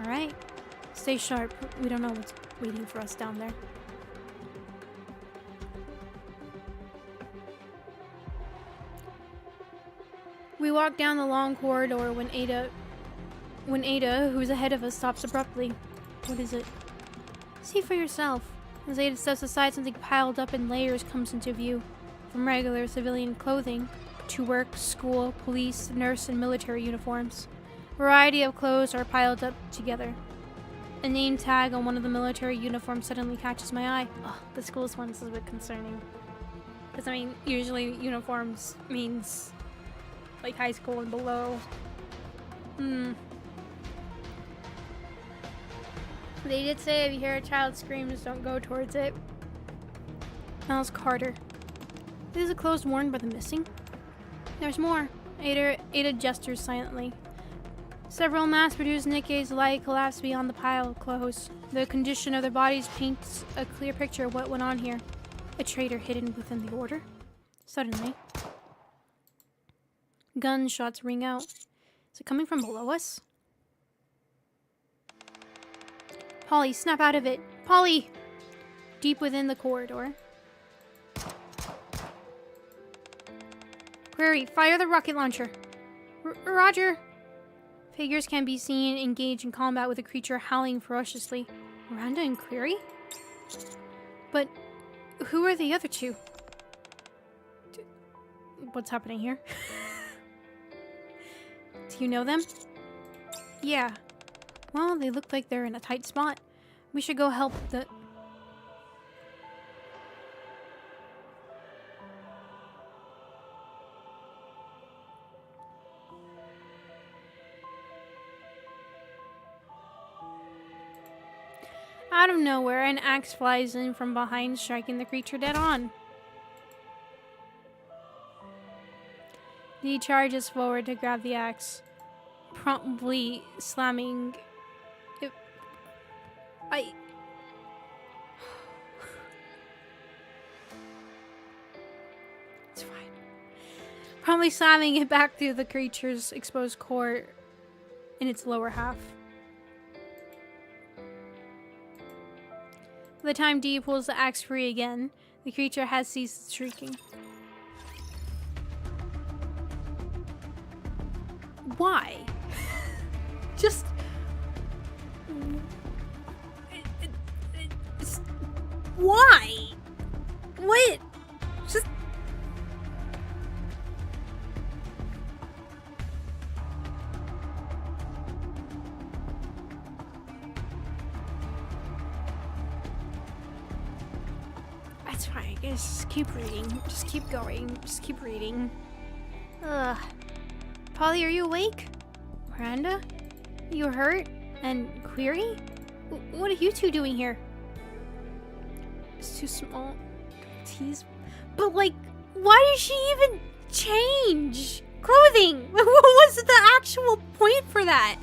Alright. Stay sharp. We don't know what's waiting for us down there. We walk down the long corridor when Ada, who's ahead of us, stops abruptly. What is it? See for yourself. As Ada steps aside, something piled up in layers comes into view. From regular civilian clothing to work, school, police, nurse, and military uniforms. A variety of clothes are piled up together. A name tag on one of the military uniforms suddenly catches my eye. Oh, the school's one is a bit concerning. Because, I mean, usually uniforms means like high school and below. They did say if you hear a child scream, just don't go towards it. Miles Carter. Is the clothes worn by the missing? There's more. Ada gestures silently. Several mass-produced Nikke's lie collapse beyond the pile of clothes. The condition of their bodies paints a clear picture of what went on here. A traitor hidden within the order. Suddenly, gunshots ring out. Is it coming from below us? Polly, snap out of it. Polly! Deep within the corridor. Query, fire the rocket launcher. Roger. Figures can be seen engaged in combat with a creature howling ferociously. Miranda and Query? But who are the other two? What's happening here? Do you know them? Yeah. Well, they look like they're in a tight spot. We should go help the... Out of nowhere, an axe flies in from behind, striking the creature dead on. He charges forward to grab the axe, promptly slamming it. It's fine. Promptly slamming it back through the creature's exposed core in its lower half. By the time Dee pulls the axe free again, the creature has ceased shrieking. Why? Just... Why? What? Just... That's fine, just keep reading. Just keep going. Just keep reading. Ugh. Polly, are you awake? Miranda? You hurt? And Query? What are you two doing here? It's too small. Tease. But like, why did she even change clothing? What was the actual point for that?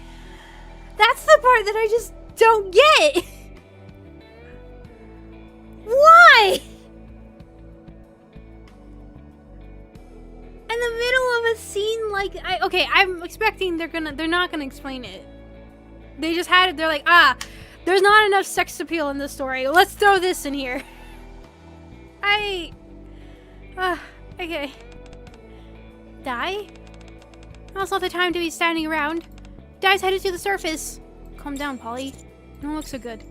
That's the part that I just don't get. Why? In the middle of a scene like okay, I'm expecting they're not gonna explain it. They just had it. They're like, there's not enough sex appeal in this story. Let's throw this in here. Okay. Die? Now's not the time to be standing around. Die's headed to the surface. Calm down, Polly. Don't look so good.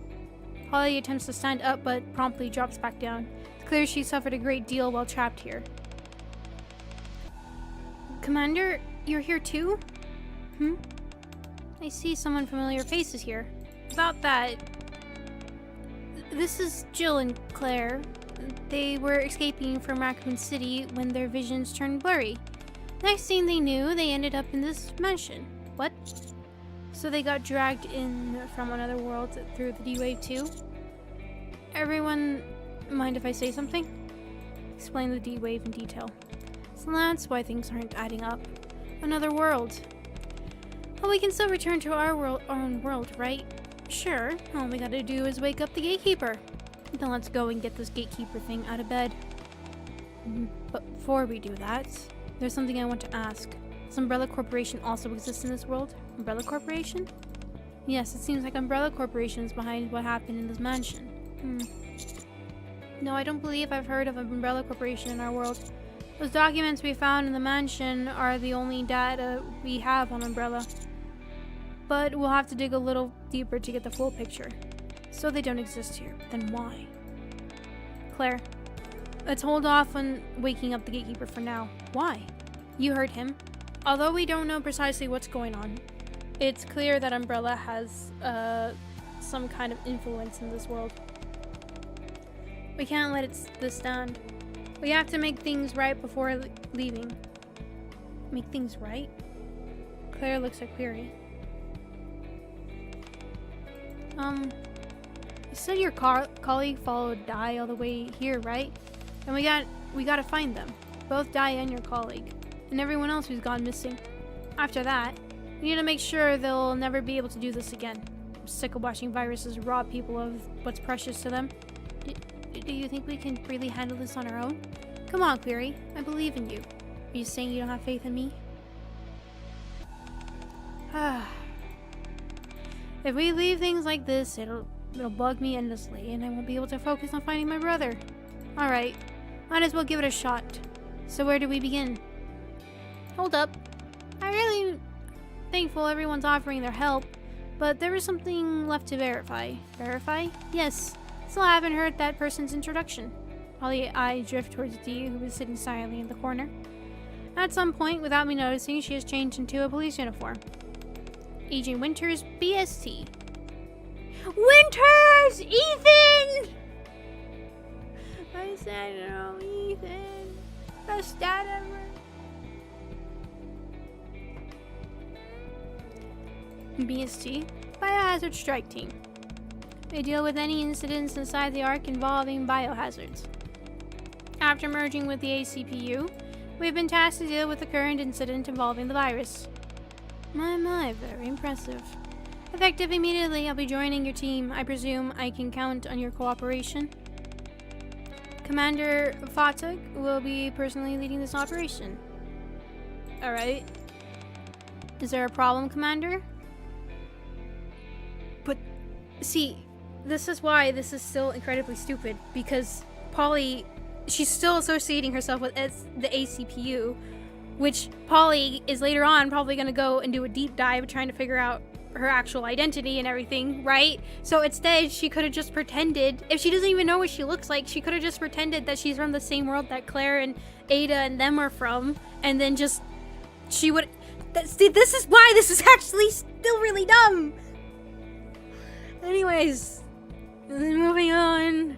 Polly attempts to stand up, but promptly drops back down. It's clear she suffered a great deal while trapped here. Commander, you're here too? I see someone familiar faces here. About that, this is Jill and Claire. They were escaping from Raccoon City when their visions turned blurry. Next thing they knew, they ended up in this mansion. What? So they got dragged in from another world through the D-Wave too? Everyone, mind if I say something? Explain the D-Wave in detail. So that's why things aren't adding up. Another world. Well, we can still return to our own world, right? Sure, all we gotta do is wake up the gatekeeper. Then let's go and get this gatekeeper thing out of bed. But before we do that, there's something I want to ask. Does Umbrella Corporation also exist in this world? Umbrella Corporation? Yes, it seems like Umbrella Corporation is behind what happened in this mansion. No, I don't believe I've heard of an Umbrella Corporation in our world. Those documents we found in the mansion are the only data we have on Umbrella. But we'll have to dig a little deeper to get the full picture. So they don't exist here. Then why? Claire, let's hold off on waking up the gatekeeper for now. Why? You heard him. Although we don't know precisely what's going on, it's clear that Umbrella has some kind of influence in this world. We can't let this stand. We have to make things right before leaving. Make things right? Claire looks at Query. You said your colleague followed Dai all the way here, right? And we gotta find them. Both Dai and your colleague. And everyone else who's gone missing. After that, we need to make sure they'll never be able to do this again. I'm sick of watching viruses rob people of what's precious to them. Do you think we can really handle this on our own? Come on, Query. I believe in you. Are you saying you don't have faith in me? If we leave things like this, it'll bug me endlessly, and I won't be able to focus on finding my brother. Alright, might as well give it a shot. So where do we begin? Hold up. I'm really thankful everyone's offering their help, but there is something left to verify. Verify? Yes. Still haven't heard that person's introduction. Holly's eye drift towards Dee, who was sitting silently in the corner. At some point, without me noticing, she has changed into a police uniform. Agent Winters, BST. Winters! Ethan! I said no, Ethan. Best dad ever. BST, Biohazard Strike Team. They deal with any incidents inside the Ark involving biohazards. After merging with the ACPU, we've been tasked to deal with the current incident involving the virus. My, very impressive. Effective immediately, I'll be joining your team. I presume I can count on your cooperation. Commander Fatum will be personally leading this operation. Alright. Is there a problem, Commander? But, see, this is why this is still incredibly stupid, because Polly, she's still associating herself with the ACPU, which Polly is later on probably going to go and do a deep dive trying to figure out her actual identity and everything, right? So instead, she could have just pretended, if she doesn't even know what she looks like, she could have just pretended that she's from the same world that Claire and Ada and them are from, and then just, she would, see, this is why this is actually still really dumb! Anyways, moving on.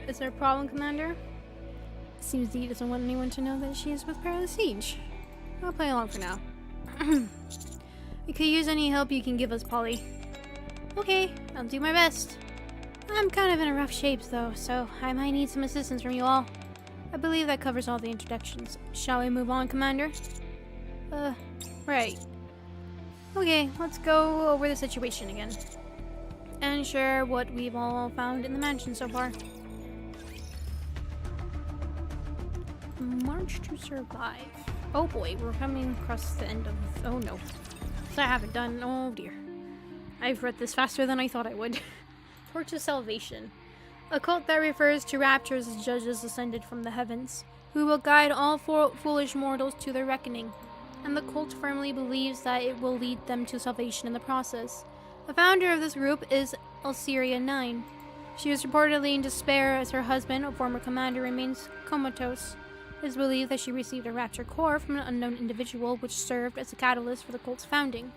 Is there a problem, Commander? Seems Dee doesn't want anyone to know that she is with Perilous Siege. I'll play along for now. We could use any help you can give us, Polly. Okay, I'll do my best. I'm kind of in a rough shape, though, so I might need some assistance from you all. I believe that covers all the introductions. Shall we move on, Commander? Right. Okay, let's go over the situation again. And share what we've all found in the mansion so far. March to survive. Oh boy, we're coming across the end of... Oh no. So I haven't done... Oh dear. I've read this faster than I thought I would. Torch of Salvation. A cult that refers to raptors as judges ascended from the heavens, who will guide all foolish mortals to their reckoning. And the cult firmly believes that it will lead them to salvation in the process. The founder of this group is Alceria 9. She is reportedly in despair as her husband, a former commander, remains comatose. It is believed that she received a rapture core from an unknown individual, which served as a catalyst for the cult's founding.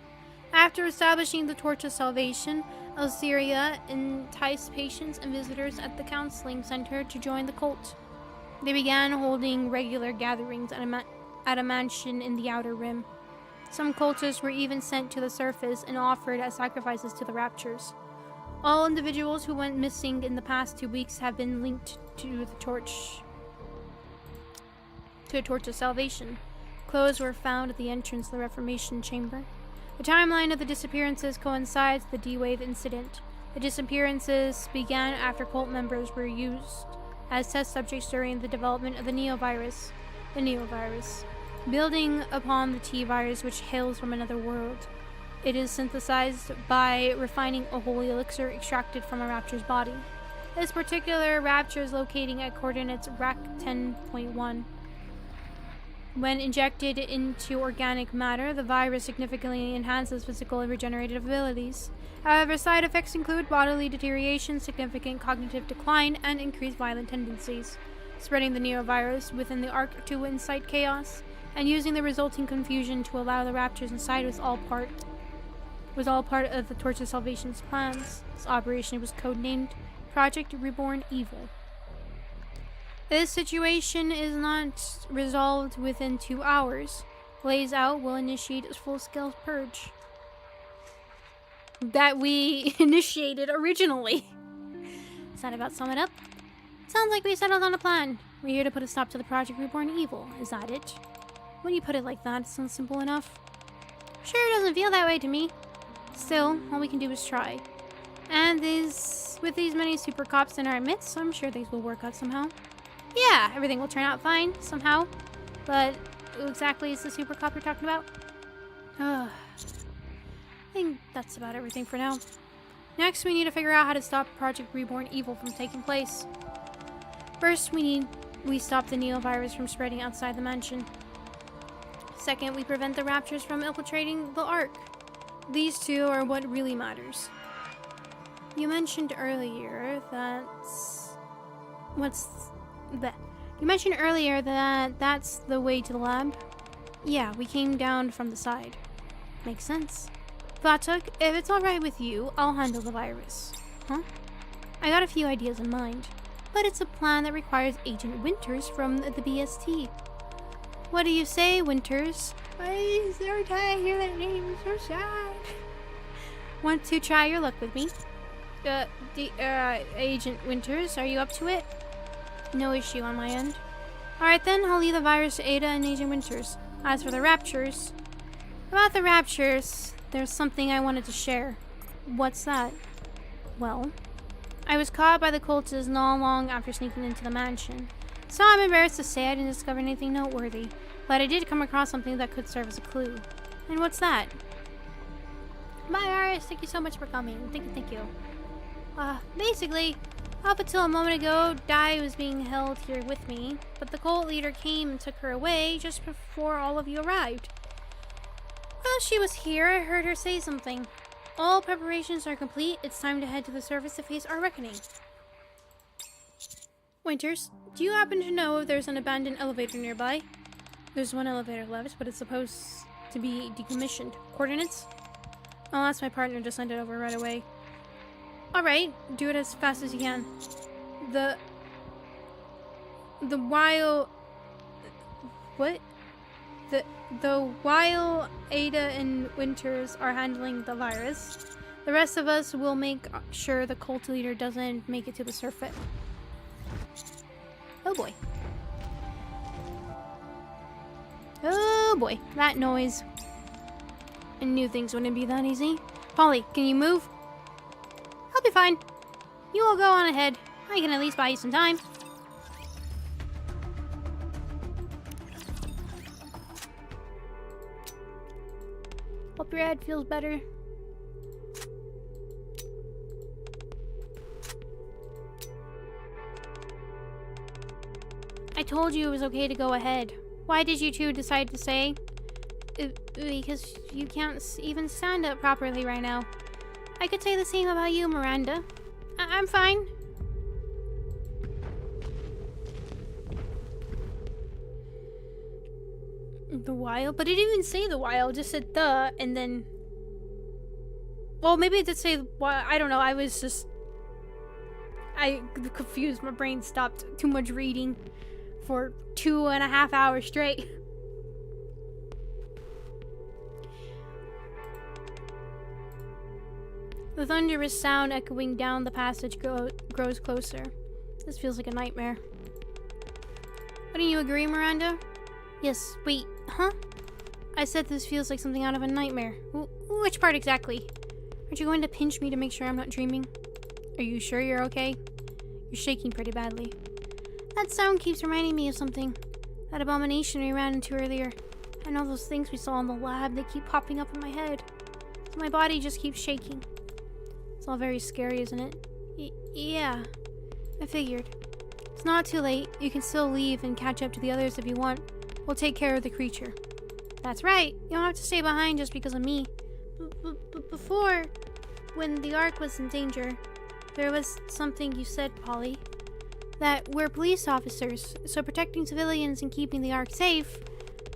After establishing the Torch of Salvation, Alceria enticed patients and visitors at the counseling center to join the cult. They began holding regular gatherings at a mansion in the Outer Rim. Some cultists were even sent to the surface and offered as sacrifices to the raptures. All individuals who went missing in the past 2 weeks have been linked to the Torch of Salvation. Clothes were found at the entrance of the Reformation Chamber. The timeline of the disappearances coincides with the D-Wave incident. The disappearances began after cult members were used as test subjects during the development of the Neovirus. Building upon the T-Virus, which hails from another world. It is synthesized by refining a holy elixir extracted from a raptor's body. This particular raptor is located at coordinates RAC 10.1. When injected into organic matter, the virus significantly enhances physical and regenerative abilities. However, side effects include bodily deterioration, significant cognitive decline, and increased violent tendencies. Spreading the neovirus within the Ark to incite chaos, and using the resulting confusion to allow the raptors inside was all part of the Torch of Salvation's plans. This operation was codenamed Project REBORN EVIL. This situation is not resolved within 2 hours. Blaze Out will initiate a full-scale purge that we initiated originally. Does that about sum it up? Sounds like we settled on a plan. We're here to put a stop to the Project REBORN EVIL. Is that it? When you put it like that, it sounds simple enough. Sure doesn't feel that way to me. Still, all we can do is try. And with these many super cops in our midst, I'm sure things will work out somehow. Yeah, everything will turn out fine, somehow. But who exactly is the super cop you're talking about? I think that's about everything for now. Next, we need to figure out how to stop Project REBORN EVIL from taking place. First, we stop the neovirus from spreading outside the mansion. Second, we prevent the raptors from infiltrating the Ark. These two are what really matters. You mentioned earlier that that's the way to the lab? Yeah, we came down from the side. Makes sense. Fatum, if it's alright with you, I'll handle the virus. Huh? I got a few ideas in mind, but it's a plan that requires Agent Winters from the BST. What do you say, Winters? Every time I hear that name, it's so sad. Want to try your luck with me? Agent Winters, are you up to it? No issue on my end. Alright then, I'll leave the virus to Ada and Agent Winters. As for the raptures... About the raptures, there's something I wanted to share. What's that? Well, I was caught by the cultists not long after sneaking into the mansion. So I'm embarrassed to say I didn't discover anything noteworthy, but I did come across something that could serve as a clue. And what's that? Bye, Iris. Thank you so much for coming. Thank you. Basically, up until a moment ago, Dai was being held here with me, but the cult leader came and took her away just before all of you arrived. While she was here, I heard her say something. All preparations are complete. It's time to head to the surface to face our reckoning. Winters, do you happen to know if there's an abandoned elevator nearby? There's one elevator left, but it's supposed to be decommissioned. Coordinates? I'll ask my partner to send it over right away. Alright, do it as fast as you can. While Ada and Winters are handling the virus, the rest of us will make sure the cult leader doesn't make it to the surface. Oh boy. Oh boy, that noise. I knew things wouldn't be that easy. Polly, can you move? I'll be fine. You all go on ahead. I can at least buy you some time. Hope your head feels better. I told you it was okay to go ahead. Why did you two decide to stay? Because you can't even stand up properly right now. I could say the same about you, Miranda. I'm fine. The wild? But it didn't even say the wild, just said the, and then... Well, maybe it did say wild. I don't know, I confused. My brain stopped. Too much reading for 2.5 hours straight. The thunderous sound echoing down the passage grows closer. This feels like a nightmare. Wouldn't you agree, Miranda? Yes, wait, huh? I said this feels like something out of a nightmare. Which part exactly? Aren't you going to pinch me to make sure I'm not dreaming? Are you sure you're okay? You're shaking pretty badly. That sound keeps reminding me of something. That abomination we ran into earlier. And all those things we saw in the lab, they keep popping up in my head. My body just keeps shaking. It's all very scary, isn't it? Yeah, I figured. It's not too late. You can still leave and catch up to the others if you want. We'll take care of the creature. That's right. You don't have to stay behind just because of me. Before, when the Ark was in danger, there was something you said, Polly. That we're police officers, so protecting civilians and keeping the Ark safe,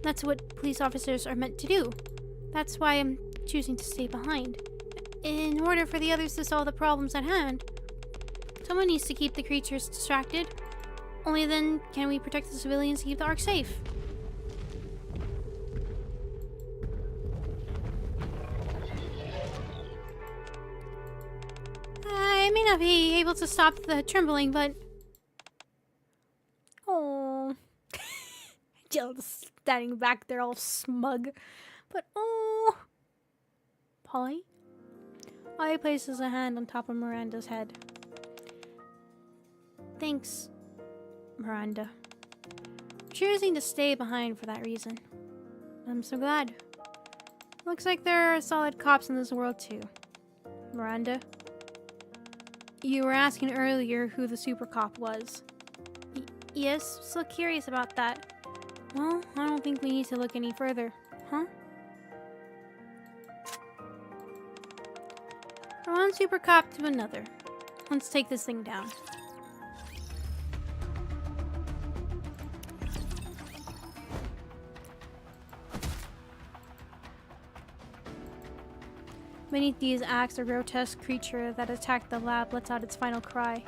that's what police officers are meant to do. That's why I'm choosing to stay behind. In order for the others to solve the problems at hand, someone needs to keep the creatures distracted. Only then can we protect the civilians and keep the Ark safe. I may not be able to stop the trembling, but... Oh, Jill's standing back there all smug. But oh, Polly? Polly places a hand on top of Miranda's head. Thanks, Miranda. Choosing to stay behind for that reason. I'm so glad. Looks like there are solid cops in this world too. Miranda? You were asking earlier who the super cop was. Yes, still curious about that. Well, I don't think we need to look any further, huh? From one super cop to another. Let's take this thing down. Beneath these acts, a grotesque creature that attacked the lab lets out its final cry.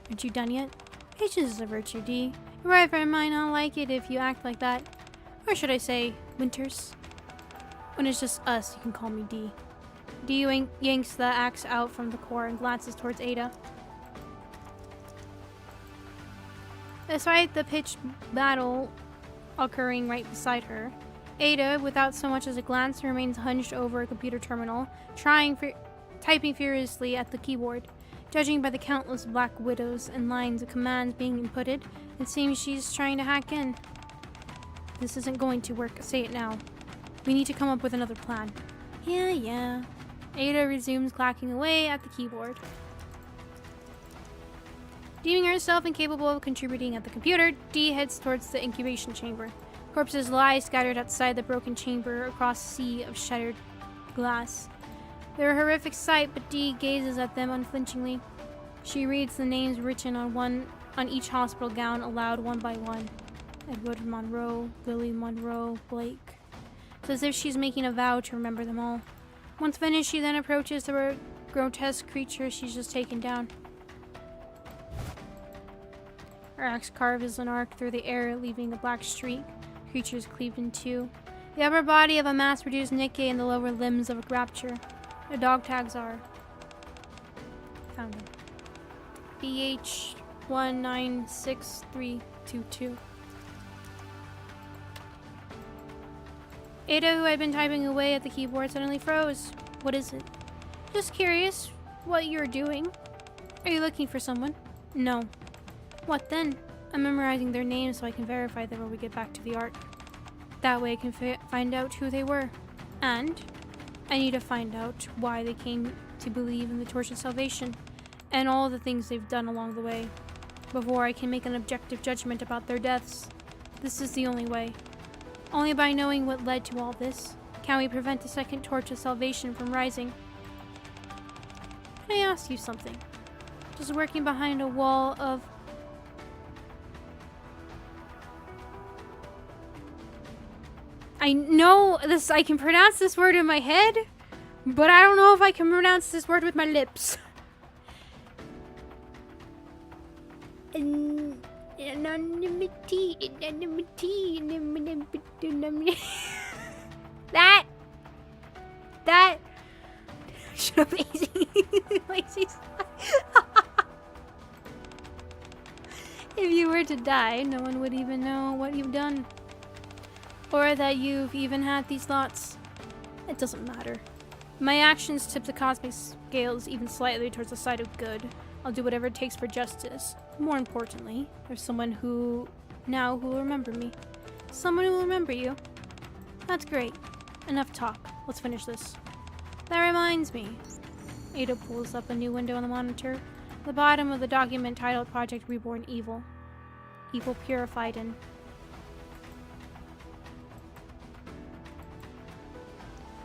Aren't you done yet? Patience is a virtue, D. Your right friend might not like it if you act like that. Or should I say, Winters? When it's just us, you can call me D. D yanks the axe out from the core and glances towards Ada. Despite the pitched battle occurring right beside her, Ada, without so much as a glance, remains hunched over a computer terminal, typing furiously at the keyboard. Judging by the countless black widows and lines of commands being inputted, it seems she's trying to hack in. This isn't going to work, say it now. We need to come up with another plan. Yeah. Ada resumes clacking away at the keyboard. Deeming herself incapable of contributing at the computer, Dee heads towards the incubation chamber. Corpses lie scattered outside the broken chamber across a sea of shattered glass. They're a horrific sight, but Dee gazes at them unflinchingly. She reads the names written on each hospital gown aloud one by one. Edward Monroe, Billy Monroe, Blake. It's as if she's making a vow to remember them all. Once finished, she then approaches the grotesque creature she's just taken down. Her axe carves an arc through the air, leaving a black streak. Creatures cleaved in two. The upper body of a mass-produced Nikke and the lower limbs of a Raptor. The dog tags are... Found them. BH196322. Ada, who had been typing away at the keyboard, suddenly froze. What is it? Just curious what you're doing. Are you looking for someone? No. What then? I'm memorizing their names so I can verify them when we get back to the Ark. That way I can find out who they were. And I need to find out why they came to believe in the Torch of Salvation and all the things they've done along the way before I can make an objective judgment about their deaths. This is the only way. Only by knowing what led to all this can we prevent the second Torch of Salvation from rising. Can I ask you something? Just working behind a wall of... I know this, I can pronounce this word in my head, but I don't know if I can pronounce this word with my lips. Anonymity. That. Should have lazy. If you were to die, no one would even know what you've done. Or that you've even had these thoughts. It doesn't matter. My actions tip the cosmic scales even slightly towards the side of good. I'll do whatever it takes for justice. More importantly, there's someone who will remember me. Someone who will remember you. That's great. Enough talk. Let's finish this. That reminds me. Ada pulls up a new window on the monitor. The bottom of the document titled Project Reborn Evil. Evil purified in.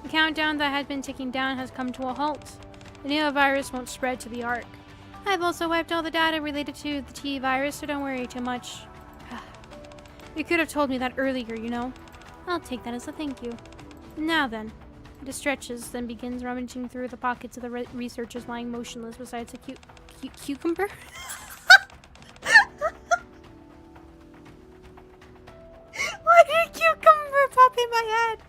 The countdown that had been ticking down has come to a halt. The new virus won't spread to the Ark. I've also wiped all the data related to the T virus, so don't worry too much. You could have told me that earlier, you know. I'll take that as a thank you. Now then. It stretches, then begins rummaging through the pockets of the researchers lying motionless beside a cucumber? Why did a cucumber pop in my head?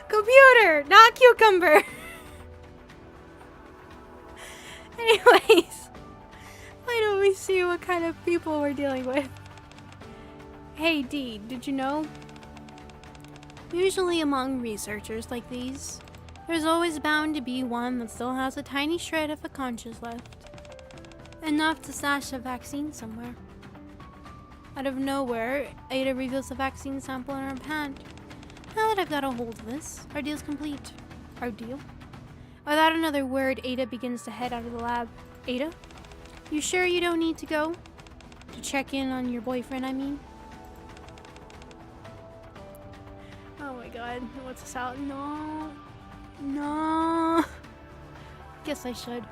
Computer, not cucumber. Anyways, why don't we see what kind of people we're dealing with? Hey D, did you know? Usually among researchers like these, there's always bound to be one that still has a tiny shred of a conscience left. Enough to stash a vaccine somewhere. Out of nowhere, Ada reveals a vaccine sample in her hand. Now that I've got a hold of this, our deal's complete. Our deal? Without another word, Ada begins to head out of the lab. Ada? You sure you don't need to go? To check in on your boyfriend, I mean? Oh my god, what's this out? No. No. Guess I should.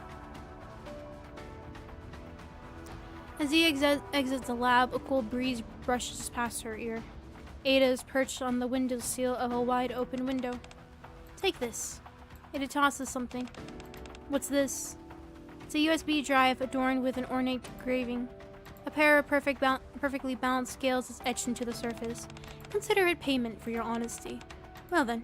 As he exits the lab, a cool breeze brushes past her ear. Ada is perched on the windowsill of a wide open window. Take this. Ada tosses something. What's this? It's a USB drive adorned with an ornate engraving. A pair of perfectly balanced scales is etched into the surface. Consider it payment for your honesty. Well then.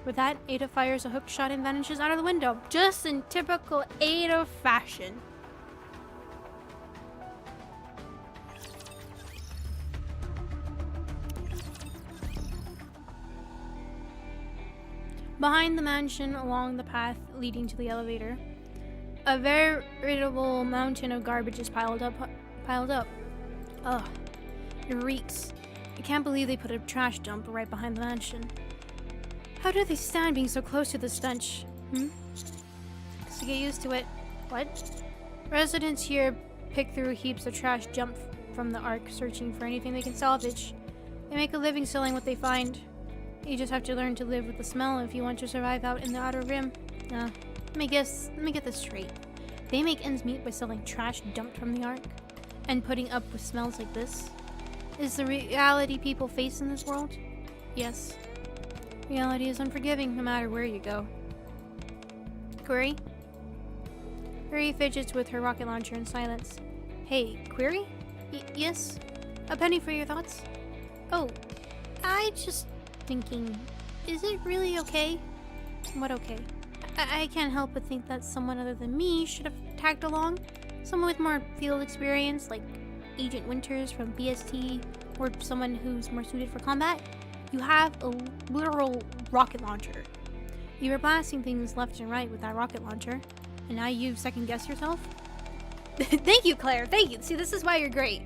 With that, Ada fires a hook shot and vanishes out of the window. Just in typical Ada fashion. Behind the mansion, along the path leading to the elevator, a veritable mountain of garbage is piled up. Ugh, it reeks. I can't believe they put a trash dump right behind the mansion. How do they stand being so close to the stench? So get used to it. What? Residents here pick through heaps of trash dumped from the Ark, searching for anything they can salvage. They make a living selling what they find. You just have to learn to live with the smell if you want to survive out in the Outer Rim. Let me get this straight. They make ends meet by selling trash dumped from the Ark and putting up with smells like this. Is the reality people face in this world? Yes. Reality is unforgiving no matter where you go. Query? Query fidgets with her rocket launcher in silence. Hey, Query? Yes? A penny for your thoughts? Oh, I just... thinking, is it really okay? What okay? I can't help but think that someone other than me should have tagged along. Someone with more field experience, like Agent Winters from BST, or someone who's more suited for combat. You have a literal rocket launcher. You were blasting things left and right with that rocket launcher, and now you second-guess yourself? Thank you, Claire, thank you. See, this is why you're great.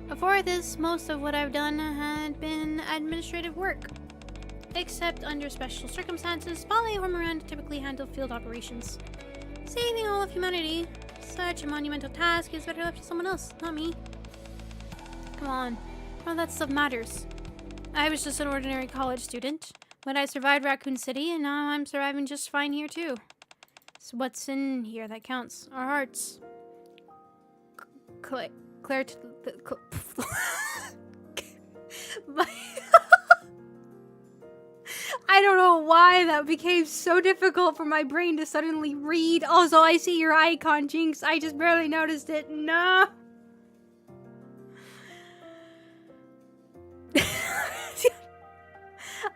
Before this, most of what I've done had been administrative work. Except under special circumstances, Polly or Miranda typically handle field operations. Saving all of humanity, such a monumental task is better left to someone else, not me. Come on, none of that stuff matters. I was just an ordinary college student, but I survived Raccoon City, and now I'm surviving just fine here too. So what's in here that counts? Our hearts. Claire I don't know why that became so difficult for my brain to suddenly read. Also, I see your icon, Jinx. I just barely noticed it. No.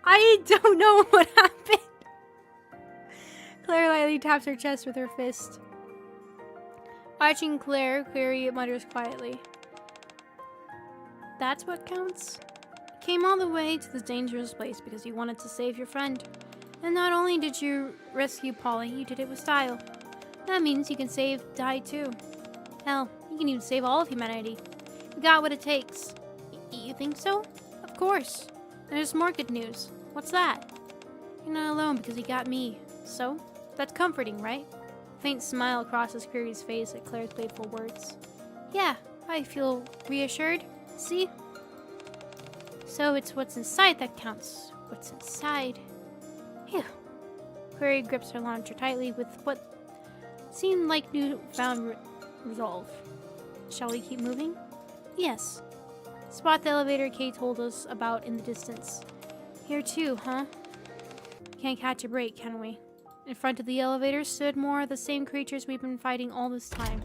I don't know what happened. Claire lightly taps her chest with her fist. Watching Claire, Query mutters quietly. That's what counts? You came all the way to this dangerous place because you wanted to save your friend. And not only did you rescue Polly, you did it with style. That means you can save Di too. Hell, you can even save all of humanity. We got what it takes. You think so? Of course. And there's more good news. What's that? You're not alone because you got me. So? That's comforting, right? A faint smile crosses Query's face at Claire's playful words. Yeah, I feel reassured. See? So it's what's inside that counts. What's inside. Phew. Query grips her launcher tightly with what seemed like newfound resolve. Shall we keep moving? Yes. Spot the elevator Kay told us about in the distance. Here too, huh? Can't catch a break, can we? In front of the elevator stood more of the same creatures we've been fighting all this time.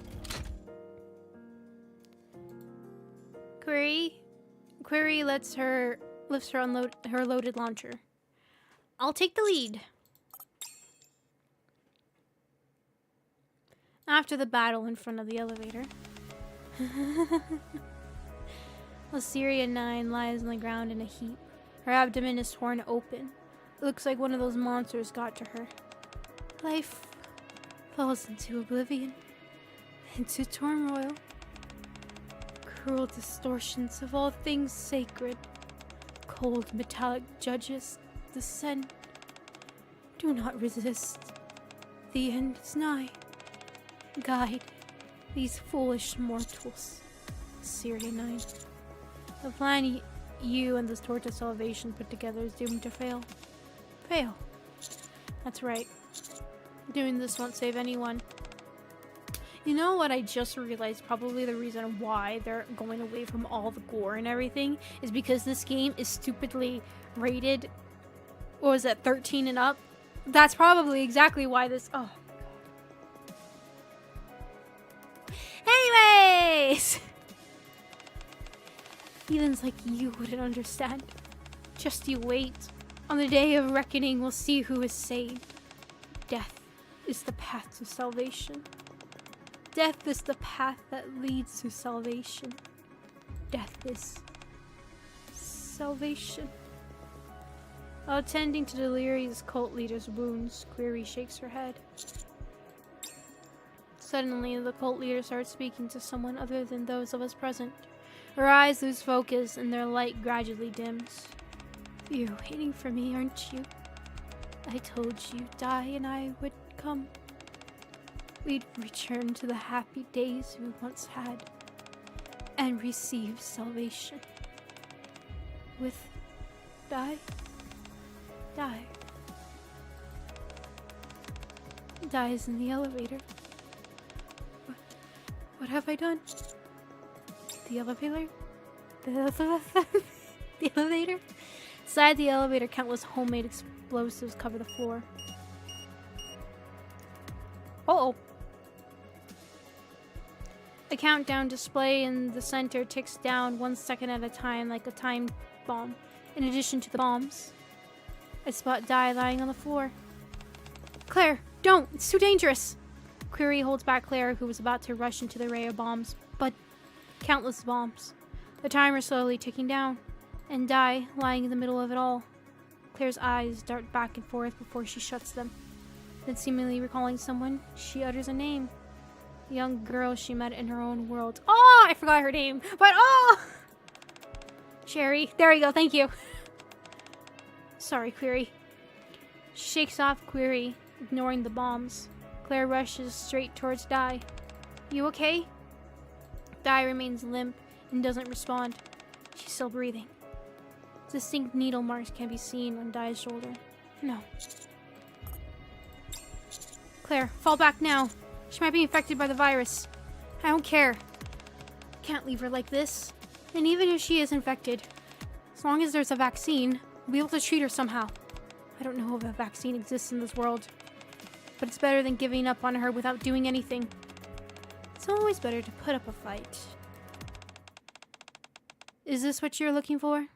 Query lifts her loaded launcher. I'll take the lead. After the battle in front of the elevator, Lyceria 9 lies on the ground in a heap. Her abdomen is torn open. It looks like one of those monsters got to her. Life falls into oblivion, into turmoil. Cruel distortions of all things sacred. Cold metallic judges descend. Do not resist. The end is nigh. Guide these foolish mortals. Syria 9. The plan you and this Torch of Salvation put together is doomed to fail. Fail. That's right. Doing this won't save anyone. You know what I just realized? Probably the reason why they're going away from all the gore and everything is because this game is stupidly rated, what was it, 13 and up? That's probably exactly why this... Oh. Anyways! Heathens like you wouldn't understand. Just you wait. On the day of reckoning, we'll see who is saved. Death is the path to salvation. Death is the path that leads to salvation. Death is salvation. While attending to Delirious cult leader's wounds, Query shakes her head. Suddenly, the cult leader starts speaking to someone other than those of us present. Her eyes lose focus and their light gradually dims. You're waiting for me, aren't you? I told you, Die and I would come. We'd return to the happy days we once had and receive salvation. With Die. Die is in the elevator. What have I done? The elevator? The elevator? Inside the elevator, countless homemade explosives cover the floor. Uh-oh. A countdown display in the center ticks down 1 second at a time like a time bomb. In addition to the bombs, I spot Die lying on the floor. Claire, don't! It's too dangerous! Query holds back Claire, who was about to rush into the array of bombs, but countless bombs. The timer slowly ticking down, and Die lying in the middle of it all. Claire's eyes dart back and forth before she shuts them. Then, seemingly recalling someone, she utters a name. The young girl she met in her own world. Oh, I forgot her name, but oh! Sherry. There we go, thank you. Sorry, Query. She shakes off Query, ignoring the bombs. Claire rushes straight towards Die. You okay? Die remains limp and doesn't respond. She's still breathing. Distinct needle marks can be seen on Die's shoulder. No. Claire, fall back now. She might be infected by the virus. I don't care. Can't leave her like this. And even if she is infected, as long as there's a vaccine, we'll be able to treat her somehow. I don't know if a vaccine exists in this world, but it's better than giving up on her without doing anything. It's always better to put up a fight. Is this what you're looking for?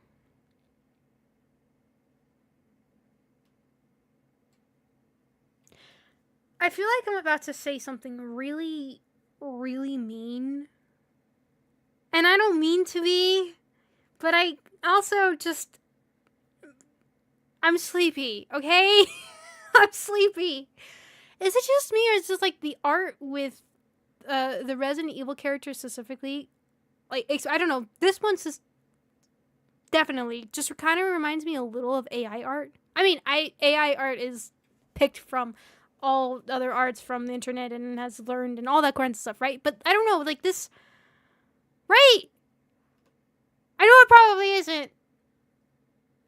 I feel like I'm about to say something really, really mean. And I don't mean to be, but I also just... I'm sleepy, okay? I'm sleepy. Is it just me, or is it just like the art with the Resident Evil characters specifically Like, I don't know. This one's just definitely just kind of reminds me a little of AI art. I mean, AI art is picked from all other arts from the internet and has learned and all that kind of stuff, right? But I don't know, like this, right? I know it probably isn't.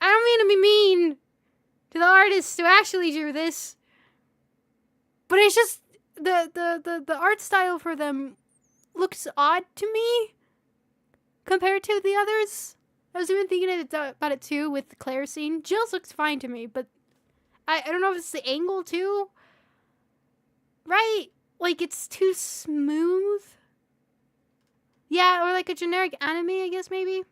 I don't mean to be mean to the artists who actually drew this, but it's just the art style for them looks odd to me compared to the others. I was even thinking about it too with the Claire scene. Jill's looks fine to me, but I don't know if it's the angle too. Right? Like it's too smooth. Yeah, or like a generic anime, I guess maybe.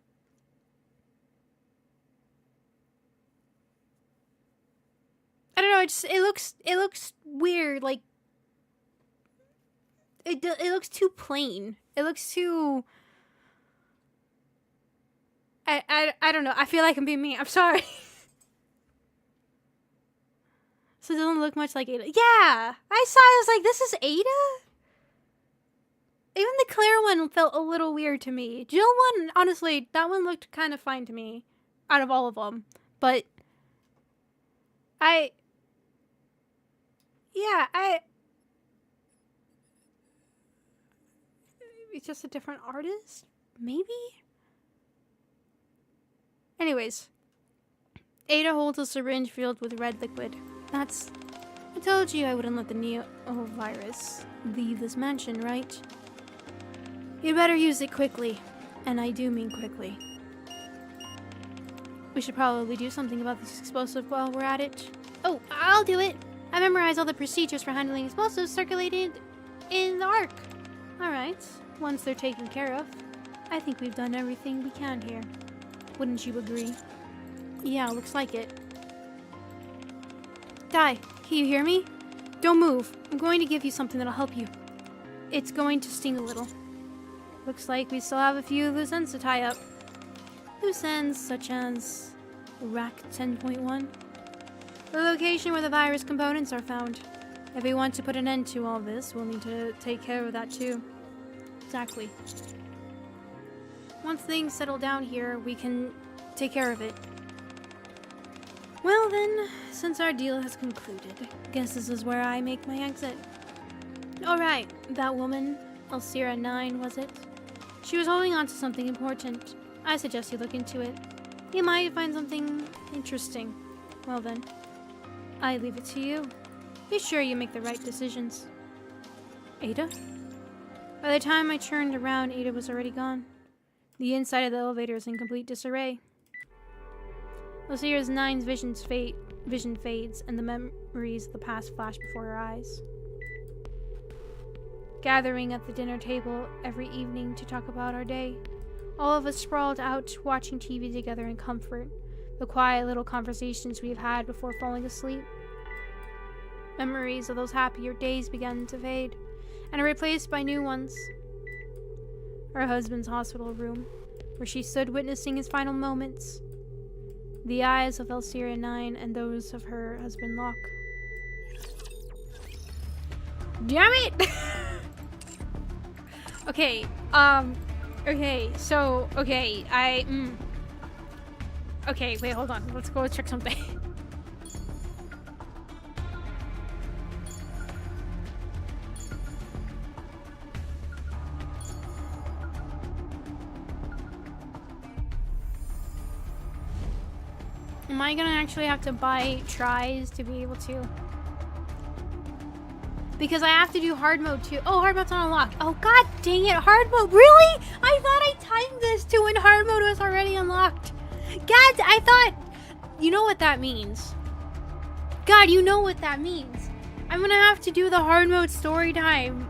I don't know, it looks weird, like it looks too plain. It looks too I don't know. I feel like I'm being mean. I'm sorry. So it doesn't look much like Ada. Yeah! I was like, this is Ada? Even the Claire one felt a little weird to me. Jill one, honestly, that one looked kind of fine to me. Out of all of them. But it's just a different artist? Maybe? Anyways. Ada holds a syringe filled with red liquid. I told you I wouldn't let the neo-virus leave this mansion, right? You'd better use it quickly. And I do mean quickly. We should probably do something about this explosive while we're at it. Oh, I'll do it! I memorized all the procedures for handling explosives circulated in the Ark. Alright, once they're taken care of, I think we've done everything we can here. Wouldn't you agree? Yeah, looks like it. Di, can you hear me? Don't move. I'm going to give you something that'll help you. It's going to sting a little. Looks like we still have a few loose ends to tie up. Loose ends such as Rack 10.1. The location where the virus components are found. If we want to put an end to all this, we'll need to take care of that too. Exactly. Once things settle down here, we can take care of it. Well then, since our deal has concluded, guess this is where I make my exit. Alright, that woman, Alcira 9, was it? She was holding on to something important. I suggest you look into it. You might find something interesting. Well then, I leave it to you. Be sure you make the right decisions. Ada? By the time I turned around, Ada was already gone. The inside of the elevator is in complete disarray. Alcira's 9's vision fades, and the memories of the past flash before her eyes. Gathering at the dinner table every evening to talk about our day. All of us sprawled out, watching TV together in comfort. The quiet little conversations we've had before falling asleep. Memories of those happier days began to fade, and are replaced by new ones. Her husband's hospital room, where she stood witnessing his final moments. The eyes of Alcira 9 and those of her husband Locke. Damn it! Okay, okay, wait, hold on. Let's go check something. Am I gonna actually have to buy tries to be able to? Because I have to do hard mode too. Oh, hard mode's not unlocked. Oh, god dang it. Hard mode. Really? I thought I timed this to when hard mode was already unlocked. God, I thought... You know what that means. God, you know what that means. I'm gonna have to do the hard mode story time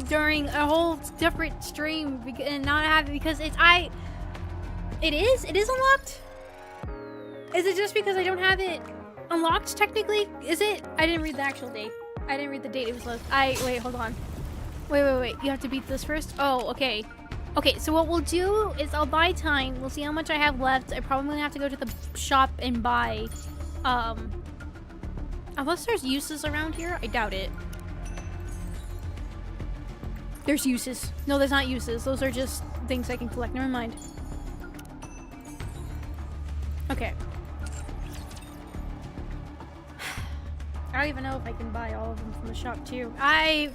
during a whole different stream and not have it because it's... It is unlocked? Is it just because I don't have it unlocked technically? Is it? I didn't read the actual date. I didn't read the date it was left. Wait, hold on. Wait. You have to beat this first? Oh, okay. Okay, so what we'll do is I'll buy time. We'll see how much I have left. I probably gonna have to go to the shop and buy, unless there's uses around here. I doubt it. There's uses. No, there's not uses. Those are just things I can collect. Never mind. Okay. I don't even know if I can buy all of them from the shop too. I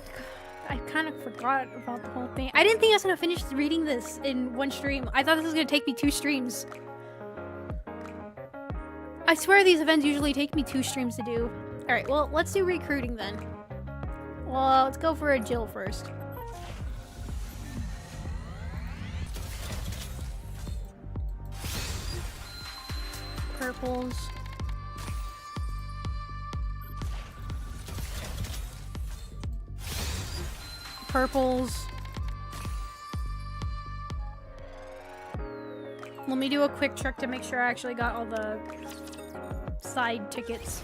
kind of forgot about the whole thing. I didn't think I was gonna finish reading this in one stream. I thought this was gonna take me 2 streams. I swear these events usually take me 2 streams to do. Alright, well, let's do recruiting then. Well, let's go for a Jill first. Purples. Purples. Let me do a quick check to make sure I actually got all the side tickets.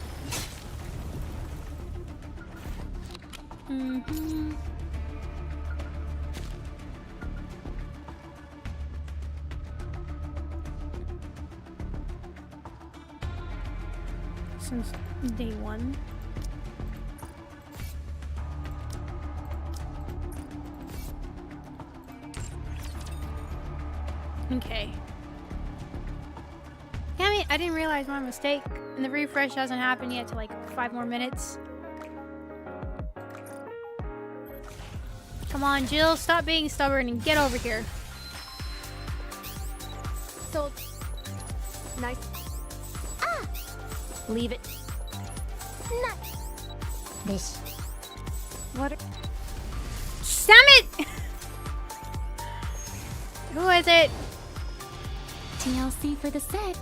Mm-hmm. Since day 1. Okay. Damn it, I didn't realize my mistake. And the refresh hasn't happened yet to like 5 more minutes. Come on, Jill, stop being stubborn and get over here. So nice. Ah! Leave it. Nice. This. What? Damn it! Who is it? TLC for the sec.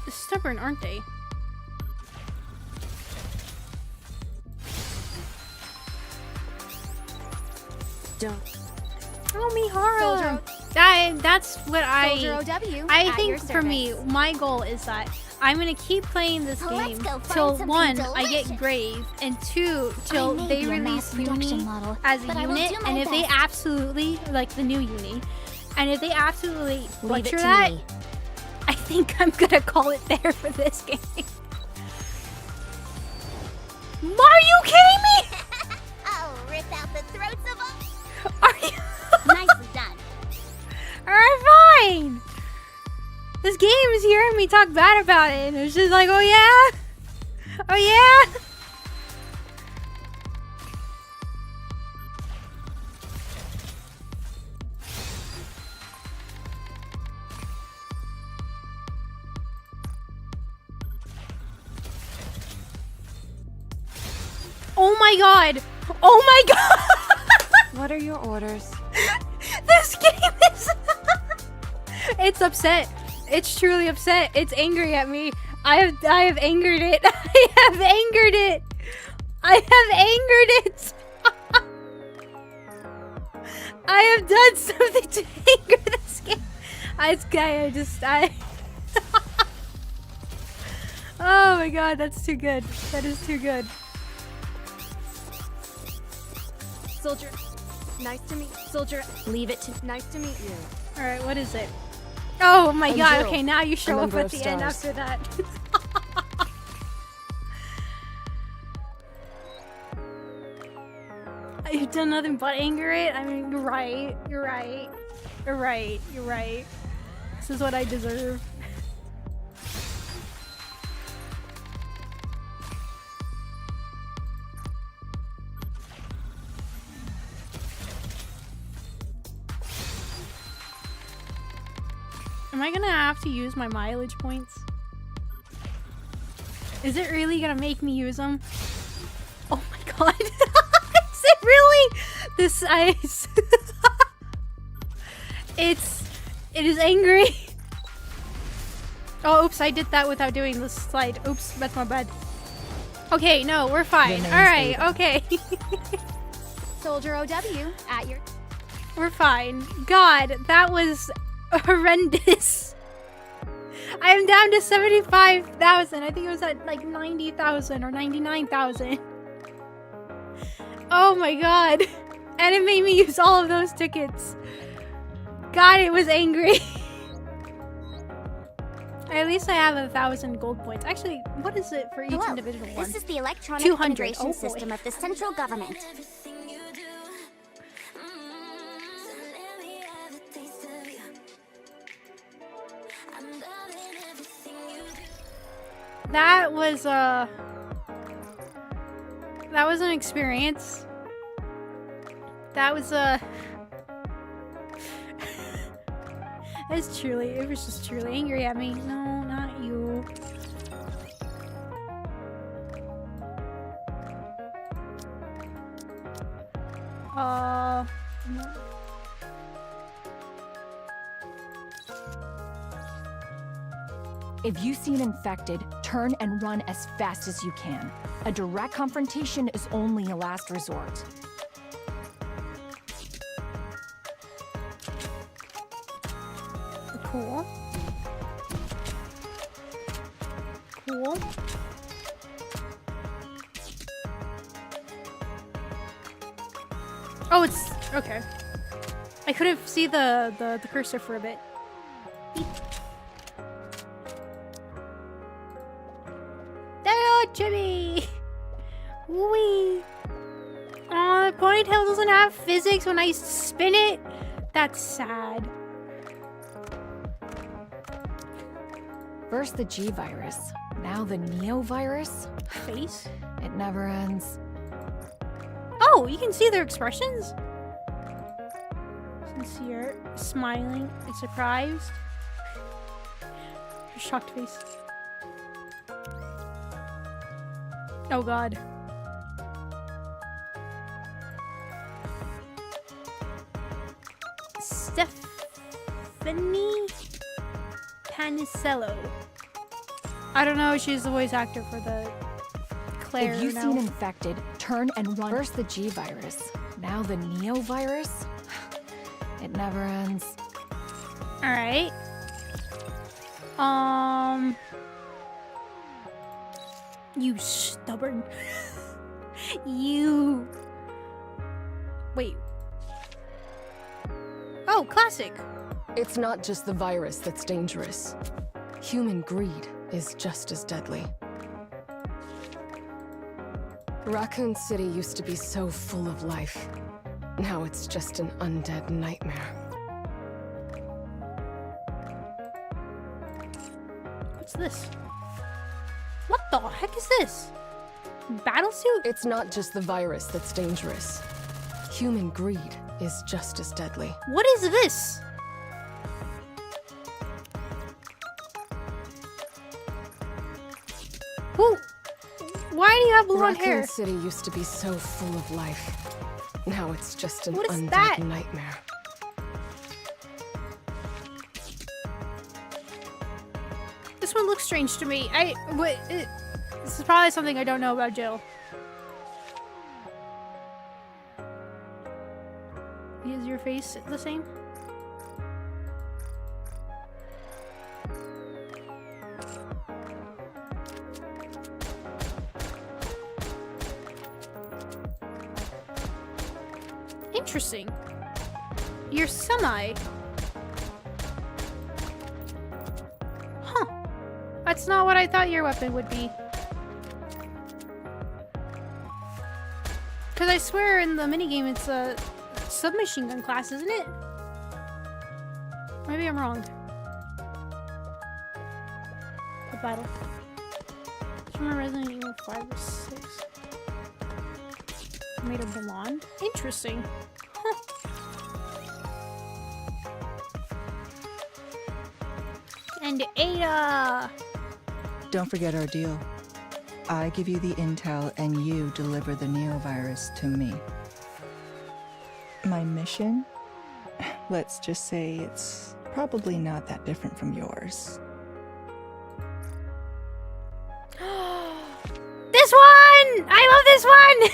Stubborn, aren't they? Don't. Oh, Mihara! Soldier. That's what Soldier OW. I at think your for me, service. my goal is that I'm gonna keep playing this Let's game go find till something 1, I delicious. get grave, and 2, till I may they be a release mass production Uni model, as a but I will unit, do my and if they best. absolutely, like the new Uni, and if they absolutely Leave it butcher to that, me. I think I'm gonna call it there for this game. Are you kidding me? I'll rip out the throats of all. Are you? Nicely done. Alright, fine. This game is hearing me talk bad about it, and it's just like, oh yeah? Oh yeah? Oh my god! Oh my god! What are your orders? This game is... It's upset. It's truly upset. It's angry at me. I have angered it. I have angered it. I have angered it. I have done something to anger this game. Oh my god, that's too good. That is too good. Soldier. Nice to meet. Soldier. Leave it to. Nice to meet you. Alright, what is it? Oh my I'm god, Jill, okay, now you show a up member at of the end Stars. after that. You've done nothing but anger it? I mean, you're right. You're right. You're right. You're right. This is what I deserve. Am I gonna have to use my mileage points? Is it really gonna make me use them? Oh my god. Is it really? This ice. It is angry. Oh, oops, I did that without doing the slide. Oops, that's my bad. Okay, no, we're fine. name's Alright, Ava. okay. Soldier OW at your. We're fine. God, that was horrendous. I am down to 75,000. I think it was at like 90,000 or 99,000. Oh my god. And it made me use all of those tickets. God, it was angry. I At least I have 1,000 gold points. Actually, what is it for each Hello, individual one? this is the electronic 200. integration Oh, boy. system of the central government. That was an experience. That was it's truly, it was just truly angry at me. No, not you. No. If you see an infected, turn and run as fast as you can. A direct confrontation is only a last resort. Cool. Cool. Oh, it's okay. I couldn't see the cursor for a bit. Beep. Hello, Jimmy! Wee! Aw, the ponytail doesn't have physics when I spin it? That's sad. First the G virus, now the Neo virus. Face? It never ends. Oh, you can see their expressions? Sincere, smiling, and surprised. Shocked face. Oh god. Stephanie Panicello. I don't know, she's the voice actor for the Claire. If you now. see an infected, turn and run. First the G virus, now the Neo virus. It never ends. Alright. You stubborn. You. Wait. Oh, classic. It's not just the virus that's dangerous. Human greed is just as deadly. Raccoon City used to be so full of life. Now it's just an undead nightmare. What's this? What the heck is this? Battlesuit? It's not just the virus that's dangerous. Human greed is just as deadly. What is this? Who? Why do you have blonde hair? Raccoon City used to be so full of life. Now it's just an What is undead that? nightmare. This one looks strange to me. This is probably something I don't know about Jill. Is your face the same? Interesting. You're semi. Huh. That's not what I thought your weapon would be. Because I swear in the minigame it's a submachine gun class, isn't it? Maybe I'm wrong. The battle. From Resident Evil 5 or 6. Made of blonde? Interesting. Huh. And Ada! Don't forget our deal. I give you the intel and you deliver the neovirus to me. My mission? Let's just say it's probably not that different from yours. This one! I love this one!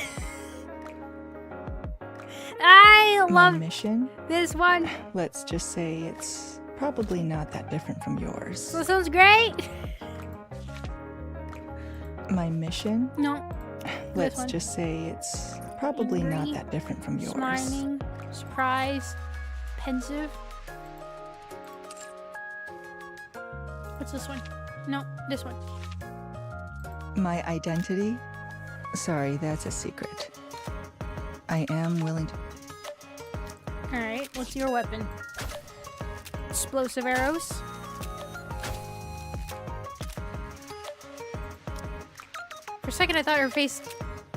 I My love mission? this one. Let's just say it's probably not that different from yours. This sounds great. My mission? No. Let's one. just say it's probably not Angry, that different from yours. Smiling, surprised, pensive. What's this one? No, this one. My identity? Sorry, that's a secret. I am willing to... Alright, what's your weapon? Explosive arrows? For a second I thought her face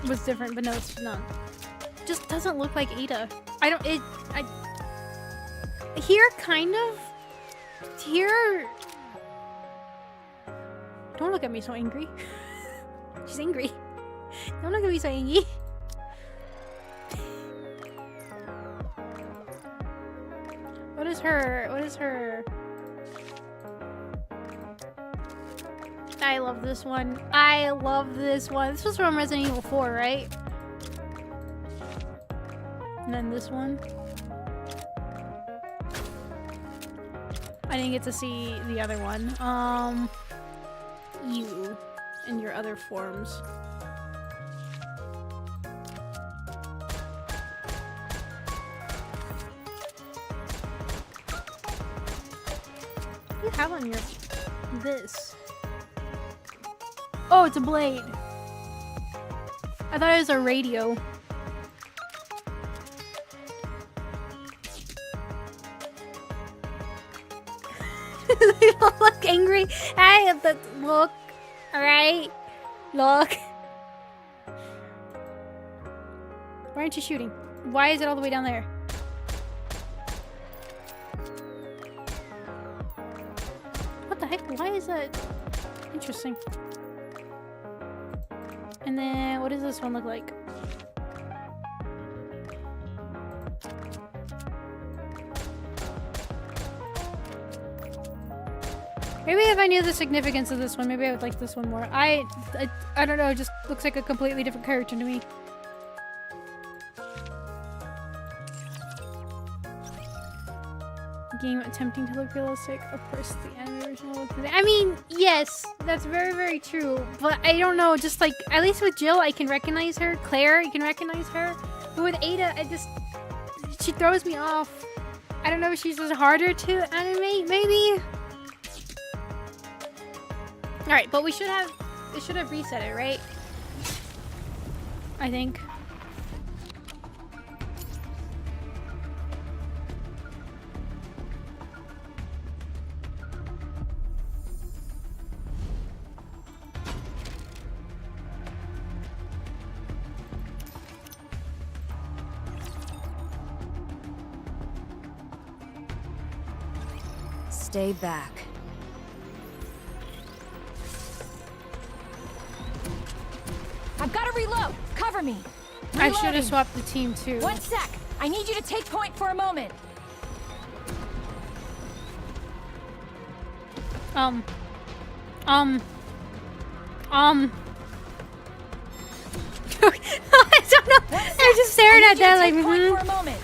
was different, but no, it's not. Just doesn't look like Ada. Here, kind of. Here... Don't look at me so angry. She's angry. Don't look at me so angry. What is her... I love this one. I love this one. This was from Resident Evil 4, right? And then this one. I didn't get to see the other one. You and your other forms. What do you have on your... this? Oh, it's a blade. I thought it was a radio. They don't look angry. I have to look. Alright? Look. Why aren't you shooting? Why is it all the way down there? What the heck? Why is that? Interesting. And then, what does this one look like? Maybe if I knew the significance of this one, maybe I would like this one more. I don't know, it just looks like a completely different character to me. Game attempting to look realistic. Of course, the anime version will look... I mean, yes, that's very, very true. But I don't know, just like, at least with Jill, I can recognize her. Claire, you can recognize her. But with Ada, she throws me off. I don't know if she's just harder to animate, maybe? Alright, but it should have reset it, right? I think. Stay back. I've got to reload! Cover me! I should have swapped the team too. 1 sec! I need you to take point for a moment. I don't know. I'm just staring at that like, for a moment.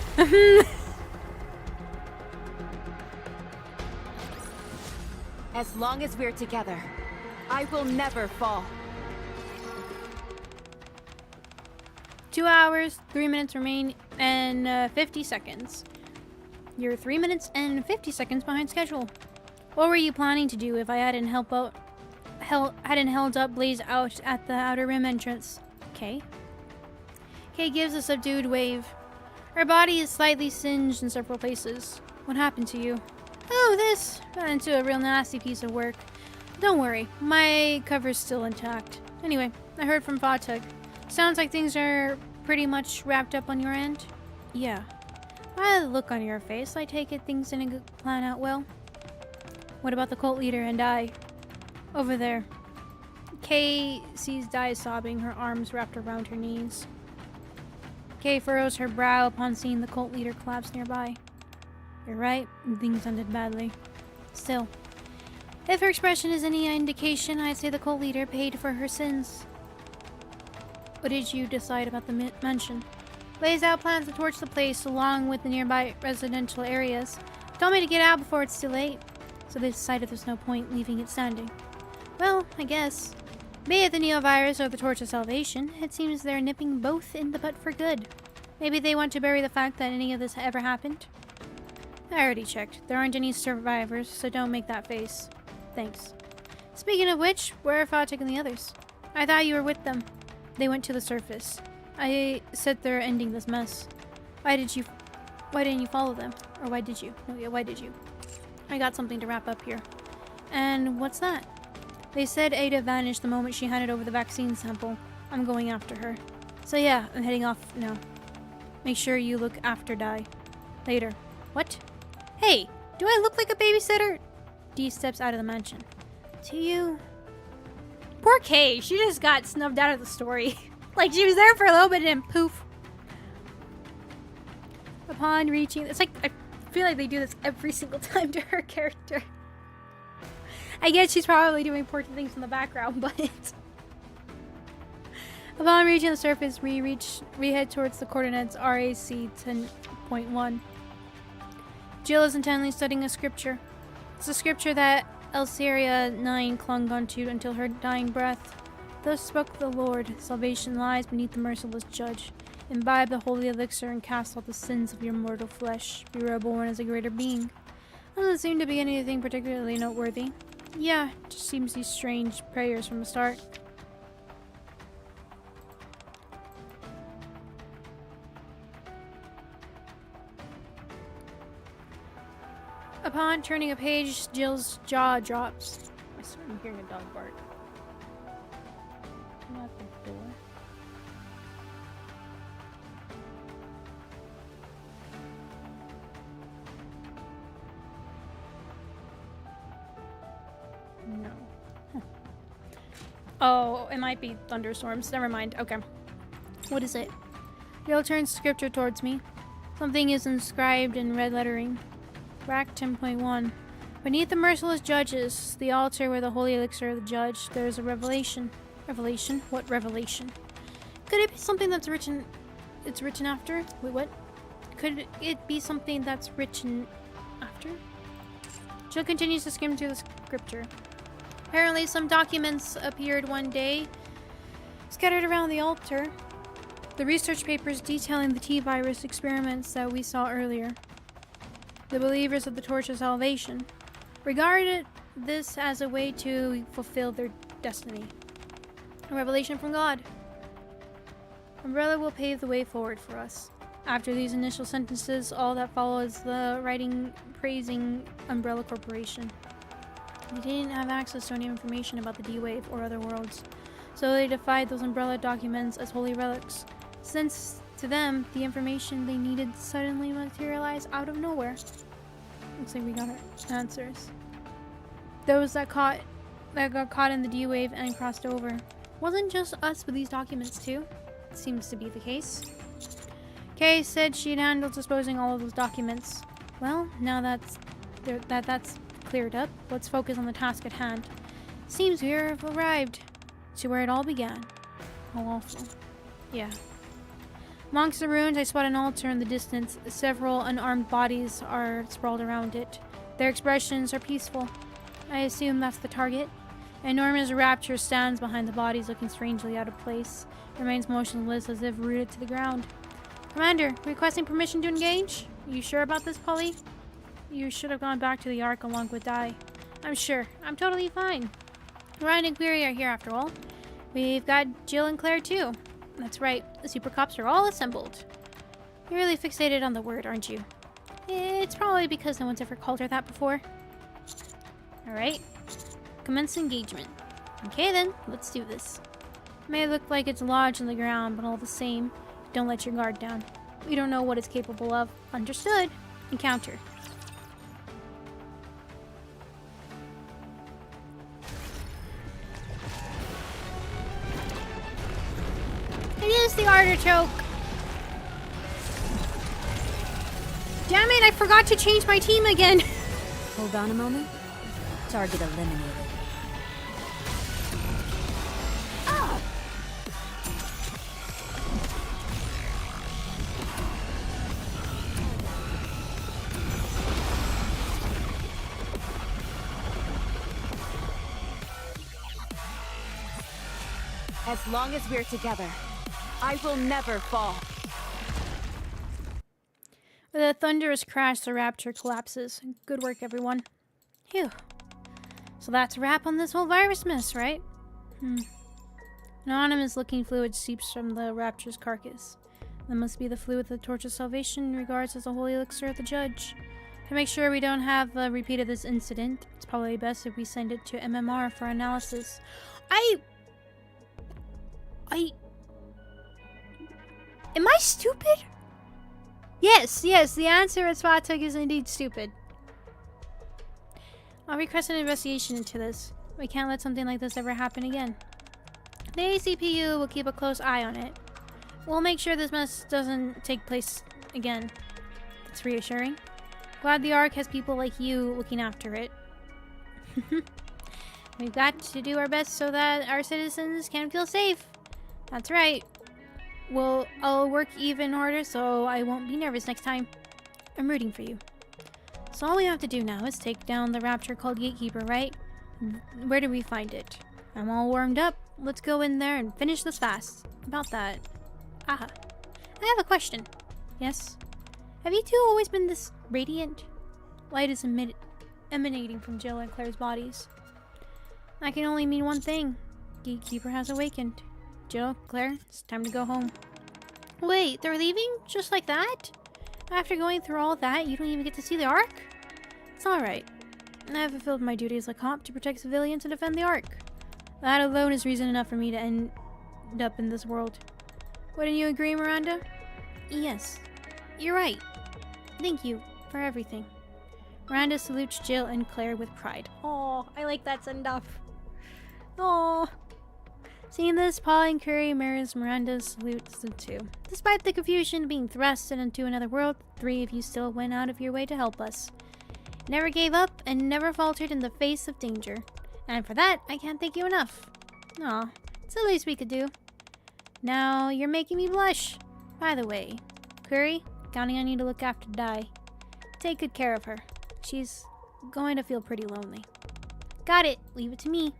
As long as we're together, I will never fall. 2 hours, 3 minutes remain, and 50 seconds. You're 3 minutes and 50 seconds behind schedule. What were you planning to do if I hadn't held up Blaze out at the Outer Rim entrance? Kay gives a subdued wave. Her body is slightly singed in several places. What happened to you? Oh, this got into a real nasty piece of work. Don't worry, my cover's still intact. Anyway, I heard from Fatum. Sounds like things are pretty much wrapped up on your end? Yeah. By the look on your face, I take it things didn't plan out well. What about the cult leader and I? Over there. Kay sees Dai sobbing, her arms wrapped around her knees. Kay furrows her brow upon seeing the cult leader collapse nearby. You're right, things ended badly. Still, if her expression is any indication, I'd say the cult leader paid for her sins. What did you decide about the mansion? Lays out plans to torch the place along with the nearby residential areas. Told me to get out before it's too late, so they decided there's no point leaving it standing. Well, I guess. Be it the Neovirus or the Torch of Salvation, it seems they're nipping both in the butt for good. Maybe they want to bury the fact that any of this ever happened? I already checked. There aren't any survivors, so don't make that face. Thanks. Speaking of which, where are Fatum and the others? I thought you were with them. They went to the surface. I said they're ending this mess. Why didn't you follow them? Or why did you? No, yeah, why did you? I got something to wrap up here. And what's that? They said Ada vanished the moment she handed over the vaccine sample. I'm going after her. So yeah, I'm heading off now. Make sure you look after Dai. Later. What? Hey, do I look like a babysitter? Dee steps out of the mansion. Do you? Poor Kay, she just got snubbed out of the story. Like, she was there for a little bit and then poof. Upon reaching... It's like, I feel like they do this every single time to her character. I guess she's probably doing important things in the background, but... Upon reaching the surface, we head towards the coordinates RAC 10.1. Jill is intently studying a scripture. It's a scripture that Elseria 9 clung onto until her dying breath. Thus spoke the Lord, salvation lies beneath the merciless judge. Imbibe the holy elixir and cast out the sins of your mortal flesh. Be reborn as a greater being. Doesn't seem to be anything particularly noteworthy. Yeah, just seems these strange prayers from the start. Upon turning a page, Jill's jaw drops. I swear I'm hearing a dog bark. Not the door. No. Huh. Oh, it might be thunderstorms. Never mind. Okay. What is it? Jill turns scripture towards me. Something is inscribed in red lettering. Rack 10.1. Beneath the merciless judges, the altar where the holy elixir of the judge, there is a revelation. Revelation? What revelation? Could it be something that's written... It's written after? Wait, what? Could it be something that's written after? Jill continues to skim through the scripture. Apparently some documents appeared one day, scattered around the altar. The research papers detailing the T-virus experiments that we saw earlier. The believers of the Torch of Salvation regarded this as a way to fulfill their destiny. A revelation from God. Umbrella will pave the way forward for us. After these initial sentences, all that follows the writing praising Umbrella Corporation. They didn't have access to any information about the D-Wave or other worlds, so they defied those Umbrella documents as holy relics, since to them, the information they needed suddenly materialized out of nowhere. Looks like we got our answers. Those that got caught in the D-Wave and crossed over. Wasn't just us with these documents too? Seems to be the case. Kay said she'd handle disposing all of those documents. Well, now that's cleared up, let's focus on the task at hand. Seems we've arrived to where it all began. How awful. Yeah. Amongst the ruins, I spot an altar in the distance. Several unarmed bodies are sprawled around it. Their expressions are peaceful. I assume that's the target. An enormous rapture stands behind the bodies, looking strangely out of place. Remains motionless as if rooted to the ground. Commander, requesting permission to engage? You sure about this, Polly? You should have gone back to the Ark along with Dai. I'm sure. I'm totally fine. Ryan and Query are here after all. We've got Jill and Claire too. That's right. The super cops are all assembled. You're really fixated on the word, aren't you? It's probably because no one's ever called her that before. Alright. Commence engagement. Okay then, let's do this. It may look like it's lodged in the ground, but all the same, don't let your guard down. We don't know what it's capable of. Understood. Encounter. It is the artichoke! Damn it, I forgot to change my team again! Hold on a moment. Target eliminated. As long as we're together, I will never fall. With a thunderous crash, the rapture collapses. Good work, everyone. Phew. So that's a wrap on this whole virus mess, right? Anonymous looking fluid seeps from the Raptor's carcass. That must be the fluid the Torch of Salvation regards as a holy elixir of the Judge. To make sure we don't have a repeat of this incident, it's probably best if we send it to MMR for analysis. Am I stupid? Yes, the answer at Fatum is indeed stupid. I'll request an investigation into this. We can't let something like this ever happen again. The ACPU will keep a close eye on it. We'll make sure this mess doesn't take place again. It's reassuring. Glad the Ark has people like you looking after it. We've got to do our best so that our citizens can feel safe. That's right. Well, I'll work even harder so I won't be nervous next time. I'm rooting for you. So all we have to do now is take down the Raptor called Gatekeeper, right? Where do we find it? I'm all warmed up. Let's go in there and finish this fast. About that. I have a question. Yes? Have you two always been this radiant? Light is emanating from Jill and Claire's bodies. That can only mean one thing. Gatekeeper has awakened. Jill, Claire, it's time to go home. Wait, they're leaving? Just like that? After going through all that, you don't even get to see the Ark? It's alright. I have fulfilled my duty as a cop to protect civilians and defend the Ark. That alone is reason enough for me to end up in this world. Wouldn't you agree, Miranda? Yes. You're right. Thank you for everything. Miranda salutes Jill and Claire with pride. Oh, I like that send-off. Oh. Seeing this, Paul and Curry mirrors Miranda's salutes the two. Despite the confusion being thrusted into another world, three of you still went out of your way to help us. Never gave up and never faltered in the face of danger. And for that, I can't thank you enough. Aw, it's the least we could do. Now, you're making me blush. By the way, Curry, counting on you to look after Di. Take good care of her. She's going to feel pretty lonely. Got it. Leave it to me.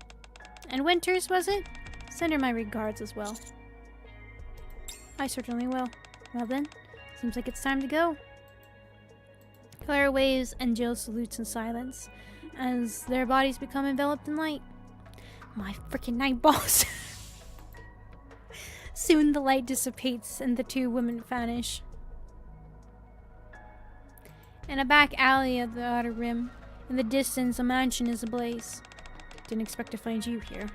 And Winters, was it? Send her my regards as well. I certainly will. Well then, seems like it's time to go. Claire waves and Jill salutes in silence as their bodies become enveloped in light. My freaking night balls. Soon the light dissipates and the two women vanish. In a back alley of the Outer Rim, in the distance, a mansion is ablaze. Didn't expect to find you here.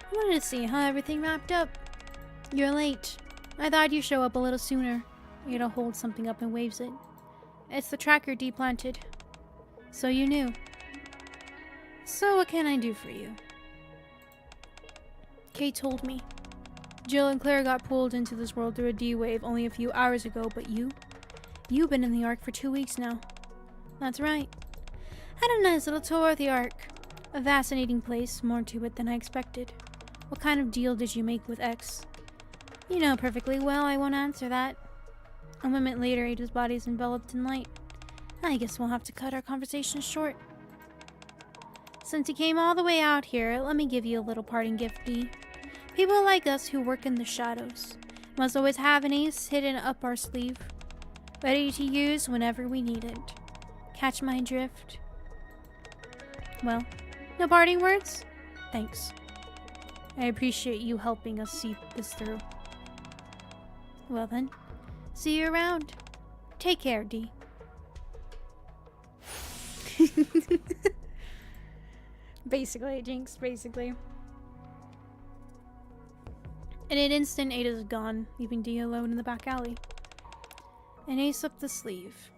I wanted to see how everything wrapped up. You're late. I thought you'd show up a little sooner. Ada holds something up and waves it. It's the tracker deplanted. So you knew. So what can I do for you? Kate told me. Jill and Claire got pulled into this world through a D-wave only a few hours ago, but you've been in the Ark for 2 weeks now. That's right. Had a nice little tour of the Ark. A fascinating place, more to it than I expected. What kind of deal did you make with X? You know perfectly well I won't answer that. A moment later, Ada's body is enveloped in light. I guess we'll have to cut our conversation short. Since you came all the way out here, let me give you a little parting gift, Dee. People like us who work in the shadows must always have an ace hidden up our sleeve, ready to use whenever we need it. Catch my drift? Well, no parting words? Thanks. I appreciate you helping us see this through. Well then, see you around. Take care, Dee. Basically, Jinx, basically. In an instant, Ada's gone, leaving Dee alone in the back alley. An ace up the sleeve.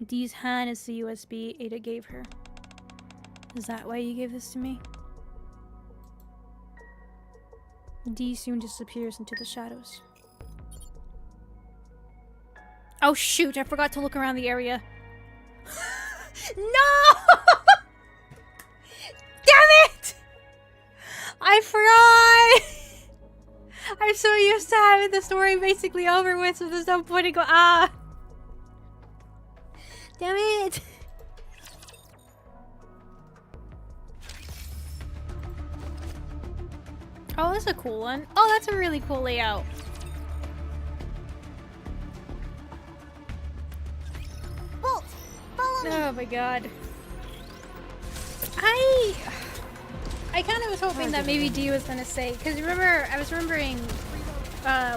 Dee's hand is the USB Ada gave her. Is that why you gave this to me? Dee soon disappears into the shadows. Oh shoot, I forgot to look around the area. No! Damn it! I forgot! I'm so used to having the story basically over with, so there's no point in going, Damn it! Oh, that's a cool one. Oh, that's a really cool layout. Bolt, follow me. Oh my god. I kind of was hoping that maybe D was gonna say, because remember, I was remembering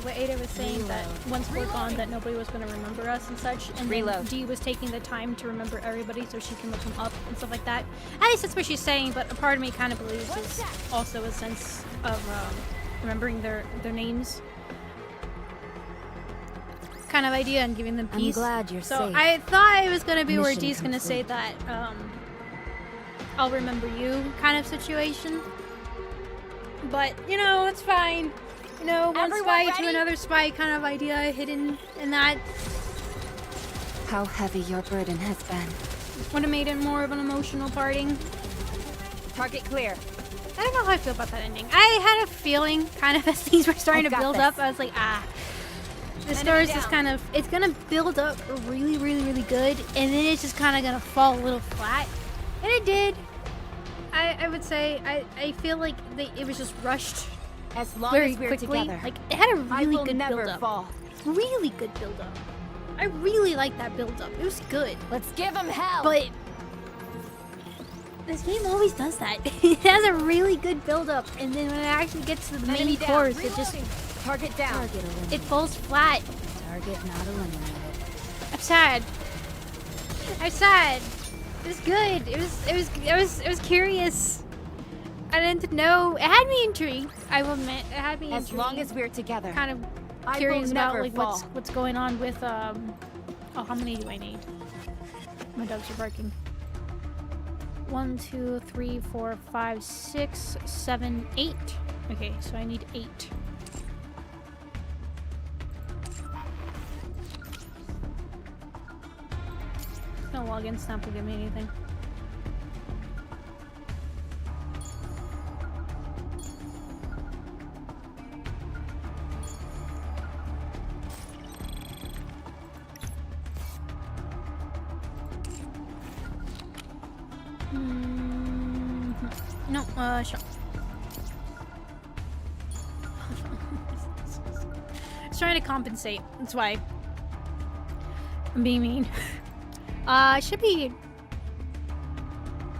what Ada was saying, that once we're gone that nobody was gonna remember us and such, and then D was taking the time to remember everybody so she can look them up and stuff like that. At least that's what she's saying, but a part of me kind of believes it's also a sense of remembering their names kind of idea and giving them peace. I'm glad you're so safe. I thought it was gonna be where Mission D's gonna say that I'll remember you kind of situation. But, you know, it's fine. You know, one spy to another spy kind of idea hidden in that. How heavy your burden has been. Would have made it more of an emotional parting. Target clear. I don't know how I feel about that ending. I had a feeling, kind of, as things were starting to build up, I was like, the story's just kind of, it's gonna build up really, really, really good, and then it's just kind of gonna fall a little flat. And it did. I would say, I feel like it was just rushed As long very as we're quickly. together. Like, it had a I really will good never build up. fall. Really good build up. I really like that build up. It was good. Let's give him hell. But this game always does that. It has a really good build up, and then when it actually gets to the main course, it just Target down. Target eliminated. it falls flat. Target not eliminated. I'm sad. I'm sad. It was good. It was curious. I didn't know. It had me intrigued. I will admit, it had me intrigued. As long as we're together. Kind of I curious will about never like fall. what's going on with oh, how many do I need? My dogs are barking. 1, 2, 3, 4, 5, 6, 7, 8. Okay, so I need 8. No login snap will give me anything. No, sure. It's trying to compensate. That's why I'm being mean. Should be.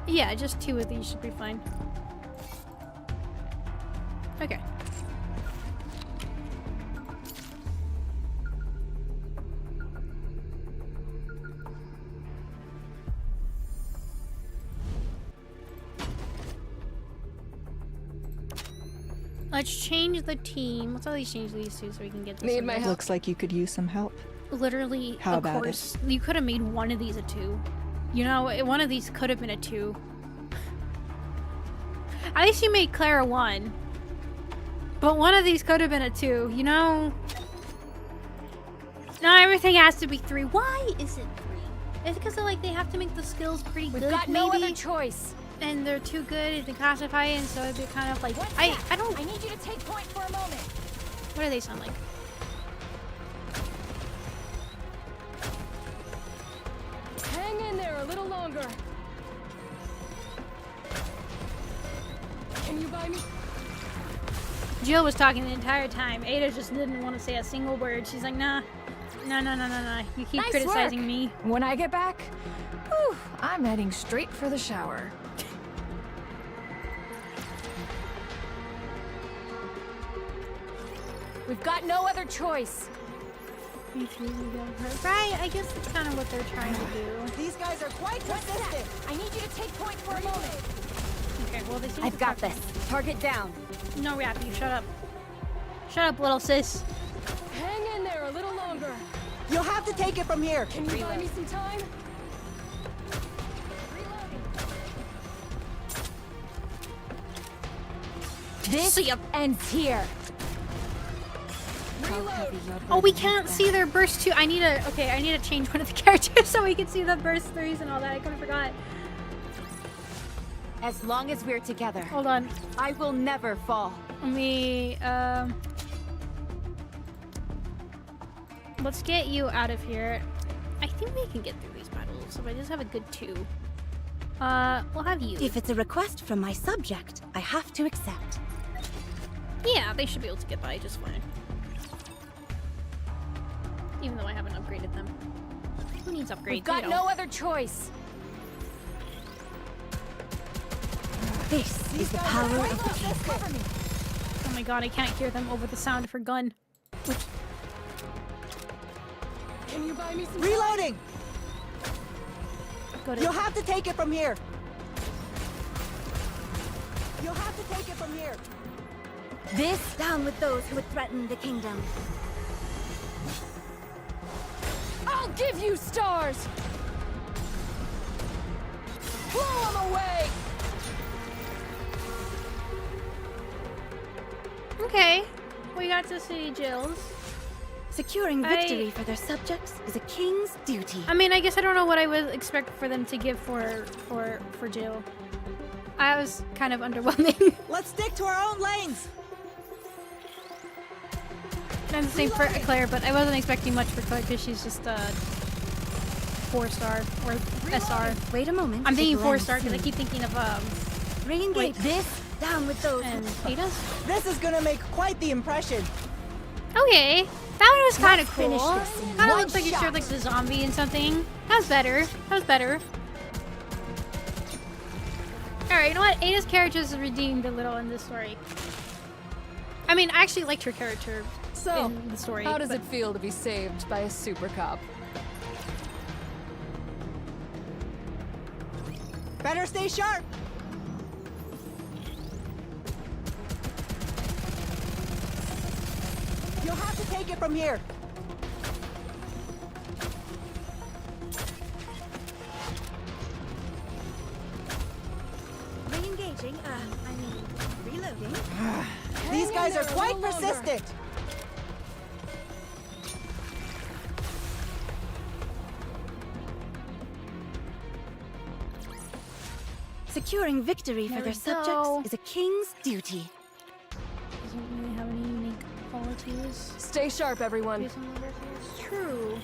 Yeah, just 2 of these should be fine. Okay. Let's change the team. Let's at least change these 2 so we can get this. Need my help. Looks like you could use some help. Literally, How of about course. You could have made one of these a 2. You know, one of these could have been a 2. At least you made Clara 1. But one of these could have been a 2, you know? Not everything has to be 3. Why is it 3? It's because like they have to make the skills pretty We've good, got maybe. no other choice. And they're too good to classify, and so it'd be kind of like I don't. I need you to take point for a moment. What do they sound like? Hang in there a little longer. Can you buy me? Jill was talking the entire time. Ada just didn't want to say a single word. She's like, nah. No. You keep Nice criticizing work. me. When I get back, whew, I'm heading straight for the shower. We've got no other choice. Right, I guess that's kind of what they're trying to do. These guys are quite persistent. I need you to take point for a moment. Okay, well, they seem I've to got talk- this. Target down. No, Rap, you shut up. Shut up, little sis. Hang in there a little longer. You'll have to take it from here. Can you buy me some time? This See ya. ends here. Oh, we can't see their burst 2. I need to change one of the characters so we can see the burst 3s and all that. I kind of forgot. As long as we're together, Hold on. I will never fall. Let me, let's get you out of here. I think we can get through these battles if I just have a good 2. We'll have you. If it's a request from my subject, I have to accept. Yeah, they should be able to get by just fine. Even though I haven't upgraded them. Who needs upgrades? We've got We no don't. other choice. This is the power of the king. Oh my god, I can't hear them over the sound of her gun. Can you buy me some Reloading! Go to You'll have to take it from here. You'll have to take it from here. This down with those who would threaten the kingdom. I'll give you stars! Blow them away! Okay, we got to see Jill's. Securing victory for their subjects is a king's duty. I mean, I guess I don't know what I would expect for them to give for Jill. I was kind of underwhelming. Let's stick to our own lanes. And the same for Claire, but I wasn't expecting much for Claire because she's just a 4-star or SR. Wait a moment. I'm thinking It blends 4-star because I soon. keep thinking of Re-engage. wait. This down with those and who... Ada's. This is gonna make quite the impression. Okay, that one was kind of Let's cool. finish this in Kind of one looks like it shot. showed like the zombie and something. That was better. That was better. Alright, you know what? Ada's character is redeemed a little in this story. I mean, I actually liked her character So, in the story. how does but- it feel to be saved by a super cop? Better stay sharp. You'll have to take it from here. Re-engaging. Reloading. These guys are there a quite little longer. persistent. Securing victory for There their we subjects go. is a king's duty. Doesn't really have any unique qualities. Stay sharp, everyone. True.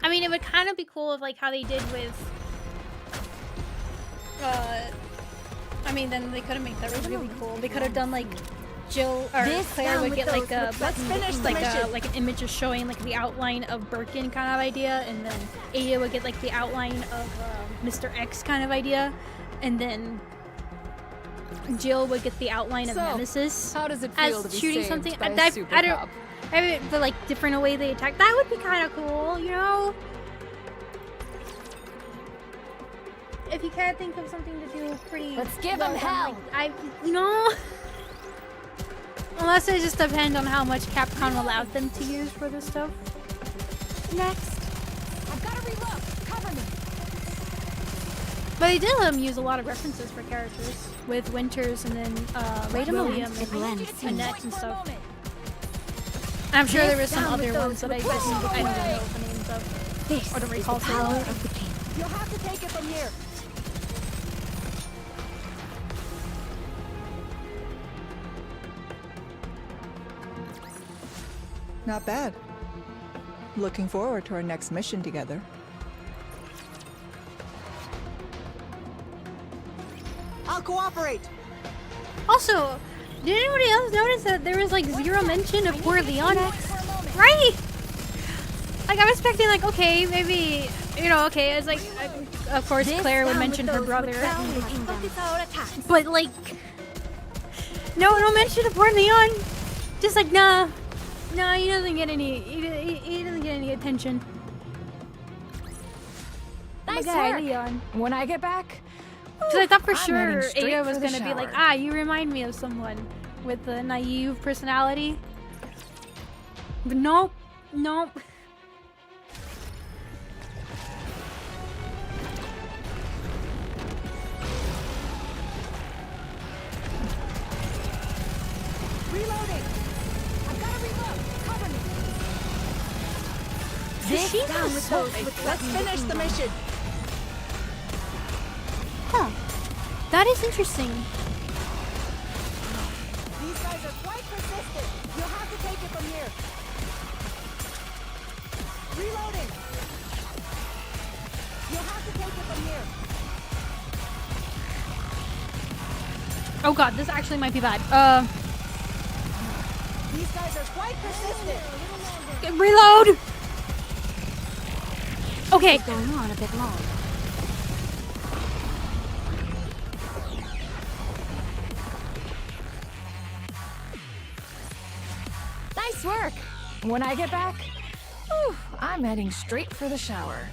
I mean, it would kind of be cool if, like, how they did with. I mean, then they could have made that really cool. They could have done like Jill or This Claire down would with get like those a with Let's finish the like mission. like an image just showing like the outline of Birkin kind of idea, and then Ada would get like the outline of Mr. X kind of idea, and then Jill would get the outline of So, Nemesis How does it feel as to be shooting saved something. by a I super don't. cop? I mean, the like different way they attack. That would be kind of cool, you know. If you can't think of something to do pretty. Let's give well 'em done, hell. like, you know. Unless it just depends on how much Capcom allowed them to use for this stuff. Next. I've got to reload. Cover me. But they did let them use a lot of references for characters with Winters and then Wait a William moment. It blends soon. Annette and stuff. I'm sure there were some down with other those ones that I who just pull I don't away. know the names of. This Or to is the recall power someone. of the king. You'll have to take it from here. Not bad. Looking forward to our next mission together. I'll cooperate. Also, did anybody else notice that there was like zero mention of poor Leon? Right? Like I was expecting like, okay, maybe, you know, okay, it's like, of course This Claire would down mention with her those brother. with threaten the kingdom. But like, no mention of poor Leon. Just like, nah, he doesn't get any, he doesn't get any attention. Nice My guy, work. Leon. When I get back, Because I thought for I'm sure heading straight Ada for was the gonna be like, shower. you remind me of someone with a naive personality. But nope. Reloading. I've got to reload. Cover me. This She down was with so those who Let's threaten finish the kingdom. mission. Huh. That is interesting. These guys are quite persistent. You'll have to take it from here. Reloading. You'll have to take it from here. Oh god, this actually might be bad. These guys are quite persistent. Reload! Okay. Going on a bit long. Nice work. When I get back, whew, I'm heading straight for the shower.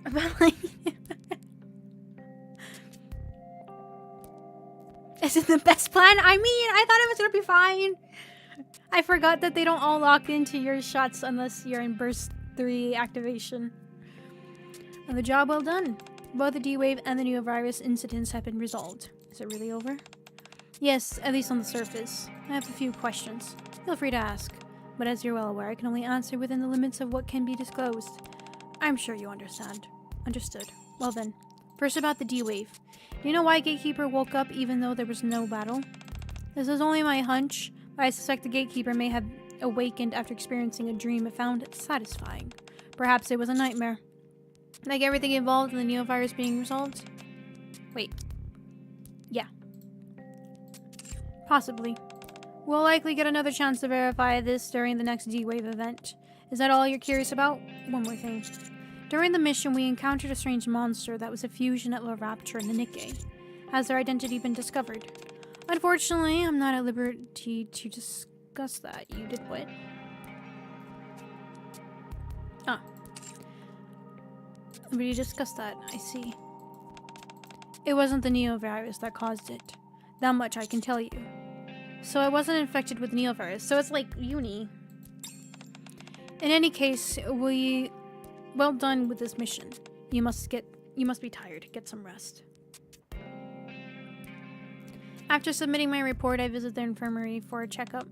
But like, is it the best plan? I mean, I thought it was gonna be fine. I forgot that they don't all lock into your shots unless you're in burst 3 activation. And the job well done. Both the D-Wave and the Neovirus incidents have been resolved. Is it really over? Yes, at least on the surface. I have a few questions. Feel free to ask. But as you're well aware, I can only answer within the limits of what can be disclosed. I'm sure you understand. Understood. Well then, first about the D-Wave. Do you know why Gatekeeper woke up even though there was no battle? This is only my hunch, but I suspect the Gatekeeper may have awakened after experiencing a dream it found satisfying. Perhaps it was a nightmare. Like everything involved in the Neovirus being resolved? Wait. Yeah. Possibly. We'll likely get another chance to verify this during the next D-Wave event. Is that all you're curious about? One more thing. During the mission, we encountered a strange monster that was a fusion of a Ruptor and the Nikke. Has their identity been discovered? Unfortunately, I'm not at liberty to discuss that. You did what? Ah. We discussed that. I see. It wasn't the Neovirus that caused it. That much I can tell you. So I wasn't infected with Neovirus. So it's like uni. In any case, well done with this mission. You must be tired. Get some rest. After submitting my report, I visit the infirmary for a checkup.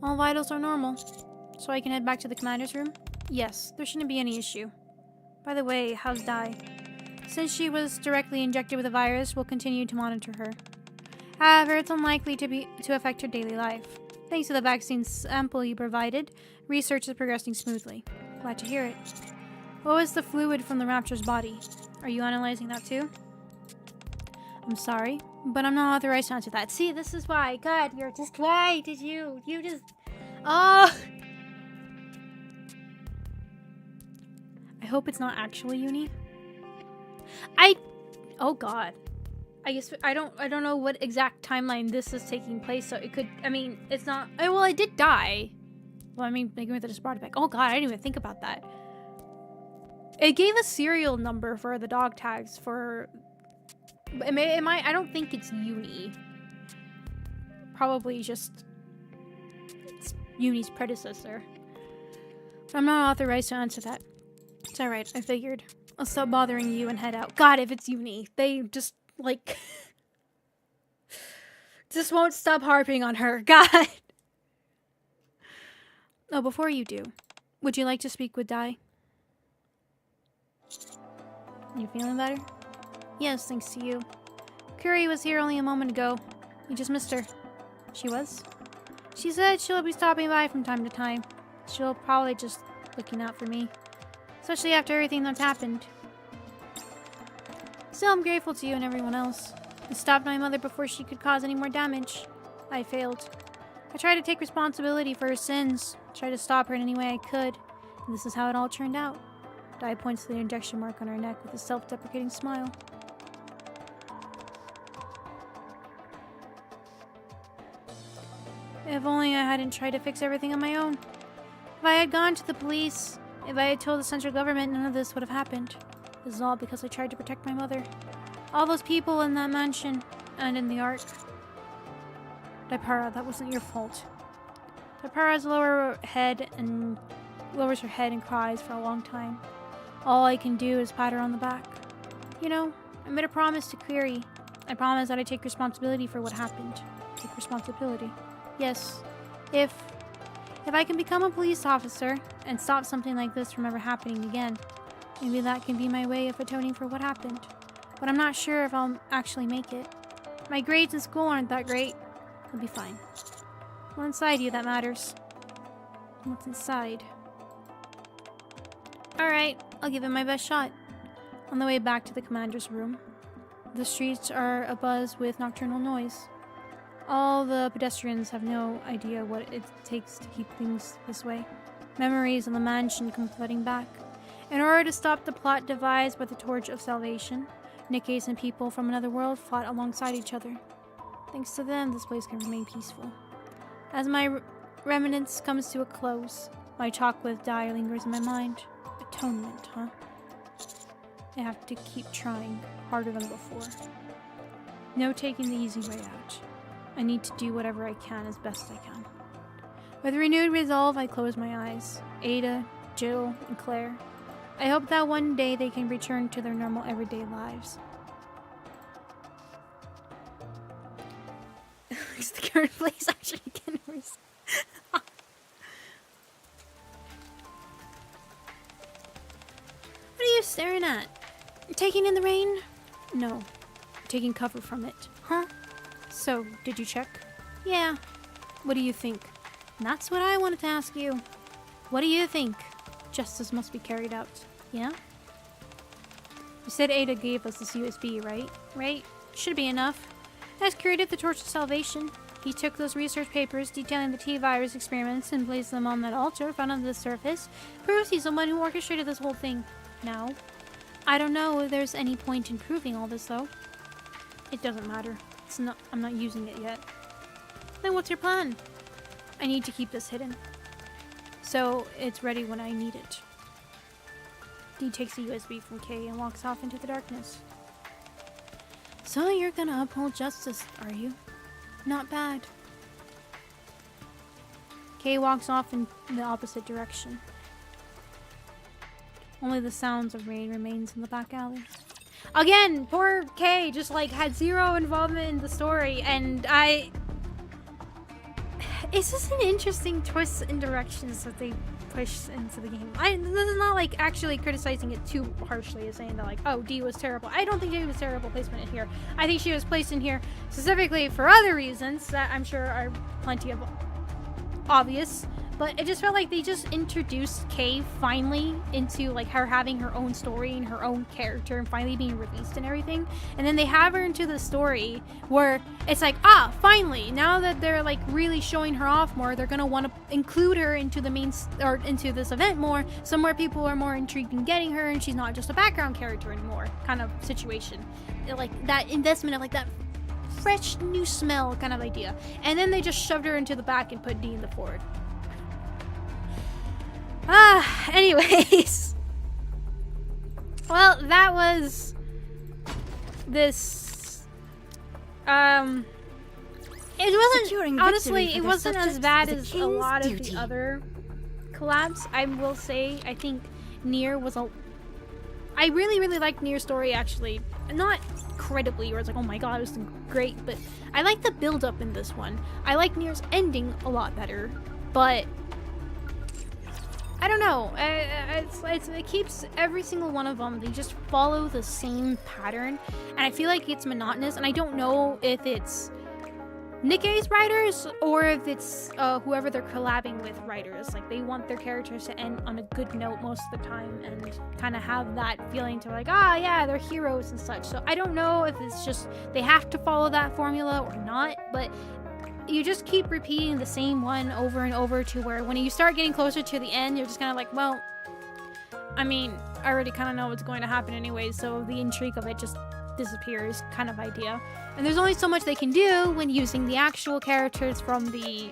All vitals are normal. So I can head back to the commander's room? Yes, there shouldn't be any issue. By the way, how's Dai? Since she was directly injected with a virus, we'll continue to monitor her. However, it's unlikely to affect her daily life. Thanks to the vaccine sample you provided, research is progressing smoothly. Glad to hear it. What was the fluid from the Raptor's body? Are you analyzing that too? I'm sorry, but I'm not authorized to answer that. See, this is why. God, you're just... Why did you... You just... Oh! I hope it's not actually uni. Oh god. I guess I don't know what exact timeline this is taking place, so it could... I mean, it's not... Oh, well, I did die. Well, I mean, they just brought it back. Oh god, I didn't even think about that. It gave a serial number for the dog tags for... It might... I don't think it's uni. Probably just... It's uni's predecessor. But I'm not authorized to answer that. It's alright, I figured. I'll stop bothering you and head out. God, if it's uni, they just, like... just won't stop harping on her. God! Oh, before you do, would you like to speak with Dai? You feeling better? Yes, thanks to you. Curry was here only a moment ago. You just missed her. She was? She said she'll be stopping by from time to time. She'll probably just looking out for me. Especially after everything that's happened. Still, I'm grateful to you and everyone else. I stopped my mother before she could cause any more damage. I failed. I tried to take responsibility for her sins. Tried to stop her in any way I could. And this is how it all turned out. Dai points to the injection mark on her neck with a self-deprecating smile. If only I hadn't tried to fix everything on my own. If I had gone to the police, if I had told the central government, none of this would have happened. This is all because I tried to protect my mother. All those people in that mansion, and in the Ark. Daipara, that wasn't your fault. Daipara's lowers her head and cries for a long time. All I can do is pat her on the back. You know, I made a promise to Query. I promised that I'd take responsibility for what happened. Take responsibility. Yes. If I can become a police officer and stop something like this from ever happening again, maybe that can be my way of atoning for what happened. But I'm not sure if I'll actually make it. My grades in school aren't that great. I'll be fine. Well, inside you that matters. What's inside? Alright, I'll give it my best shot. On the way back to the commander's room, the streets are abuzz with nocturnal noise. All the pedestrians have no idea what it takes to keep things this way. Memories of the mansion come flooding back. In order to stop the plot devised by the Torch of Salvation, Nikke's and people from another world fought alongside each other. Thanks to them, this place can remain peaceful. As my remnants comes to a close, my talk with Dai lingers in my mind. Atonement, huh? I have to keep trying, harder than before. No taking the easy way out. I need to do whatever I can as best I can. With renewed resolve, I close my eyes. Ada, Jill, and Claire. I hope that one day they can return to their normal everyday lives. It's the current place actually can What are you staring at? Taking in the rain? No. Taking cover from it. Huh? So, did you check? Yeah. What do you think? That's what I wanted to ask you. What do you think? Justice must be carried out. Yeah? You said Ada gave us this USB, right? Right? Should be enough. Has created the Torch of Salvation. He took those research papers detailing the T-virus experiments and placed them on that altar found under the surface. Proves he's the one who orchestrated this whole thing. Now, I don't know if there's any point in proving all this, though. It doesn't matter. I'm not using it yet. Then what's your plan? I need to keep this hidden, so it's ready when I need it. D takes the USB from Kay and walks off into the darkness. So you're gonna uphold justice, are you? Not bad. Kay walks off in the opposite direction. Only the sounds of rain remains in the back alley. Again, poor Kay just like had zero involvement in the story, and it's just an interesting twist in directions that they push into the game. This is not like actually criticizing it too harshly as saying that like, oh, D was terrible. I don't think D was terrible placement in here. I think she was placed in here specifically for other reasons that I'm sure are plenty of obvious. But it just felt like they just introduced Kay finally into like her having her own story and her own character and finally being released and everything. And then they have her into the story where it's like, finally, now that they're like really showing her off more, they're gonna want to include her into the main or into this event more, so more people are more intrigued in getting her and she's not just a background character anymore kind of situation. Like that investment of like that fresh new smell kind of idea. And then they just shoved her into the back and put D in the forward. Anyways. Well, that was this. It wasn't, honestly, it wasn't as bad as a lot of the other collabs. I will say, I think Nier was I really, really liked Nier's story, actually. Not incredibly, where it's like, oh my god, it was great, but I like the build-up in this one. I like Nier's ending a lot better, but I don't know. It keeps every single one of them. They just follow the same pattern, and I feel like it's monotonous. And I don't know if it's Nikke's writers or if it's whoever they're collabing with writers. Like they want their characters to end on a good note most of the time, and kind of have that feeling to like, yeah, they're heroes and such. So I don't know if it's just they have to follow that formula or not, but you just keep repeating the same one over and over to where when you start getting closer to the end, you're just kind of like, well, I mean, I already kind of know what's going to happen anyway, so the intrigue of it just disappears kind of idea. And there's only so much they can do when using the actual characters from the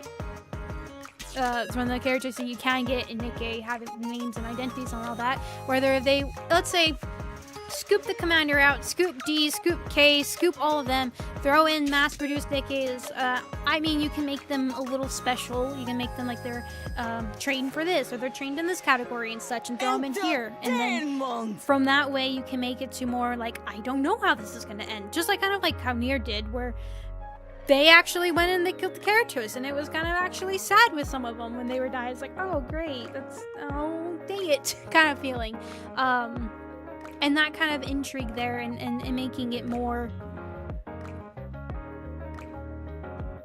characters that you can get in Nikke, having names and identities and all that. Whether they, let's say, scoop the commander out, scoop D, scoop K, scoop all of them, throw in mass-produced Nikkes. I mean, you can make them a little special. You can make them like they're trained for this, or they're trained in this category and such, and throw them in here. And then from that way, you can make it to more like, I don't know how this is going to end. Just like kind of like how Nier did, where they actually went and they killed the characters, and it was kind of actually sad with some of them when they were dying. It's like, oh, great, that's, oh, dang it, kind of feeling. And that kind of intrigue there and making it more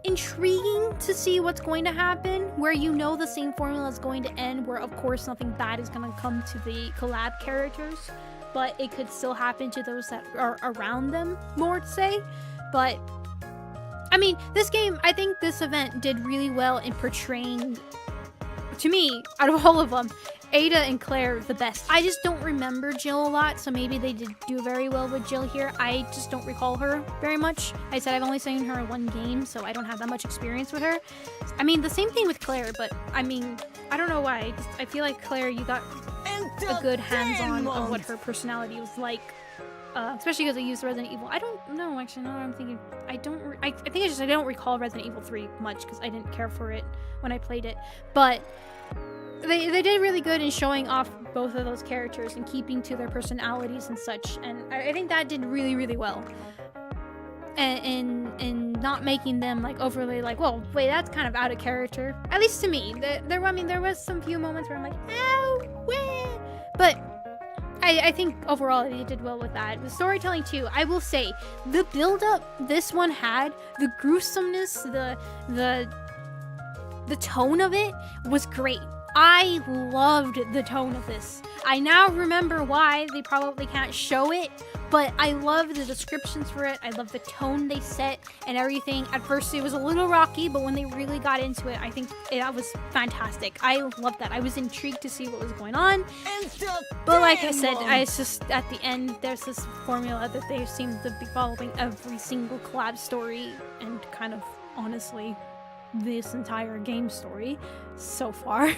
intriguing to see what's going to happen, where you know the same formula is going to end, where of course nothing bad is going to come to the collab characters, but it could still happen to those that are around them, more to say. But I mean, this game, I think this event did really well in portraying, to me, out of all of them, Ada and Claire the best. I just don't remember Jill a lot, so maybe they did do very well with Jill here. I just don't recall her very much. I said I've only seen her in one game, so I don't have that much experience with her. I mean, the same thing with Claire, but I mean, I don't know why. I feel like Claire, you got a good hands-on of what her personality was like. Especially because I used Resident Evil. I don't know, actually, now that I'm thinking, I think it's just I don't recall Resident Evil 3 much because I didn't care for it when I played it. But they did really good in showing off both of those characters and keeping to their personalities and such, and I think that did really, really well. And not making them like overly like, well, wait, that's kind of out of character. At least to me. There was some few moments where I'm like, ow, wah. But I think overall they did well with that. The storytelling too, I will say, the build-up this one had, the gruesomeness, the tone of it was great. I loved the tone of this. I now remember why they probably can't show it, but I love the descriptions for it. I love the tone they set and everything. At first it was a little rocky, but when they really got into it, I think that was fantastic. I loved that. I was intrigued to see what was going on. But like I said, it's just at the end, there's this formula that they seem to be following every single collab story, and kind of honestly, this entire game story so far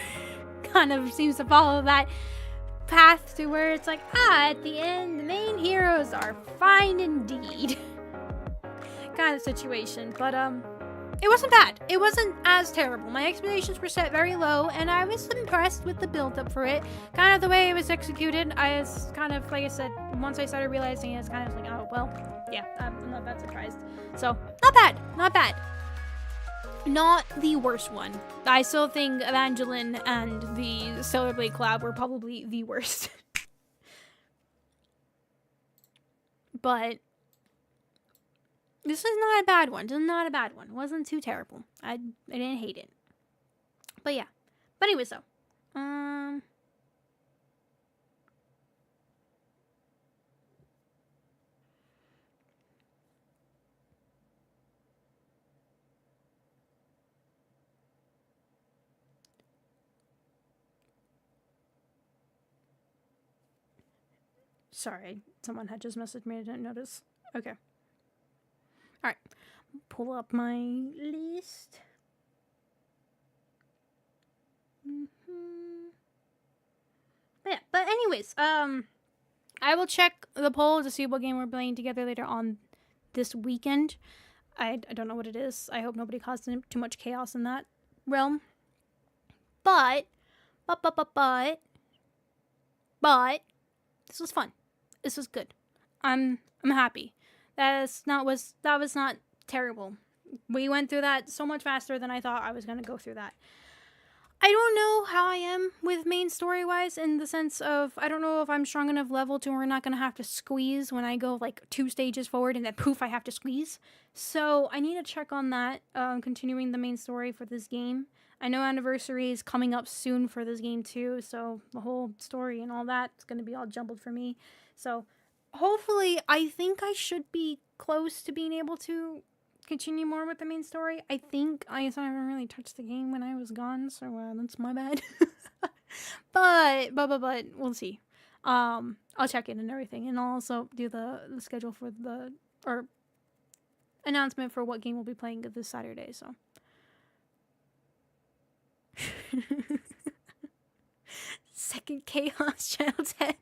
kind of seems to follow that path to where it's like, at the end the main heroes are fine indeed kind of situation. But it wasn't bad. It wasn't as terrible. My expectations were set very low, and I was impressed with the build-up for it. Kind of the way it was executed. I was kind of, like I said, once I started realizing it, it's kind of like, oh well, yeah, I'm not that surprised. So not bad, not bad. Not the worst one. I still think Evangeline and the Stellar Blade collab were probably the worst. But this is not a bad one. This is not a bad one. It wasn't too terrible. I didn't hate it. But yeah. But anyways though. Sorry, someone had just messaged me. I didn't notice. Okay. Alright. Pull up my list. But yeah, but anyways, I will check the poll to see what game we're playing together later on this weekend. I don't know what it is. I hope nobody caused too much chaos in that realm. But this was fun. This was good. I'm happy. That was not terrible. We went through that so much faster than I thought I was gonna go through that. I don't know how I am with main story-wise, in the sense of, I don't know if I'm strong enough level to where we're not gonna have to squeeze when I go like 2 stages forward and then poof, I have to squeeze. So I need to check on that, continuing the main story for this game. I know anniversary is coming up soon for this game too, so the whole story and all that is gonna be all jumbled for me. So hopefully, I think I should be close to being able to continue more with the main story. I think I haven't really touched the game when I was gone, so that's my bad. but we'll see. I'll check it and everything, and I'll also do the schedule for or announcement for what game we'll be playing this Saturday. So. Second Chaos Child's head.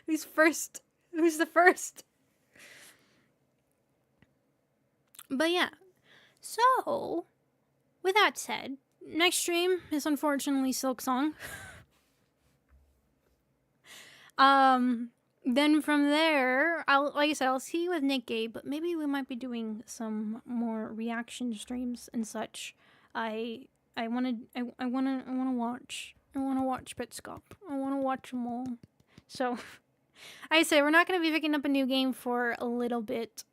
Who's first? Who's the first? But yeah. So, with that said, next stream is unfortunately Silksong. Then from there, like I said, I'll see you with Nikke, but maybe we might be doing some more reaction streams and such. I wanna watch Pitscop. I wanna watch them all. So, I say we're not gonna be picking up a new game for a little bit.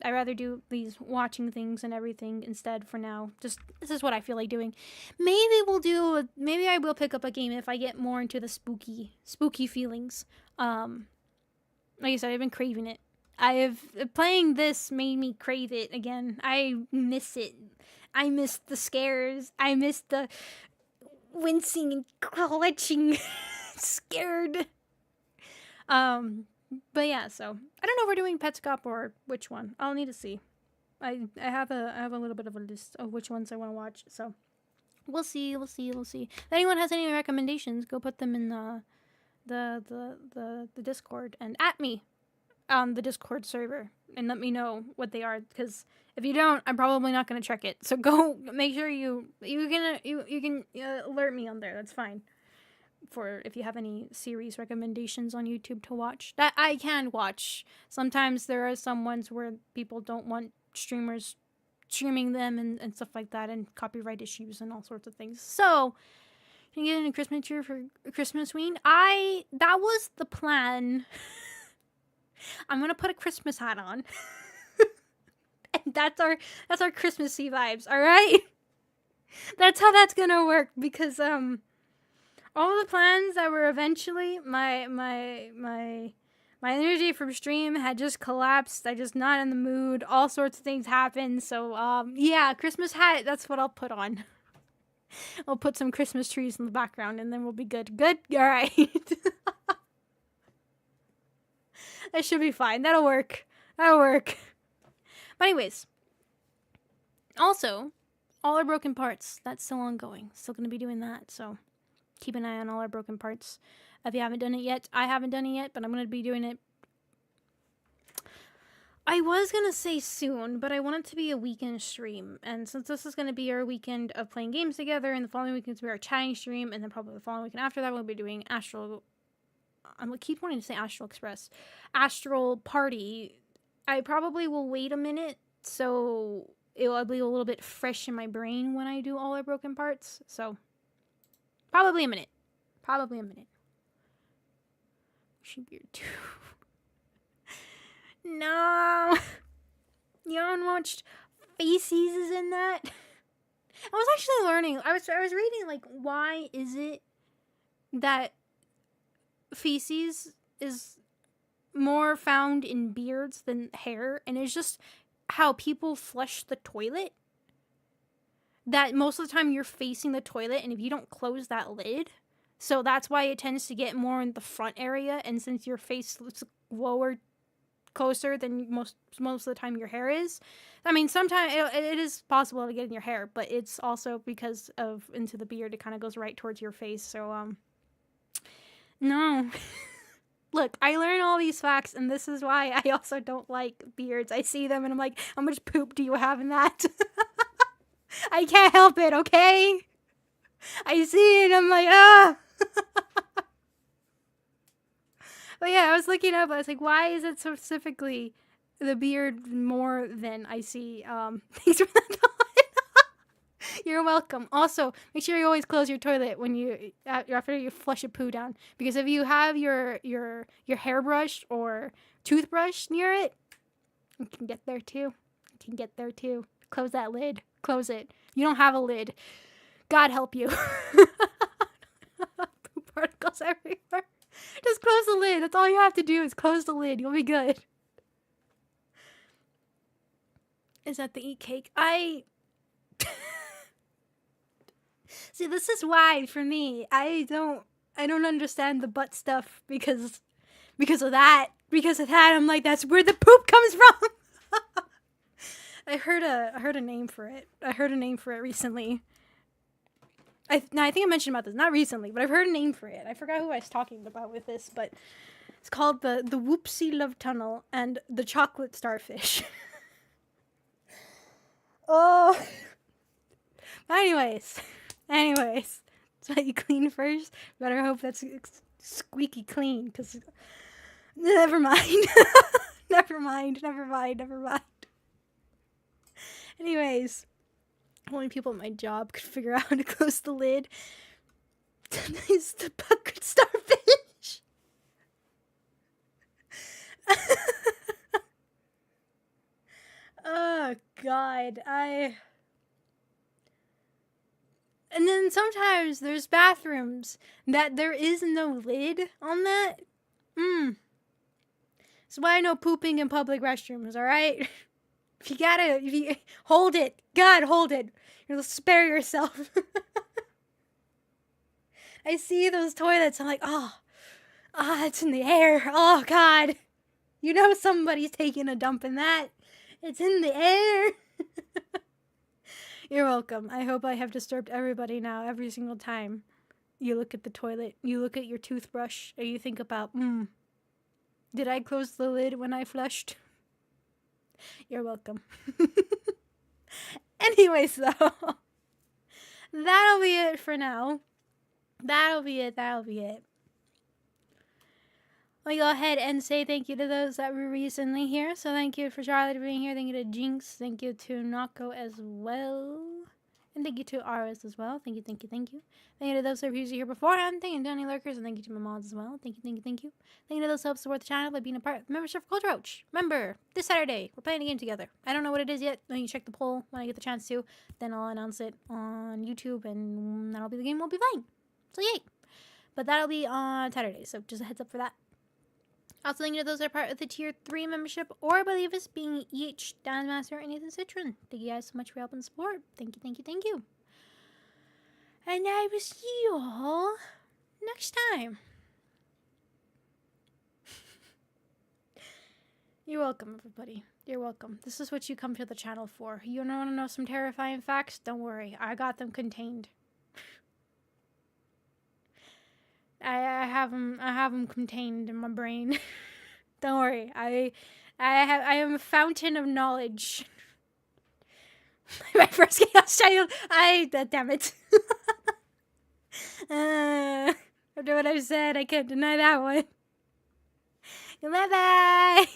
I'd rather do these watching things and everything instead for now. Just, this is what I feel like doing. Maybe I will pick up a game if I get more into the spooky feelings. Like I said, I've been craving it. Playing this made me crave it again. I miss it. I miss the scares. I miss the wincing and clutching, scared. But yeah, so I don't know if we're doing Petscop or which one. I'll need to see. I have a little bit of a list of which ones I want to watch. So we'll see. If anyone has any recommendations, go put them in the Discord and at me on the Discord server and let me know what they are, because if you don't, I'm probably not going to check it. So go make sure you can alert me on there. That's fine. For if you have any series recommendations on YouTube to watch that I can watch. Sometimes there are some ones where people don't want streamers streaming them and stuff like that, and copyright issues and all sorts of things. So can you get in a Christmas cheer for Christmas Ween? That was the plan. I'm gonna put a Christmas hat on. And that's our Christmassy vibes, alright? That's how that's gonna work, because all the plans that were eventually my energy from stream had just collapsed. I just not in the mood. All sorts of things happened. So yeah, Christmas hat, that's what I'll put on. I'll put some Christmas trees in the background and then we'll be good. Good? Alright. That should be fine. That'll work. But anyways. Also, all our broken parts, that's still ongoing. Still gonna be doing that, so keep an eye on all our broken parts. If you haven't done it yet, I haven't done it yet, but I'm going to be doing it. I was going to say soon, but I want it to be a weekend stream. And since this is going to be our weekend of playing games together, and the following weekend will be our chatting stream, and then probably the following weekend after that, we'll be doing I keep wanting to say Astral Express. Astral Party. I probably will wait a minute, so it will be a little bit fresh in my brain when I do all our broken parts. So probably a minute. Beard too. No. You haven't watched Faces is in that? I was actually learning. I was reading, like, why is it that feces is more found in beards than hair? And it's just how people flush the toilet. That most of the time you're facing the toilet, and if you don't close that lid, so that's why it tends to get more in the front area, and since your face looks lower, closer than most of the time your hair is. I mean, sometimes it is possible to get in your hair, but it's also because of into the beard, it kind of goes right towards your face, so, no. Look, I learn all these facts, and this is why I also don't like beards. I see them, and I'm like, how much poop do you have in that? I can't help it, okay? I see it, I'm like, ah! But yeah, I was looking up, I was like, why is it specifically the beard more than I see? Thanks for that thought. You're welcome. Also, make sure you always close your toilet when after you flush a poo down. Because if you have your hairbrush or toothbrush near it, you can get there too. Close that lid. Close it. You don't have a lid. God help you. Poop particles everywhere. Just close the lid. That's all you have to do is close the lid. You'll be good. Is that the eat cake? See, this is why for me, I don't understand the butt stuff because of that. Because of that, I'm like, that's where the poop comes from. I heard a name for it. I heard a name for it recently. I think I mentioned about this, not recently, but I've heard a name for it. I forgot who I was talking about with this, but it's called the Whoopsie Love Tunnel and the Chocolate Starfish. Oh. Anyways, so you clean first. Better hope that's squeaky clean, because never mind. Never mind. Anyways, only people at my job could figure out how to close the lid. It's the bucket starfish. Oh, God. And then sometimes there's bathrooms that there is no lid on that. That's why I know pooping in public restrooms, alright? If you hold it. God, hold it. You'll spare yourself. I see those toilets. I'm like, oh, it's in the air. Oh, God. You know somebody's taking a dump in that. It's in the air. You're welcome. I hope I have disturbed everybody now every single time you look at the toilet, you look at your toothbrush, or you think about, did I close the lid when I flushed? You're welcome. Anyways, though, that'll be it for now. That'll be it. Let me go ahead and say thank you to those that were recently here. So thank you for Charlotte being here. Thank you to Jinx. Thank you to Nako as well. And thank you to Aris as well. Thank you. Thank you to those who were usually here beforehand. Thank you to Danny Lurkers. And thank you to my mods as well. Thank you. Thank you to those who help support the channel by being a part of the membership for Culture Roach. Remember, this Saturday, we're playing a game together. I don't know what it is yet. Let me check the poll when I get the chance to. Then I'll announce it on YouTube. And that'll be the game we'll be playing. So yay. But that'll be on Saturday. So just a heads up for that. Also, thank you to those that are part of the Tier 3 membership, or I believe us being each Dance Master and Nathan Citron. Thank you guys so much for helping support. Thank you. And I will see you all next time. You're welcome, everybody. You're welcome. This is what you come to the channel for. You want to know some terrifying facts? Don't worry. I got them contained. I have them contained in my brain. Don't worry. I am a fountain of knowledge. My first chaos child. Damn it. After what I've said, I can't deny that one. Bye bye.